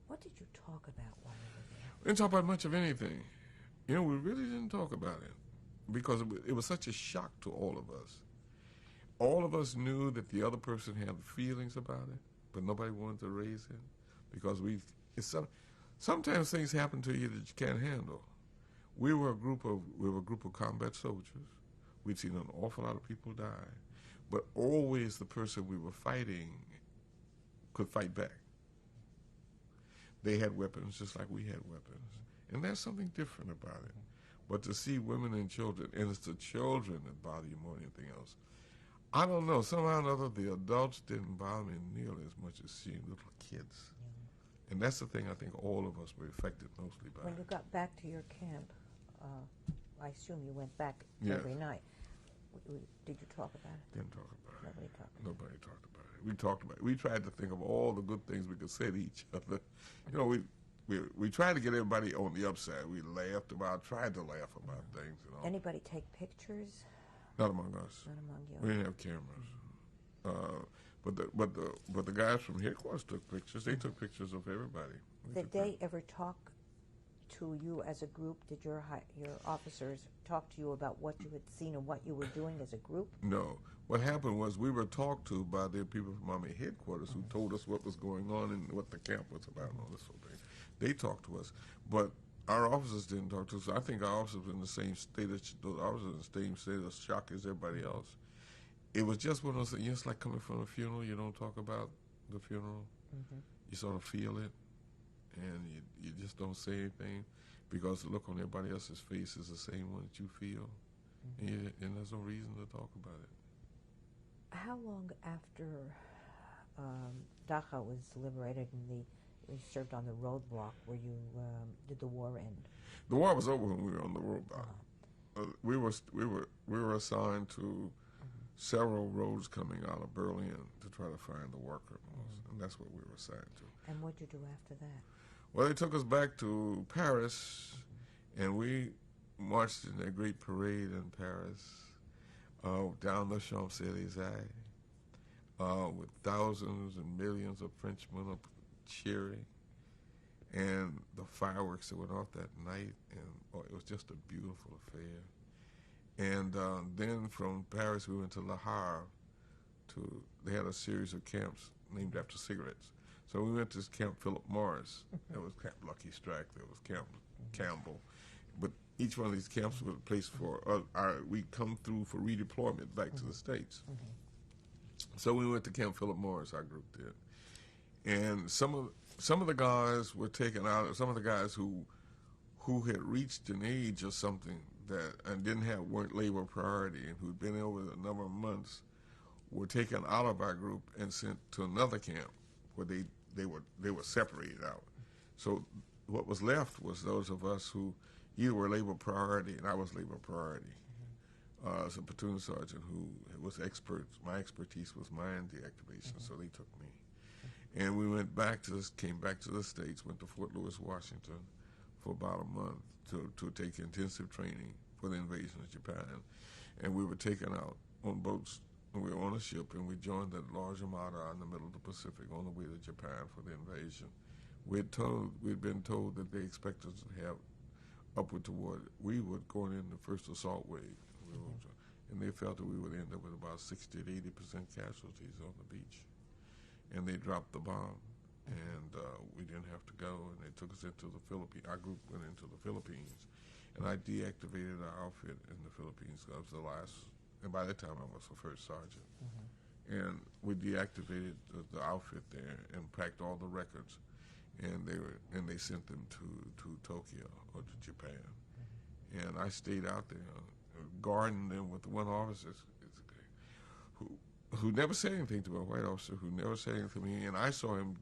what did you talk about while you were there? We didn't talk about much of anything. We really didn't talk about it because it was such a shock to all of us. All of us knew that the other person had feelings about it, but nobody wanted to raise it because sometimes things happen to you that you can't handle. We were a group of combat soldiers. We'd seen an awful lot of people die, but always the person we were fighting could fight back. They had weapons just like we had weapons, and there's something different about it. But to see women and children, and it's the children that bother you more than anything else. I don't know. Somehow or another, the adults didn't bother me nearly as much as seeing little kids. And that's the thing I think all of us were affected mostly by. When you got back to your camp, I assume you went back Yes. every night. Did you talk about it? Didn't talk about it. Nobody talked about it. Nobody talked about it. We talked about it. We tried to think of all the good things we could say to each other. You know, we tried to get everybody on the upside. We laughed about, tried to laugh about things. You know, Anybody take pictures? not among us. Not among you. We didn't have cameras. But the guys from headquarters took pictures. They took pictures of everybody. Did they ever talk to you as a group? Did your officers talk to you about what you had seen and what you were doing as a group? No. What happened was we were talked to by the people from Army headquarters who told us what was going on and what the camp was about and all this sort of thing. They talked to us, but our officers didn't talk to us. I think our officers were in the same state of shock as everybody else. It was just one of those things, just like coming from a funeral. You don't talk about the funeral. Mm-hmm. You sort of feel it, and you just don't say anything because the look on everybody else's face is the same one that you feel, and there's no reason to talk about it. How long after Dachau was liberated and you served on the roadblock where you did the war end? The war was over when we were on the roadblock. We were assigned to several roads coming out of Berlin to try to find the war criminals, and that's what we were assigned to. And what did you do after that? Well, they took us back to Paris, and we marched in that great parade in Paris, down the Champs-Élysées, with thousands and millions of Frenchmen up cheering, and the fireworks that went off that night, and it was just a beautiful affair. And then from Paris we went to Le Havre. They had a series of camps named after cigarettes. So we went to Camp Philip Morris. There was Camp Lucky Strike. There was Camp Campbell. But each one of these camps was a place for we come through for redeployment back to the States. So we went to Camp Philip Morris, our group did. And some of the guys were taken out. Some of the guys who had reached an age or something weren't labor priority and who'd been over a number of months were taken out of our group and sent to another camp where they were separated out. So what was left was those of us who either were labor priority, and I was labor priority as a platoon sergeant who was expert. My expertise was mine deactivation, so they took me. And we came back to the States, went to Fort Lewis, Washington for about a month to take intensive training for the invasion of Japan. And we were taken out on boats, and we were on a ship, and we joined that large armada in the middle of the Pacific on the way to Japan for the invasion. We'd been told that they expected us to have upward toward, we were going in the first assault wave. And they felt that we would end up with about 60 to 80% casualties on the beach. And they dropped the bomb. And we didn't have to go, and they took us into the Philippines. Our group went into the Philippines, and I deactivated our outfit in the Philippines. I was the last, and by that time I was the first sergeant. And we deactivated the outfit there and packed all the records, and they sent them to Tokyo or to Japan. And I stayed out there, guarding them with one officer who never said anything to me, a white officer who never said anything to me, and I saw him,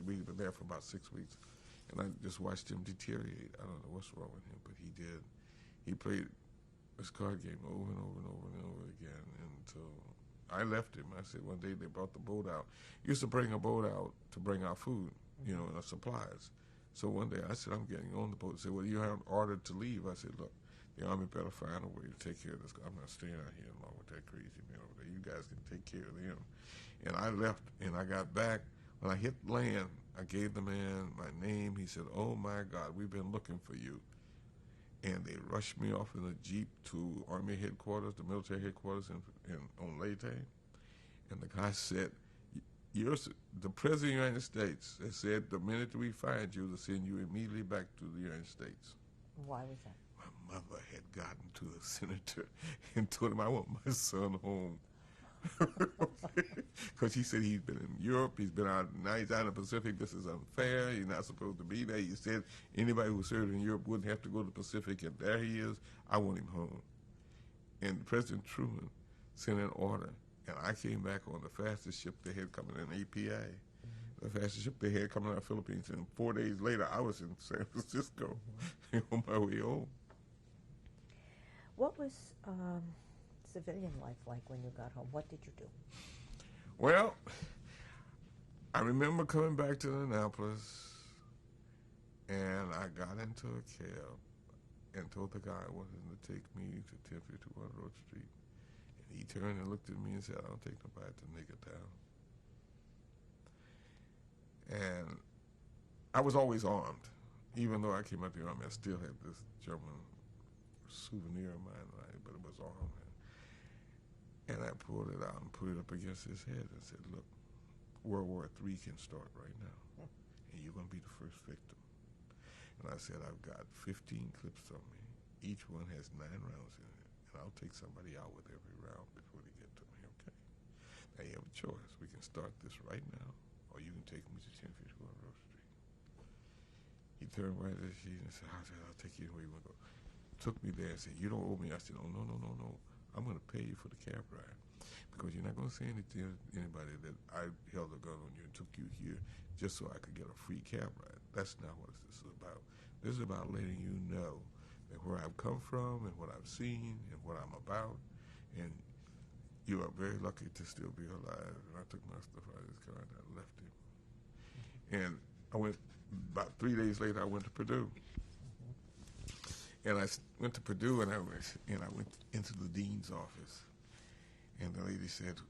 we were there for about 6 weeks, and I just watched him deteriorate. I don't know what's wrong with him, but he did. He played this card game over and over and over and over again until I left him. I said, one day they brought the boat out. Used to bring a boat out to bring our food, and our supplies. So one day I said, I'm getting on the boat. He said, well, you haven't ordered to leave. I said, look, the Army better find a way to take care of this. I'm not staying out here along with that crazy man over there. You guys can take care of them. And I left, and I got back. When I hit land, I gave the man my name. He said, oh, my God, we've been looking for you. And they rushed me off in a Jeep to Army headquarters, the military headquarters on Leyte. And the guy said, the President of the United States has said the minute we find you, to send you immediately back to the United States. Why was that? My mother had gotten to the senator and told him, I want my son home. Because he said he's been in Europe, he's been out, now he's out in the Pacific, this is unfair, he's not supposed to be there. He said anybody who served in Europe wouldn't have to go to the Pacific, and there he is, I want him home. And President Truman sent an order, and I came back on the fastest ship they had coming in APA, the fastest ship they had coming out of the Philippines, and 4 days later I was in San Francisco on my way home. What was civilian life like when you got home? What did you do? Well, I remember coming back to Annapolis, and I got into a cab and told the guy I wanted him to take me to 1051 Road Street. And he turned and looked at me and said, "I don't take nobody to Niggertown." And I was always armed. Even though I came out the Army, I still had this German souvenir of mine, right? But it was armed. And I pulled it out and put it up against his head and said, "Look, World War III can start right now, and you're going to be the first victim." And I said, "I've got 15 clips on me. Each one has 9 rounds in it, and I'll take somebody out with every round before they get to me, okay? Now you have a choice. We can start this right now, or you can take me to 1051 Road Street." He turned right at the sheet and said, "I'll take you where you want to go." Took me there and said, "You don't owe me." I said, "Oh, no. I'm going to pay you for the cab ride, because you're not going to say anything to anybody that I held a gun on you and took you here just so I could get a free cab ride. That's not what this is about. This is about letting you know that where I've come from and what I've seen and what I'm about, and you are very lucky to still be alive." And I took my stuff out of his car and I left him. And I went, about 3 days later, I went to Purdue. And I went to Purdue, and I went into the dean's office, and the lady said,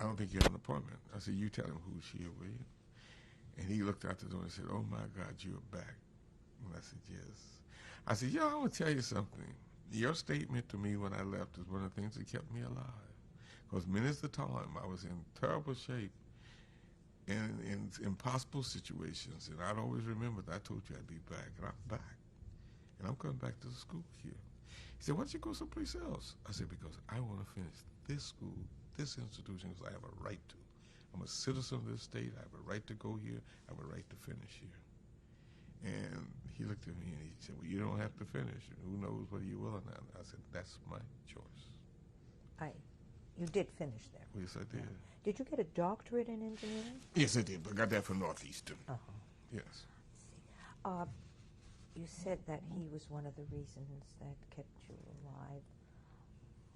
"I don't think you have an appointment." I said, "You tell him who's here, will you?" And he looked out the door and said, "Oh my God, you're back." And I said, "Yes." I said, "I want to tell you something. Your statement to me when I left is one of the things that kept me alive. Because minutes at a time, I was in terrible shape and in impossible situations, and I'd always remember that I told you I'd be back, and I'm back. And I'm coming back to the school here." He said, "Why don't you go someplace else?" I said, "Because I want to finish this school, this institution, because I have a right to. I'm a citizen of this state. I have a right to go here. I have a right to finish here." And he looked at me and he said, "Well, you don't have to finish. Who knows whether you will or not?" I said, "That's my choice." You did finish there. Yes, I did. Did you get a doctorate in engineering? Yes, I did, but I got that from Northeastern. Uh-huh. Yes. You said that he was one of the reasons that kept you alive.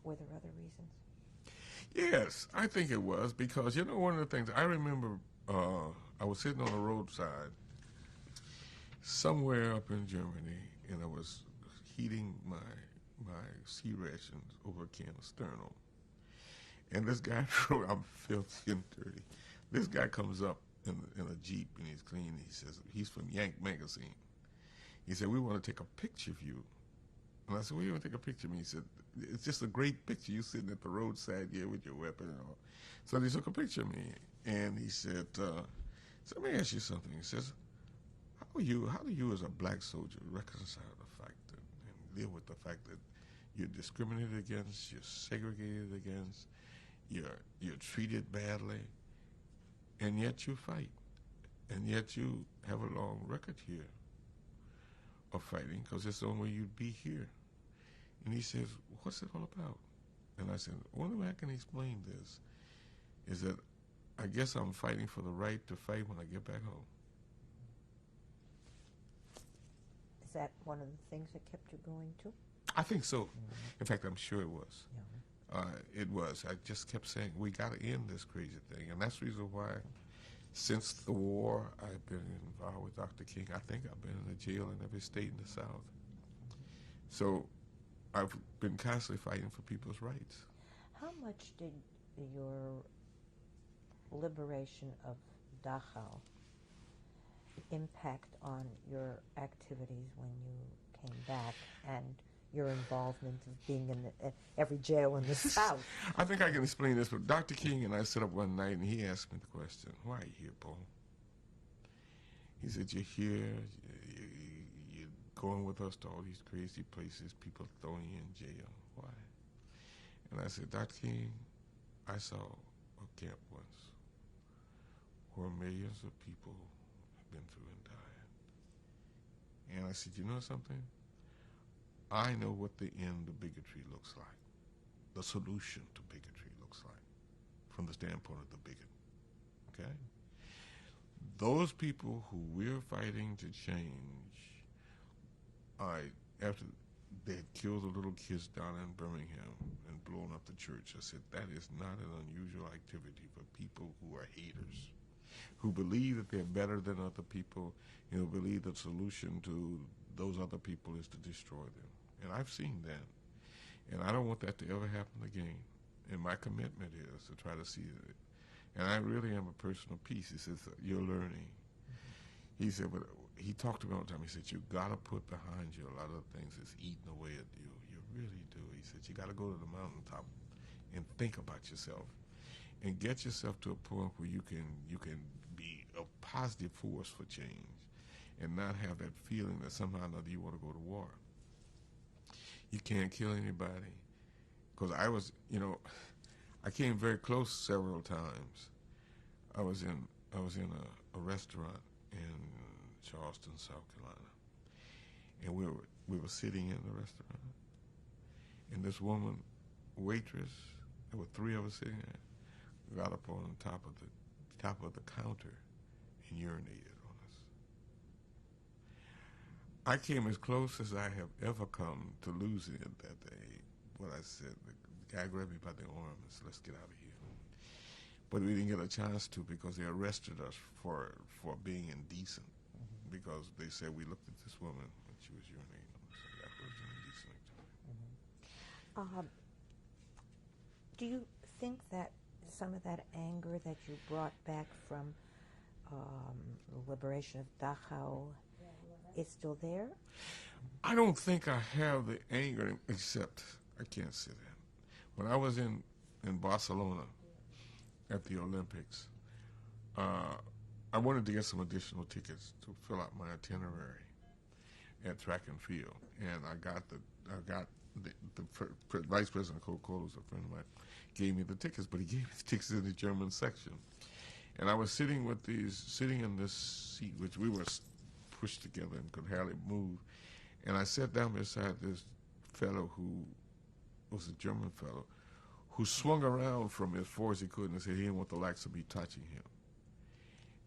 Were there other reasons? Yes, I think it was, because, one of the things, I remember I was sitting on the roadside somewhere up in Germany, and I was heating my sea rations over a can of Sterno. And this guy, I'm filthy and dirty. This guy comes up in a Jeep, and he's clean. He says, he's from Yank Magazine. He said, "We want to take a picture of you." And I said, "Well, you want to take a picture of me?" He said, "It's just a great picture. You sitting at the roadside here with your weapon and all." So they took a picture of me, and he said, "So let me ask you something." He says, How do you as a black soldier reconcile the fact and live with the fact that you're discriminated against, you're segregated against, you're treated badly, and yet you fight, and yet you have a long record here of fighting, because it's the only way you'd be here?" And he says, "What's it all about?" And I said, "The only way I can explain this is that I guess I'm fighting for the right to fight when I get back home." Is that one of the things that kept you going too? I think so. In fact, I'm sure it was. Yeah. It was. I just kept saying, we got to end this crazy thing. And that's the reason why, since the war, I've been involved with Dr. King. I think I've been in a jail in every state in the South. So I've been constantly fighting for people's rights. How much did your liberation of Dachau impact on your activities when you came back and your involvement of being in every jail in the South? I think I can explain this, but Dr. King and I sat up one night, and he asked me the question, "Why are you here, Paul?" He said, "You're here, you're going with us to all these crazy places, people throwing you in jail. Why?" And I said, "Dr. King, I saw a camp once where millions of people have been through and died. And I said, you know something? I know what the end of bigotry looks like. the solution to bigotry looks like from the standpoint of the bigot. Okay? Those people who we're fighting to change, after they had killed the little kids down in Birmingham and blown up the church, I said, that is not an unusual activity for people who are haters, who believe that they're better than other people, and who believe the solution to those other people is to destroy them. And I've seen that. And I don't want that to ever happen again. And my commitment is to try to see it. And I really am a person of peace. He says, you're learning. He said, but he talked to me all the time. He said, you got to put behind you a lot of things that's eating away at you. You really do. He said, you got to go to the mountaintop and think about yourself and get yourself to a point where you can be a positive force for change and not have that feeling that somehow or another you want to go to war. You can't kill anybody. Because I came very close several times. I was in a restaurant in Charleston, South Carolina, and we were sitting in the restaurant, and this woman, waitress, there were three of us sitting there, got up on top of the counter and urinated on us. I came as close as I have ever come to losing it that day. What I said, the guy grabbed me by the arm and said, let's get out of here. But we didn't get a chance to because they arrested us for being indecent. Because they said we looked at this woman and she was urinating on us. That was an indecent activity. Do you think that some of that anger that you brought back from the liberation of Dachau is still there? I don't think I have the anger, except I can't say that. When I was in Barcelona at the Olympics, I wanted to get some additional tickets to fill out my itinerary at track and field, and I got the vice president of Coca-Cola, who's a friend of mine, gave me the tickets, but he gave me the tickets in the German section, and I was sitting in this seat, which we were pushed together and could hardly move, and I sat down beside this fellow who was a German fellow, who swung around from me as far as he could and said he didn't want the likes of me touching him.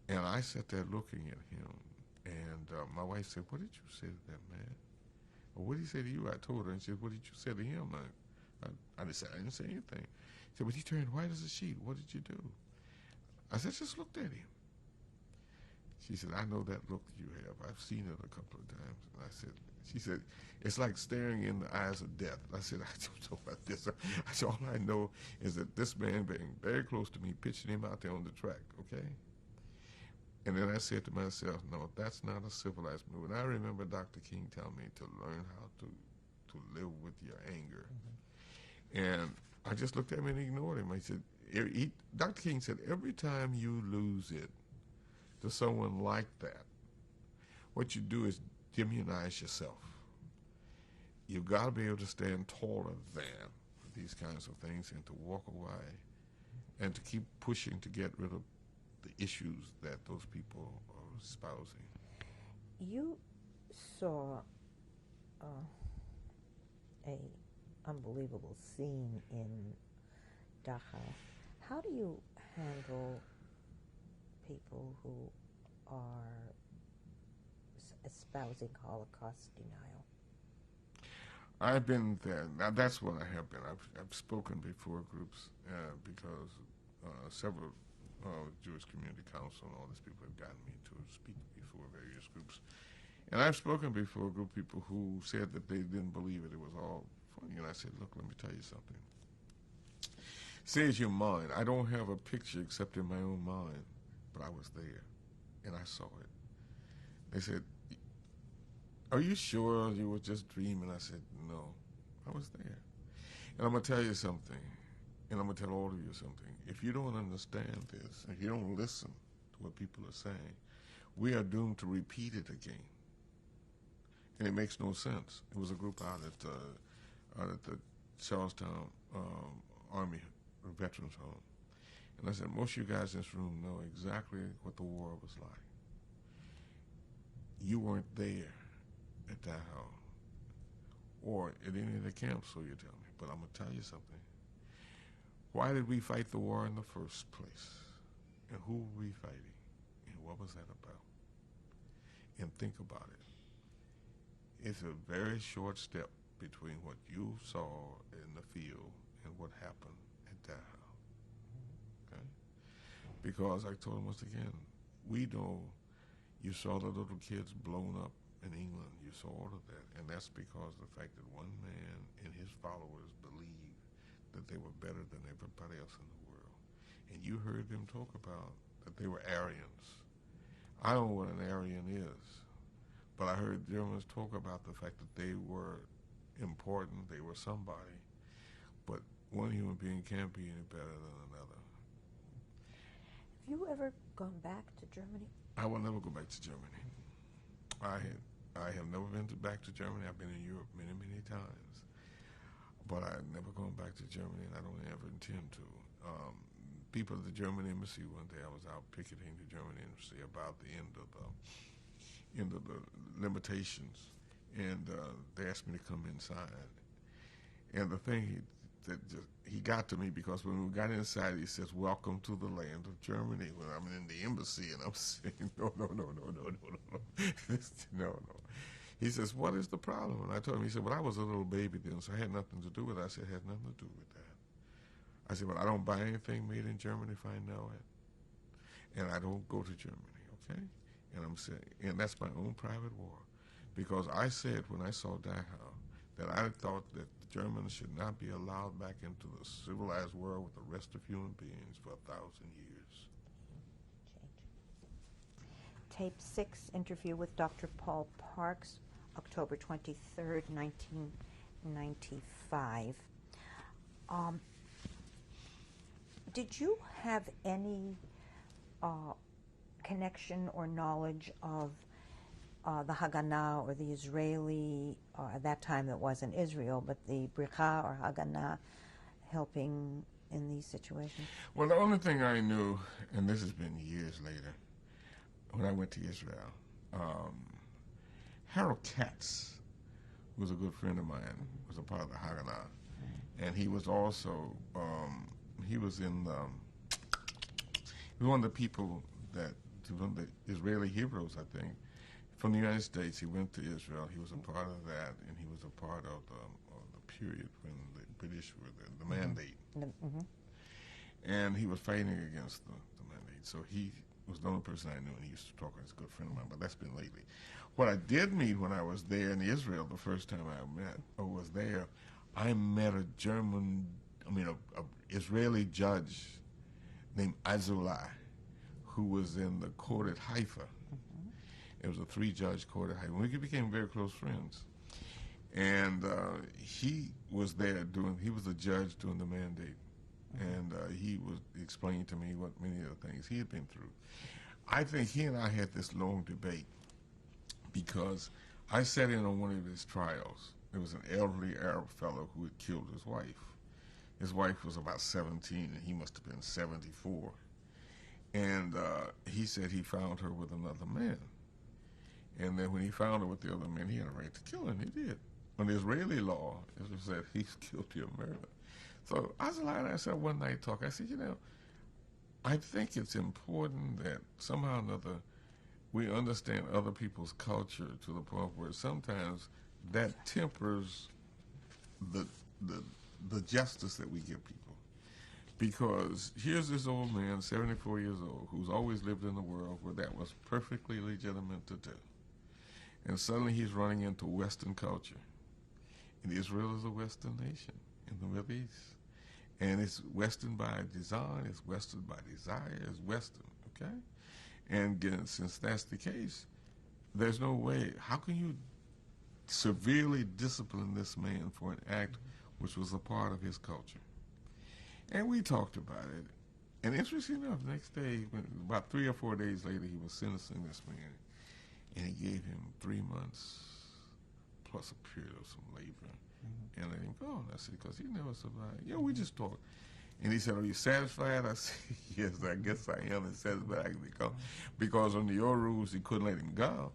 And I sat there looking at him, and my wife said, what did you say to that man? Or what did he say to you? I told her, and she said, what did you say to him? I didn't say anything. She said, but he turned white as a sheet. What did you do? I said, just looked at him. She said, I know that look you have. I've seen it a couple of times. And she said, it's like staring in the eyes of death. I said, I don't know about this. I said, all I know is that this man being very close to me, pitching him out there on the track, okay? And then I said to myself, no, that's not a civilized move. And I remember Dr. King telling me to learn how to live with your anger. Mm-hmm. And I just looked at him and ignored him. I said, Dr. King said, every time you lose it to someone like that, what you do is demonize yourself. You've got to be able to stand taller than these kinds of things and to walk away and to keep pushing to get rid of the issues that those people are espousing. You saw a unbelievable scene in Dachau. How do you handle people who are espousing Holocaust denial? I've been there. Now, that's what I have been. I've spoken before groups because several Jewish Community Council and all these people have gotten me to speak before various groups. And I've spoken before a group of people who said that they didn't believe it. It was all funny. And I said, look, let me tell you something. Say it's your mind. I don't have a picture except in my own mind, but I was there, and I saw it. They said, are you sure you were just dreaming? I said, no, I was there. And I'm going to tell you something, and I'm going to tell all of you something. If you don't understand this, if you don't listen to what people are saying, we are doomed to repeat it again. And it makes no sense. It was a group out at the Charlestown Army Veterans Home. And I said, most of you guys in this room know exactly what the war was like. You weren't there at Dachau or at any of the camps, so you tell me. But I'm going to tell you something. Why did we fight the war in the first place? And who were we fighting? And what was that about? And think about it. It's a very short step between what you saw in the field and what happened at Dachau. Okay? Because I told him once again, we know you saw the little kids blown up in England. You saw all of that. And that's because of the fact that one man and his followers believed that they were better than everybody else in the world. And you heard them talk about that they were Aryans. I don't know what an Aryan is, but I heard Germans talk about the fact that they were important, they were somebody, but one human being can't be any better than another. Have you ever gone back to Germany? I will never go back to Germany. I have never been back to Germany. I've been in Europe many, many times, but I've never gone back to Germany, and I don't ever intend to. People at the German embassy one day, I was out picketing the German embassy about the end of the limitations, and they asked me to come inside. And the thing that he got to me, because when we got inside, he says, "Welcome to the land of Germany." When I'm in the embassy, and I'm saying, no. No. He says, "What is the problem?" And I told him, he said, "Well, I was a little baby then, so I had nothing to do with it." I said, "It had nothing to do with that." I said, "Well, I don't buy anything made in Germany if I know it. And I don't go to Germany, okay?" And I'm saying, and that's my own private war. Because I said when I saw Dachau that I thought that the Germans should not be allowed back into the civilized world with the rest of human beings for 1,000 years. Tape 6, interview with Dr. Paul Parks, October 23rd, 1995. Did you have any connection or knowledge of the Haganah or the Israeli, at that time it wasn't Israel, but the Bricha or Haganah helping in these situations? Well, the only thing I knew, and this has been years later, when I went to Israel, Harold Katz, who was a good friend of mine, was a part of the Haganah, and he was also, he was one of the people that, one of the Israeli heroes, I think, from the United States. He went to Israel. He was a part of that, and he was a part of the period when the British were the mandate. Mm-hmm. And he was fighting against the mandate. So he was the only person I knew, and he used to talk as a good friend of mine, but that's been lately. What I did meet when I was there in Israel, the first time I was there, I met a Israeli judge named Azulai, who was in the court at Haifa. It was a 3-judge court at Haifa. We became very close friends. And he was there he was a judge during the mandate. And he was explaining to me what many of the things he had been through. I think he and I had this long debate because I sat in on one of his trials. There was an elderly Arab fellow who had killed his wife. His wife was about 17, and he must have been 74. And he said he found her with another man. And then when he found her with the other man, he had a right to kill her, and he did. Under Israeli law, it was said he's guilty of murder. So Azulai and I said one night talk. I said, I think it's important that somehow or another we understand other people's culture to the point where sometimes that tempers the justice that we give people. Because here's this old man, 74 years old, who's always lived in a world where that was perfectly legitimate to do. And suddenly he's running into Western culture. And Israel is a Western nation in the Middle East. And it's Western by design, it's Western by desire, it's Western, okay? And again, since that's the case, there's no way, how can you severely discipline this man for an act which was a part of his culture? And we talked about it. And interesting enough, next day, about 3 or 4 days later, he was sentencing this man. And he gave him 3 months plus a period of some labor. And let him go. And I said, because he never survived. We just talked. And he said, are you satisfied? I said, yes, I guess I am satisfied I can go. Because under your rules, you couldn't let him go.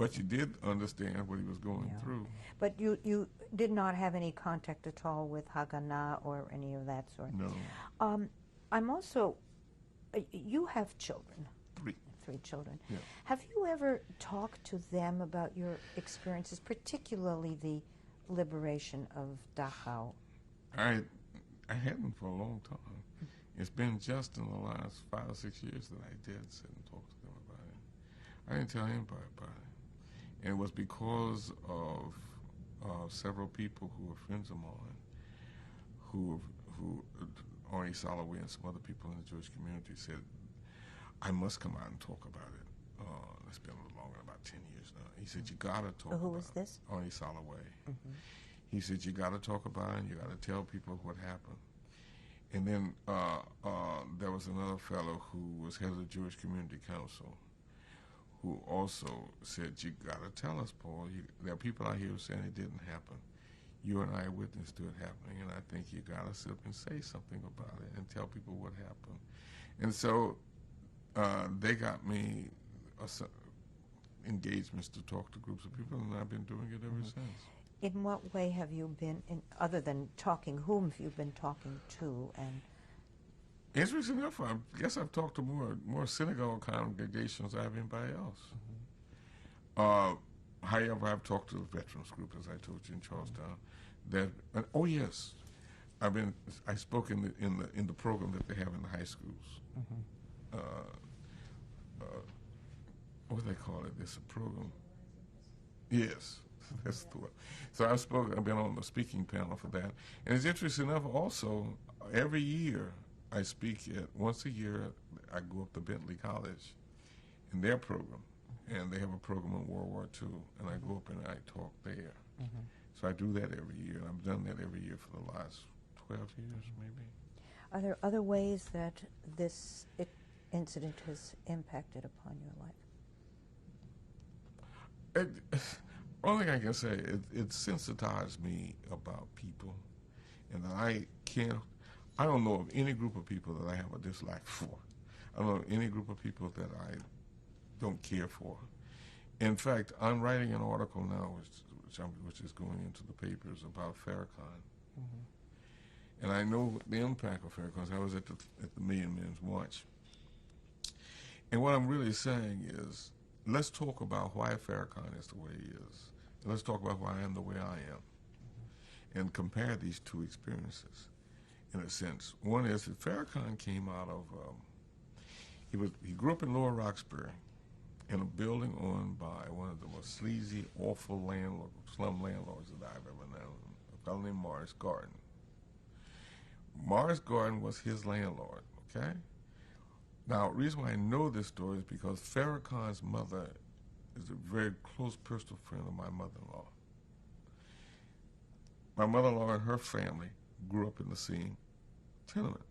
But you did understand what he was going Yeah. through. But you did not have any contact at all with Haganah or any of that sort? No. I'm also, you have children. 3. 3 children. Yeah. Have you ever talked to them about your experiences, particularly the liberation of Dachau? I hadn't for a long time. It's been just in the last 5 or 6 years that I did sit and talk to them about it. I didn't tell anybody about it. And it was because of several people who were friends of mine, who Ari Soloway and some other people in the Jewish community said, I must come out and talk about it. It's been a little longer than about 10 years now. He said, you got to talk about it. Who was this? Ari Soloway. He said, you got to talk about it, and you got to tell people what happened. And then there was another fellow who was head of the Jewish Community Council who also said, you got to tell us, Paul. There are people out here who saying it didn't happen. You and I are witness to it happening, and I think you got to sit up and say something about it and tell people what happened. And so they got me engagements to talk to groups of people, and I've been doing it ever since. In what way have you been, other than talking, whom have you been talking to? And Interesting enough, I guess I've talked to more synagogue congregations than anybody else. However, I've talked to the veterans group, as I told you, in Charlestown. Oh yes, I spoke in the program that they have in the high schools. What do they call it? It's a program. Yes, that's the word. So I've been on the speaking panel for that. And it's interesting enough also, every year I speak once a year, I go up to Bentley College in their program. And they have a program on World War II, and I go up and I talk there. So I do that every year, and I've done that every year for the last 12 years, maybe. are there other ways that this incident has impacted upon your life? Only thing I can say, it sensitized me about people, and I don't know of any group of people that I have a dislike for. I don't know of any group of people that I don't care for. In fact, I'm writing an article now, which is going into the papers about Farrakhan. And I know the impact of Farrakhan. I was at the Million Men's March. And what I'm really saying is, let's talk about why Farrakhan is the way he is. And let's talk about why I am the way I am. And compare these two experiences, in a sense. One is that Farrakhan came out of, he grew up in Lower Roxbury, in a building owned by one of the most sleazy, awful slum landlords that I've ever known, a fellow named Morris Garden. Morris Garden was his landlord, okay? Now, the reason why I know this story is because Farrakhan's mother is a very close personal friend of my mother-in-law. My mother-in-law and her family grew up in the same tenement.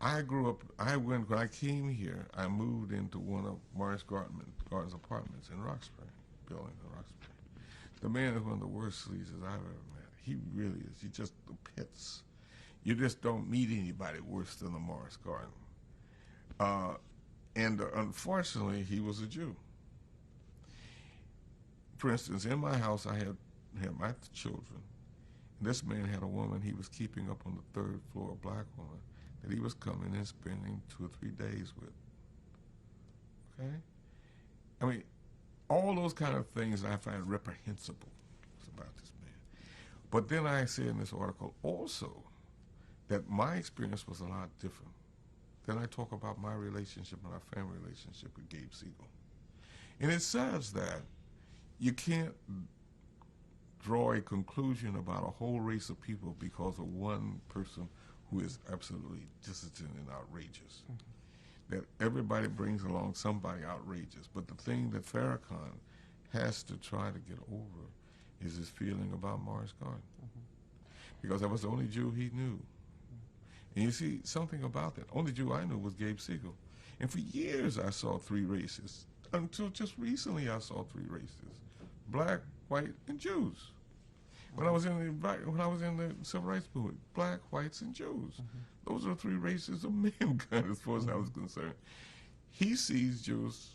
When I came here, I moved into one of Morris Garden's apartments in Roxbury, building in Roxbury. The man is one of the worst sleazes I've ever met. He really is. He just the pits. You just don't meet anybody worse than the Morris Garden. And unfortunately, he was a Jew. For instance, in my house, I had my children. And this man had a woman he was keeping up on the 3rd floor, a black woman, that he was coming and spending 2 or 3 days with. Okay? I mean, all those kind of things I find reprehensible about this man. But then I say in this article also that my experience was a lot different. Then I talk about my relationship and our family relationship with Gabe Siegel. And it says that you can't draw a conclusion about a whole race of people because of one person who is absolutely dissident and outrageous. That everybody brings along somebody outrageous. But the thing that Farrakhan has to try to get over is his feeling about Morris Garden. Because that was the only Jew he knew. And you see, something about that. Only Jew I knew was Gabe Siegel. And for years I saw 3 races. Until just recently I saw 3 races. Black, white, and Jews. When I was in the civil rights movement, black, whites, and Jews. Those are 3 races of mankind as far as I was concerned. He sees Jews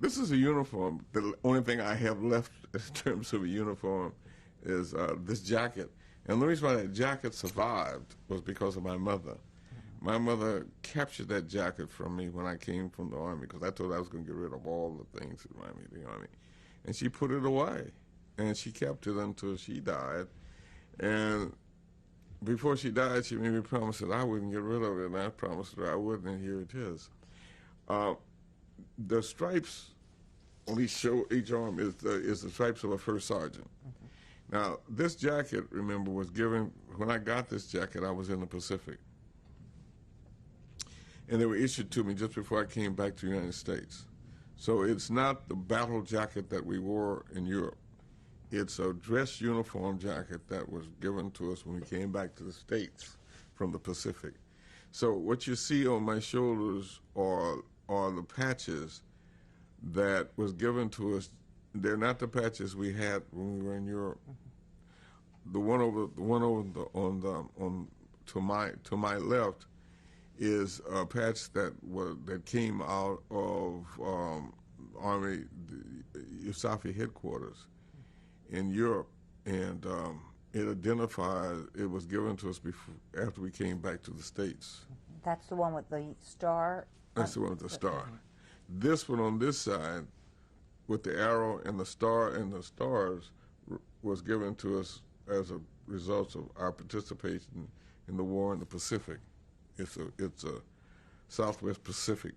This is a uniform. The only thing I have left in terms of a uniform is this jacket. And the reason why that jacket survived was because of my mother. My mother captured that jacket from me when I came from the Army, because I told her I was going to get rid of all the things that remind me of the Army. And she put it away. And she kept it until she died. And before she died, she made me promise that I wouldn't get rid of it, and I promised her I wouldn't, and here it is. The stripes on each arm is the stripes of a first sergeant. Now, this jacket, remember, was given, when I got this jacket, I was in the Pacific. And they were issued to me just before I came back to the United States. So it's not the battle jacket that we wore in Europe. It's a dress uniform jacket that was given to us when we came back to the States from the Pacific. So what you see on my shoulders are the patches that was given to us. They're not the patches we had when we were in Europe. The one to my left is a patch that came out of Army USAFE headquarters in Europe, and it identified. It was given to us after we came back to the States. That's the one with the star? That's the one with the star. This one on this side, with the arrow and the star and the stars, was given to us as a result of our participation in the war in the Pacific. It's a Southwest Pacific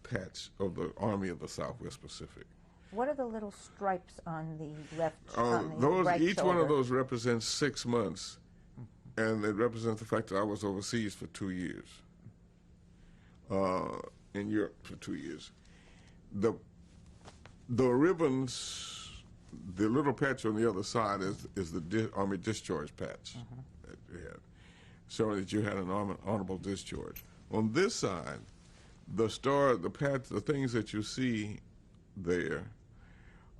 patch of the Army of the Southwest Pacific. What are the little stripes on the left, on the right each shoulder? one of those represents 6 months, and it represents the fact that I was overseas for 2 years, in Europe for 2 years. The ribbons, the little patch on the other side is the Army discharge patch that you had, showing that you had an honorable discharge. On this side, the star, the patch, the things that you see there.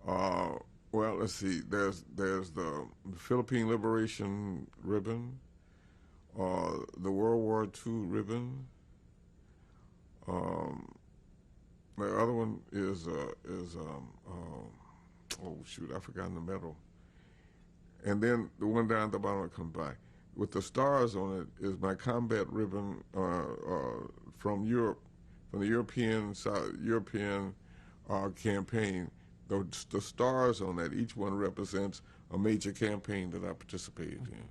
Well, let's see. There's the Philippine Liberation ribbon, the World War II ribbon. The other one is oh shoot, I forgot the medal. And then the one down at the bottom will come by. With the stars on it is my combat ribbon from Europe, from the European campaign. The stars on that, each one represents a major campaign that I participated in.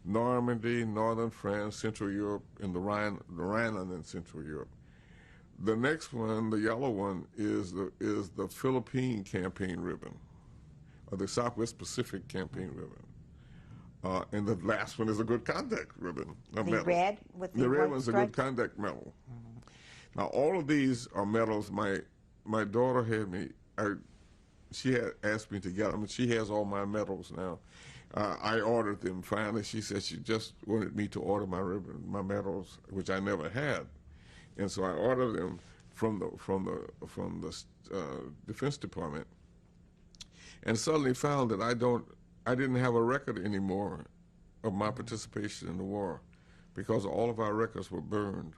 Normandy, Northern France, Central Europe, and the Rhineland in Central Europe. The next one, the yellow one, is the Philippine campaign ribbon, or the Southwest Pacific campaign ribbon. And the last one is a good conduct ribbon. The red with the red white one's a stripes? good conduct medal. Now, all of these are medals. My daughter had me. She had asked me to get them, and she has all my medals now. I ordered them finally. She said she just wanted me to order my medals, which I never had, and so I ordered them from the Defense Department, and suddenly found that I didn't have a record anymore of my participation in the war, because all of our records were burned.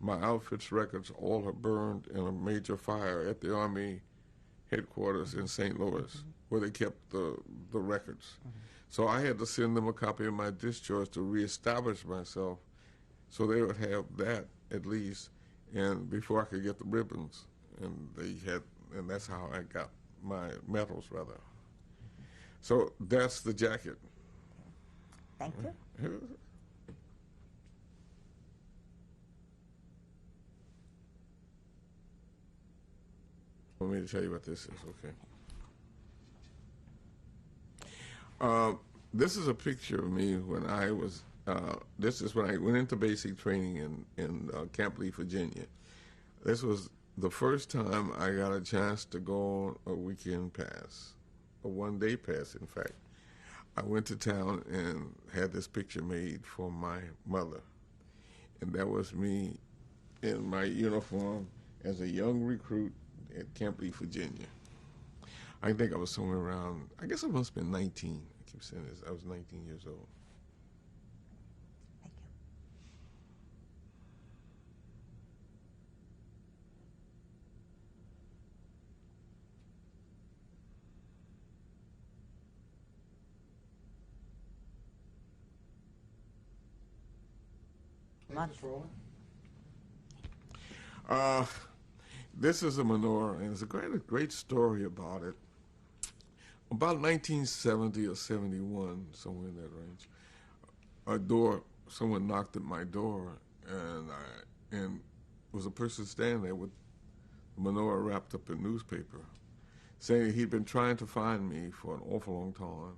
My outfit's records all are burned in a major fire at the Army headquarters in St. Louis, where they kept the records. So I had to send them a copy of my discharge to reestablish myself, so they would have that at least, and before I could get the ribbons, and that's how I got my medals, rather. So that's the jacket. Thank you. Want me to tell you what this is? Okay. This is a picture of me when I was. This is when I went into basic training in Camp Lee, Virginia. This was the first time I got a chance to go on a weekend pass, a one-day pass, in fact. I went to town and had this picture made for my mother, and that was me in my uniform as a young recruit at Camp Lee, Virginia. I think I was somewhere around, I guess I must have been 19. I keep saying this. I was 19 years old. Thank you. month. This is a menorah, and it's a great story about it. About 1970 or 71, somewhere in that range, someone knocked at my door, and was a person standing there with the menorah wrapped up in newspaper, saying he'd been trying to find me for an awful long time,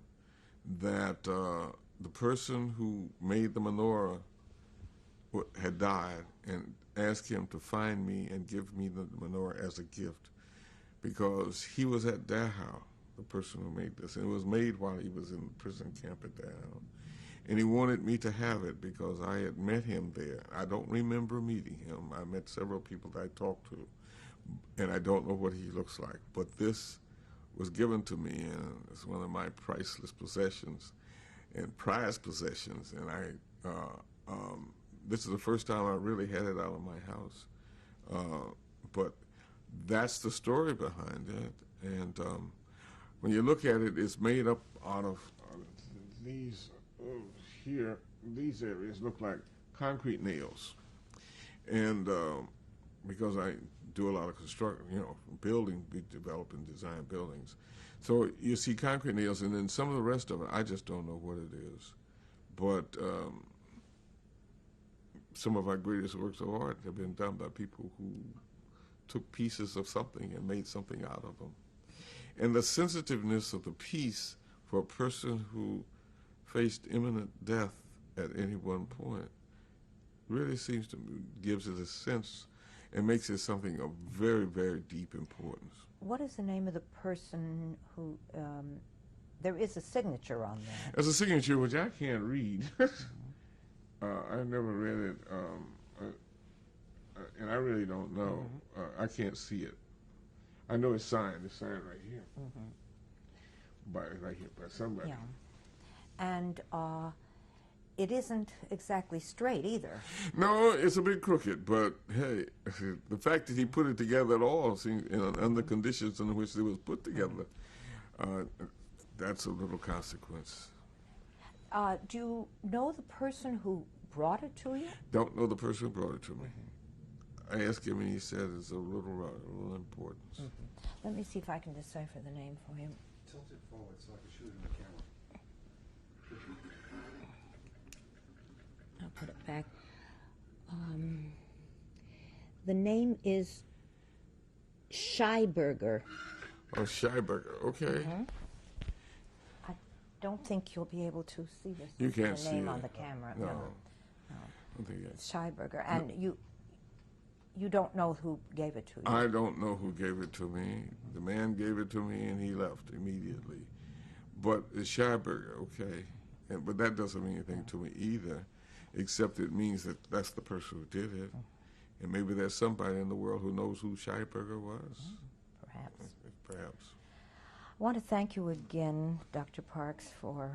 that the person who made the menorah had died, and asked him to find me and give me the menorah as a gift, because he was at Dachau, the person who made this, and it was made while he was in prison camp at Dachau. And he wanted me to have it because I had met him there. I don't remember meeting him. I met several people that I talked to, and I don't know what he looks like. But this was given to me, and it's one of my priceless possessions and prized possessions. And this is the first time I really had it out of my house. But that's the story behind it. And when you look at it, it's made up out of these here. These areas look like concrete nails. And because I do a lot of construction, we develop and design buildings. So you see concrete nails, and then some of the rest of it, I just don't know what it is. But some of our greatest works of art have been done by people who took pieces of something and made something out of them. And the sensitiveness of the piece for a person who faced imminent death at any one point really seems to gives it a sense and makes it something of very, very deep importance. What is the name of the person who, there is a signature on there? There's a signature which I can't read. I never read it, and I really don't know. I can't see it. I know it's signed. It's signed right here. By somebody. Yeah. And it isn't exactly straight either. No, it's a bit crooked, but hey, the fact that he put it together at all, under conditions in which it was put together, that's a little consequence. Do you know the person who brought it to you? Don't know the person who brought it to me. I asked him, and he said it's a little importance. Let me see if I can decipher the name for you. Tilt it forward so I can shoot it in the camera. I'll put it back. The name is Scheiberger. Oh, Scheiberger, okay. I don't think you'll be able to see this. You can't the see name it. on the camera. No. No. I don't think that's... Scheiberger. And you don't know who gave it to you? I don't know who gave it to me. The man gave it to me, and he left immediately. But it's Scheiberger, okay. But that doesn't mean anything to me either, except it means that that's the person who did it. And maybe there's somebody in the world who knows who Scheiberger was. Perhaps. Perhaps. I want to thank you again, Dr. Parks, for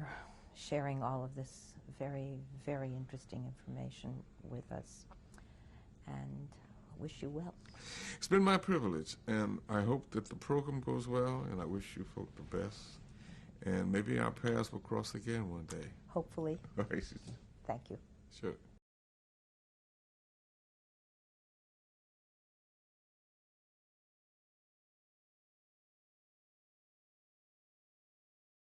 sharing all of this very, very interesting information with us, and wish you well. It's been my privilege, and I hope that the program goes well, and I wish you folk the best. And maybe our paths will cross again one day. Hopefully. All right. Thank you. Sure.